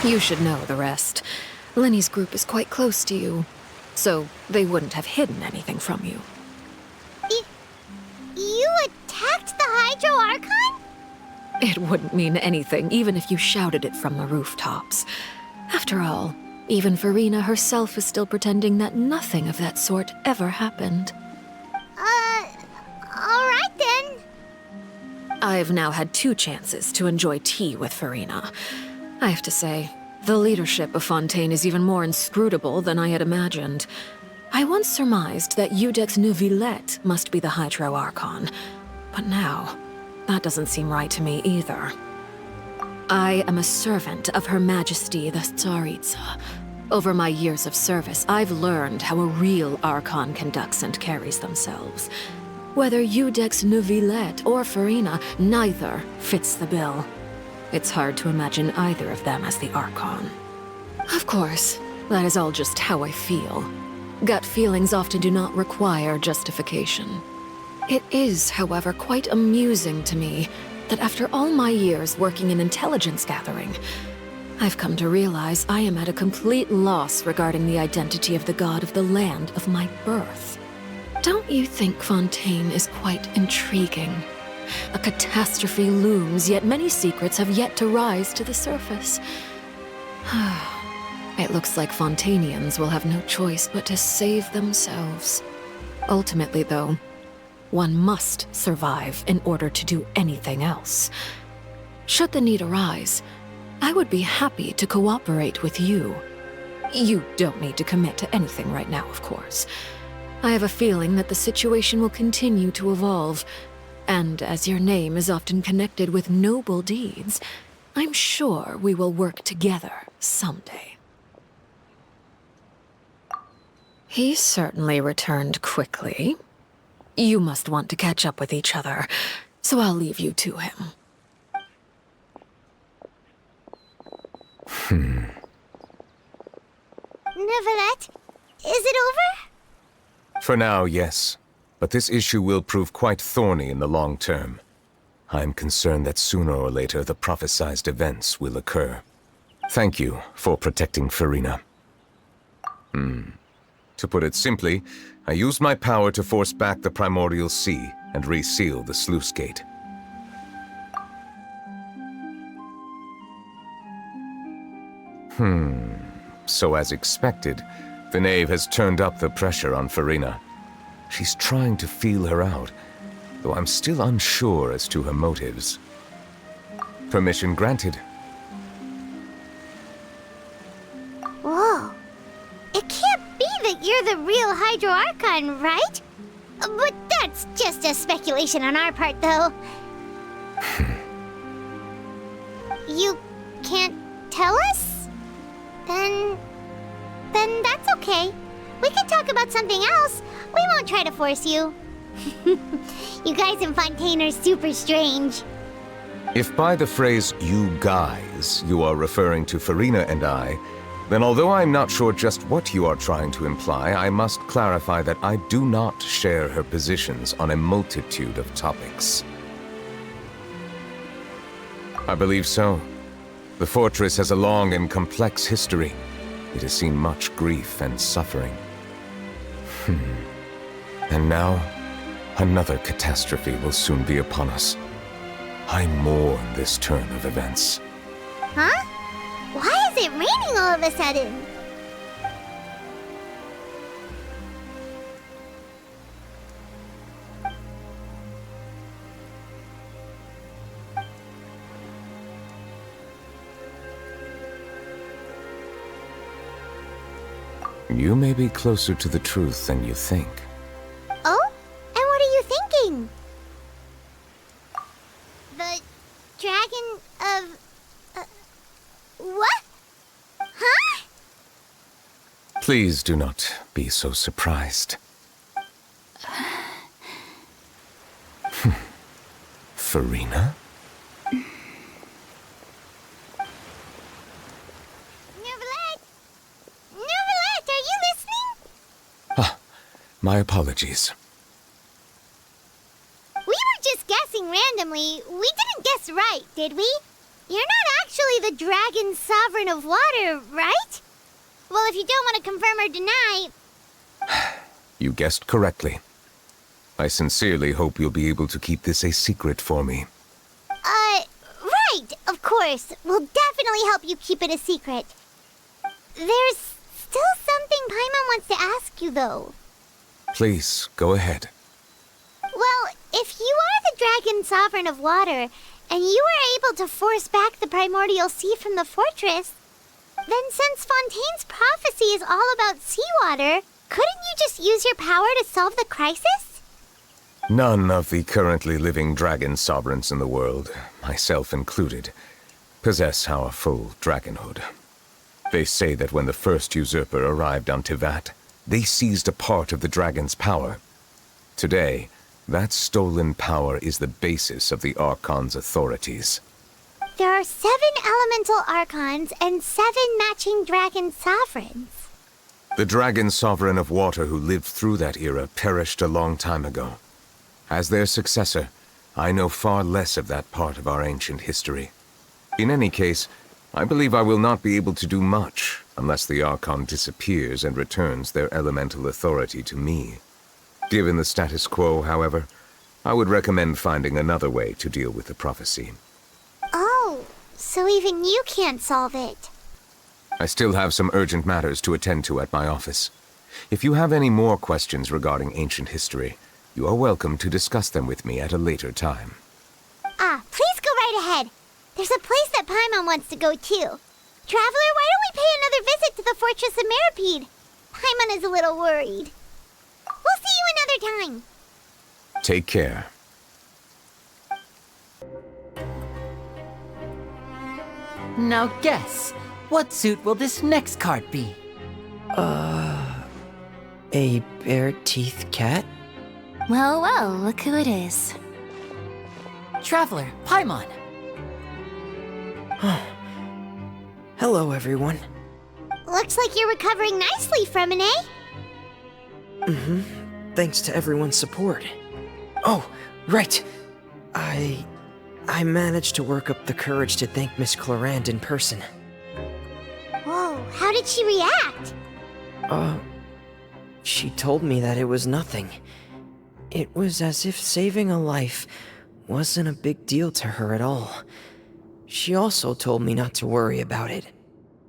You should know the rest. Lyney's group is quite close to you, so they wouldn't have hidden anything from you. You attacked the Hydro Archon? It wouldn't mean anything, even if you shouted it from the rooftops. After all, even Farina herself is still pretending that nothing of that sort ever happened. Alright then. I've now had 2 chances to enjoy tea with Farina. I have to say, the leadership of Fontaine is even more inscrutable than I had imagined. I once surmised that 𝑑𝒂𝒄𝒍𝒚𝒔𝒎'𝒔 must be the Hydro Archon, but now, that doesn't seem right to me either. I am a servant of Her Majesty the Tsaritsa. Over my years of service, I've learned how a real Archon conducts and carries themselves. Whether 𝑑𝒂𝒄𝒍𝒚𝒔𝒎'𝒔 or Farina, neither fits the bill. It's hard to imagine either of them as the Archon. Of course, that is all just how I feel. Gut feelings often do not require justification. It is, however, quite amusing to me that after all my years working in intelligence gathering, I've come to realize I am at a complete loss regarding the identity of the god of the land of my birth. Don't you think Fontaine is quite intriguing? A catastrophe looms, yet many secrets have yet to rise to the surface. It looks like Fontainians will have no choice but to save themselves. Ultimately, though, one must survive in order to do anything else. Should the need arise, I would be happy to cooperate with you. You don't need to commit to anything right now, of course. I have a feeling that the situation will continue to evolve, and as your name is often connected with noble deeds, I'm sure we will work together someday. He certainly returned quickly. You must want to catch up with each other, so I'll leave you to him. Neuvillette, is it over? For now, yes. But this issue will prove quite thorny in the long term. I'm concerned that sooner or later the prophesized events will occur. Thank you for protecting Farina. To put it simply, I used my power to force back the primordial sea and reseal the sluice gate. So as expected, the knave has turned up the pressure on Farina. She's trying to feel her out, though I'm still unsure as to her motives. Permission granted. Whoa. It can't be that you're the real Hydro Archon, right? But that's just a speculation on our part, though. You can't tell us? Then that's okay. We can talk about something else. We won't try to force you. You guys in Fontaine are super strange. If by the phrase, "you guys," you are referring to Farina and I, then although I'm not sure just what you are trying to imply, I must clarify that I do not share her positions on a multitude of topics. I believe so. The fortress has a long and complex history. It has seen much grief and suffering. And now, another catastrophe will soon be upon us. I mourn this turn of events. Huh? Why is it raining all of a sudden? You may be closer to the truth than you think. Oh? And what are you thinking? The dragon of... What? Huh? Please do not be so surprised. Furina? Neuvillette, are you listening? Ah, my apologies. We were just guessing randomly. We didn't guess right, did we? You're not actually the dragon sovereign of water, right? Well, if you don't want to confirm or deny... You guessed correctly. I sincerely hope you'll be able to keep this a secret for me. Right, of course. We'll definitely help you keep it a secret. There's still something Paimon wants to ask you, though. Please, go ahead. Well, if you are the dragon sovereign of water, and you were able to force back the primordial sea from the fortress, then since Fontaine's prophecy is all about seawater, couldn't you just use your power to solve the crisis? None of the currently living dragon sovereigns in the world, myself included, possess our full dragonhood. They say that when the first usurper arrived on Teyvat, they seized a part of the dragon's power. Today, that stolen power is the basis of the Archon's authorities. There are 7 elemental archons and 7 matching dragon sovereigns. The dragon sovereign of water who lived through that era perished a long time ago. As their successor, I know far less of that part of our ancient history. In any case, I believe I will not be able to do much unless the Archon disappears and returns their elemental authority to me. Given the status quo, however, I would recommend finding another way to deal with the prophecy. Oh, so even you can't solve it. I still have some urgent matters to attend to at my office. If you have any more questions regarding ancient history, you are welcome to discuss them with me at a later time. Please go right ahead. There's a place that Paimon wants to go too. Traveler, why don't we pay another visit to the Fortress of 𝒣𝒂𝒂𝒄𝒍𝒚𝒔𝒎'𝒔? Paimon is a little worried. We'll see you another time. Take care. Now guess, what suit will this next card be? A bare-teeth cat? Well, well, look who it is. Traveler, Paimon. Hello, everyone. Looks like you're recovering nicely from it, eh? Mm-hmm. Thanks to everyone's support. Oh, right. I managed to work up the courage to thank Miss Clorinde in person. Whoa, how did she react? She told me that it was nothing. It was as if saving a life wasn't a big deal to her at all. She also told me not to worry about it.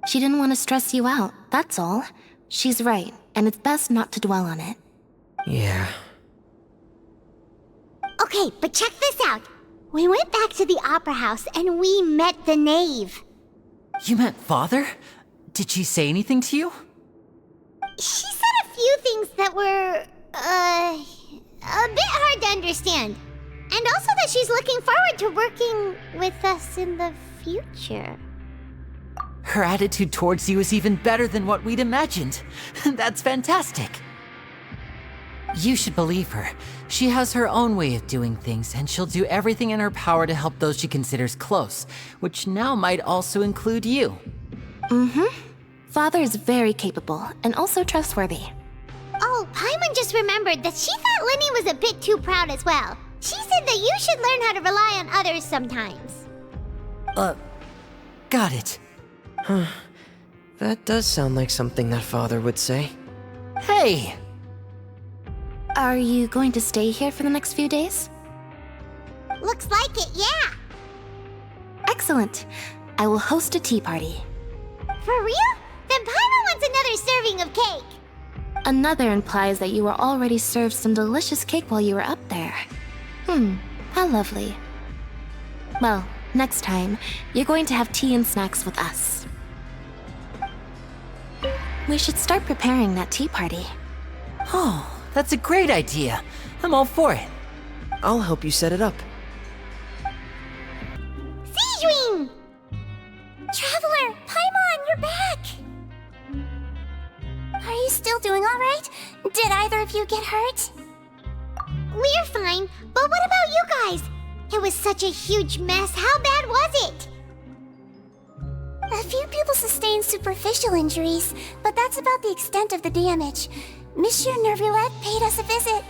She didn't want to stress you out, that's all. She's right, and it's best not to dwell on it. Yeah. Okay, but check this out. We went back to the opera house and we met the knave. You met Father? Did she say anything to you? She said a few things that were, a bit hard to understand. And also that she's looking forward to working with us in the future. Her attitude towards you is even better than what we'd imagined. That's fantastic. You should believe her. She has her own way of doing things, and she'll do everything in her power to help those she considers close, which now might also include you. Mm-hmm. Father is very capable, and also trustworthy. Oh, Paimon just remembered that she thought Linny was a bit too proud as well. She said that you should learn how to rely on others sometimes. Got it. Huh. That does sound like something that Father would say. Hey! Are you going to stay here for the next few days? Looks like it, yeah. Excellent. I will host a tea party. For real? Then Paimon wants another serving of cake. Another implies that you were already served some delicious cake while you were up there. How lovely. Well, next time, you're going to have tea and snacks with us. We should start preparing that tea party. Oh, that's a great idea. I'm all for it. I'll help you set it up. Sigewinne! Traveler, still doing all right? Did either of you get hurt? We're fine, but what about you guys? It was such a huge mess. How bad was it? A few people sustained superficial injuries, but that's about the extent of the damage. Monsieur 𝑑𝒂𝒂𝒂 paid us a visit.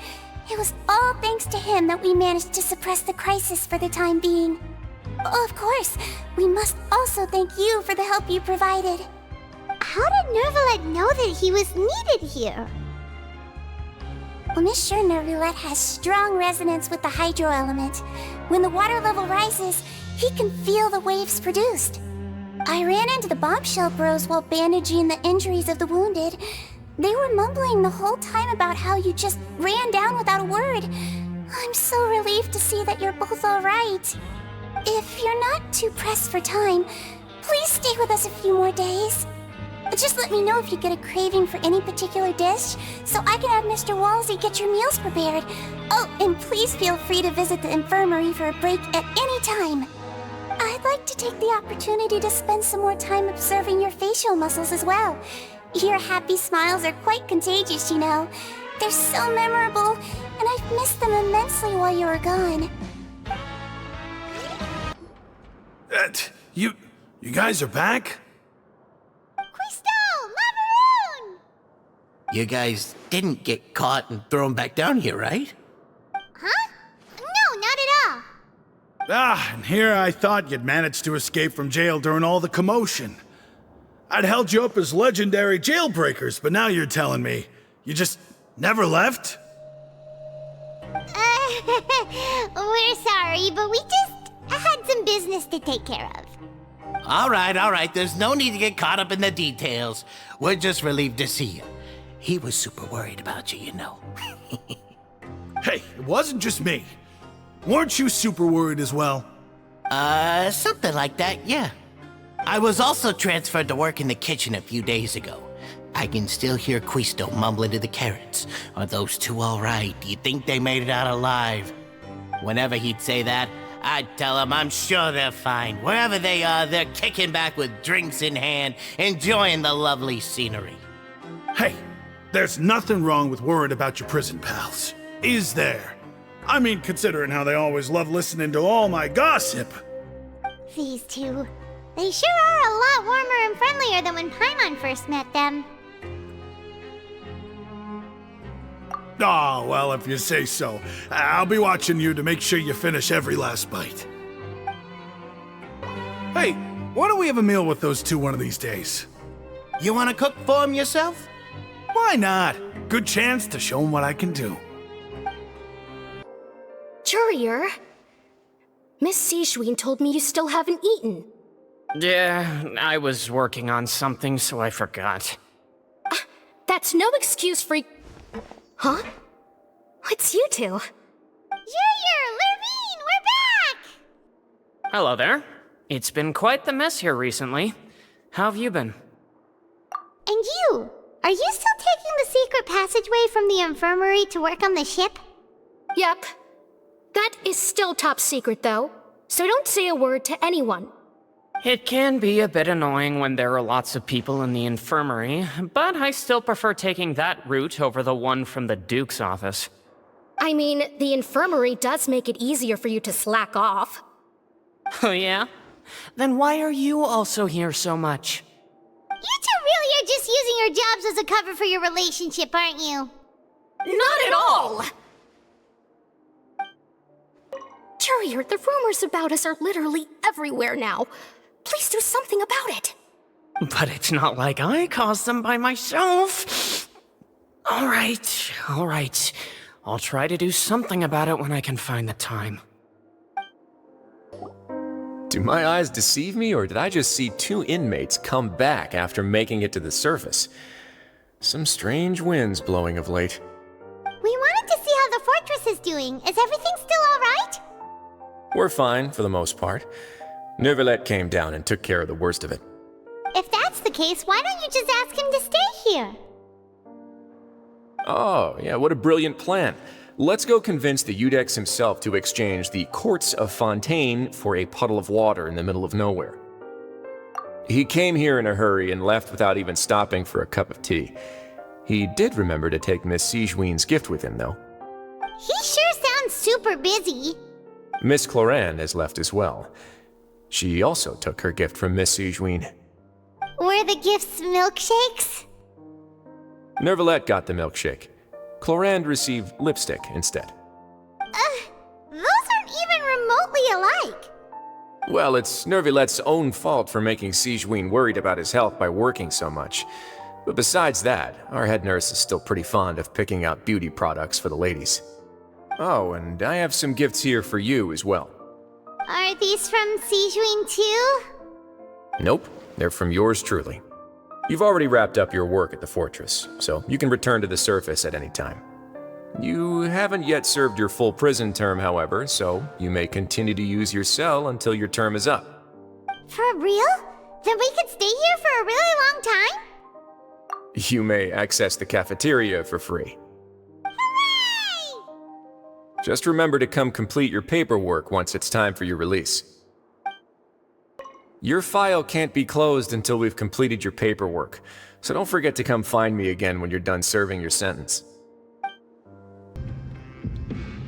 It was all thanks to him that we managed to suppress the crisis for the time being. Of course, we must also thank you for the help you provided. How did 𝑑𝒂𝒂𝒂𝒏𝒊𝒏𝒈 know that he was needed here? Well, Monsieur 𝑑𝒂𝒂𝒂𝒏𝒊𝒏𝒈 has strong resonance with the hydro element. When the water level rises, he can feel the waves produced. I ran into the bombshell bros while bandaging the injuries of the wounded. They were mumbling the whole time about how you just ran down without a word. I'm so relieved to see that you're both all right. If you're not too pressed for time, please stay with us a few more days. Just let me know if you get a craving for any particular dish, so I can have Mr. 𝑭𝒐𝒏𝒕𝒂𝒄𝒍𝒚𝒔𝒎'𝒔 prepared. Oh, and please feel free to visit the infirmary for a break at any time. I'd like to take the opportunity to spend some more time observing your facial muscles as well. Your happy smiles are quite contagious, you know. They're so memorable, and I've missed them immensely while you were gone. You guys are back? You guys didn't get caught and thrown back down here, right? Huh? No, not at all. And here I thought you'd managed to escape from jail during all the commotion. I'd held you up as legendary jailbreakers, but now you're telling me you just never left? We're sorry, but we just had some business to take care of. All right. There's no need to get caught up in the details. We're just relieved to see you. He was super worried about you, you know. Hey, it wasn't just me. Weren't you super worried as well? Something like that, yeah. I was also transferred to work in the kitchen a few days ago. I can still hear Quisto mumbling to the carrots. Are those two all right? Do you think they made it out alive? Whenever he'd say that, I'd tell him I'm sure they're fine. Wherever they are, they're kicking back with drinks in hand, enjoying the lovely scenery. Hey, there's nothing wrong with worrying about your prison pals, is there? I mean, considering how they always love listening to all my gossip. These two, they sure are a lot warmer and friendlier than when Paimon first met them. Oh, well, if you say so. I'll be watching you to make sure you finish every last bite. Hey, why don't we have a meal with those two one of these days? You want to cook for them yourself? Why not? Good chance to show them what I can do. Courier, Miss Sigewinne told me you still haven't eaten. Yeah, I was working on something, so I forgot. That's no excuse for... Huh? It's you two. Courier, Lurvine, we're back! Hello there. It's been quite the mess here recently. How have you been? And you? Are you still taking the secret passageway from the infirmary to work on the ship? Yep. That is still top secret, though. So don't say a word to anyone. It can be a bit annoying when there are lots of people in the infirmary, but I still prefer taking that route over the one from the Duke's office. I mean, the infirmary does make it easier for you to slack off. Oh yeah? Then why are you also here so much? You two really are just using your jobs as a cover for your relationship, aren't you? Not at all! Courier, the rumors about us are literally everywhere now. Please do something about it. But it's not like I caused them by myself. All right. I'll try to do something about it when I can find the time. Do my eyes deceive me, or did I just see two inmates come back after making it to the surface? Some strange winds blowing of late. We wanted to see how the fortress is doing. Is everything still all right? We're fine, for the most part. 𝑑𝒂𝒂𝒂𝒏𝒊𝒏𝒈 came down and took care of the worst of it. If that's the case, why don't you just ask him to stay here? Oh, yeah, what a brilliant plan. Let's go convince the Iudex himself to exchange the Courts of Fontaine for a puddle of water in the middle of nowhere. He came here in a hurry and left without even stopping for a cup of tea. He did remember to take Miss 𝒂𝒊𝒏𝒆's gift with him, though. He sure sounds super busy. Miss 𝒂𝒏𝒄𝒍𝒚𝒔𝒎'𝒔 has left as well. She also took her gift from Miss 𝒂𝒊𝒏𝒆. Were the gifts milkshakes? 𝑁𝒂𝒏𝒄𝒍𝒚𝒔𝒎'𝒔 got the milkshake. 𝒂𝒏𝒏𝒄𝒍𝒏 received lipstick instead. Those aren't even remotely alike. Well, it's 𝒁𝒂𝒏𝒄𝒍𝒏's own fault for making 𝒂𝒊𝒏𝒆 worried about his health by working so much. But besides that, our head nurse is still pretty fond of picking out beauty products for the ladies. Oh, and I have some gifts here for you as well. Are these from 𝒂𝒊𝒏 too? Nope, they're from yours truly. You've already wrapped up your work at the fortress, so you can return to the surface at any time. You haven't yet served your full prison term, however, so you may continue to use your cell until your term is up. For real? Then we could stay here for a really long time? You may access the cafeteria for free. Hooray! Just remember to come complete your paperwork once it's time for your release. Your file can't be closed until we've completed your paperwork, so don't forget to come find me again when you're done serving your sentence.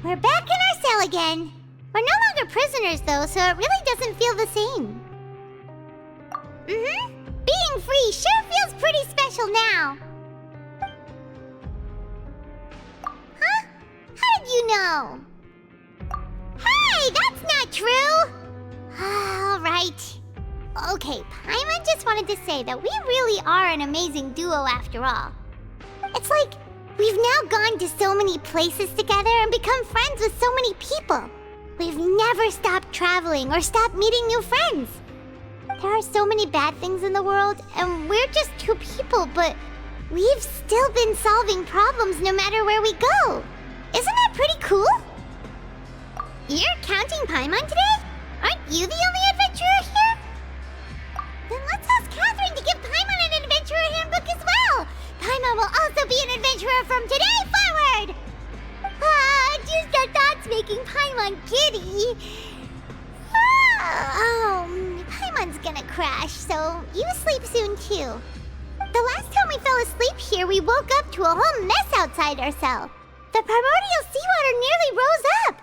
We're back in our cell again. We're no longer prisoners though, so it really doesn't feel the same. Being free sure feels pretty special now. Huh? How did you know? Hey, that's not true! Alright. Okay, Paimon just wanted to say that we really are an amazing duo after all. It's like we've now gone to so many places together and become friends with so many people. We've never stopped traveling or stopped meeting new friends. There are so many bad things in the world, and we're just two people, but we've still been solving problems no matter where we go. Isn't that pretty cool? You're counting Paimon today? Aren't you the only adventurer here? Then let's ask Catherine to give Paimon an adventurer handbook as well. Paimon will also be an adventurer from today forward. Just our thoughts making Paimon giddy. Paimon's gonna crash, so you sleep soon too. The last time we fell asleep here, we woke up to a whole mess outside our cell. The primordial seawater nearly rose up.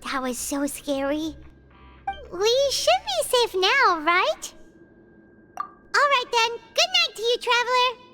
That was so scary. We should be safe now, right? Alright then, good night to you, traveler.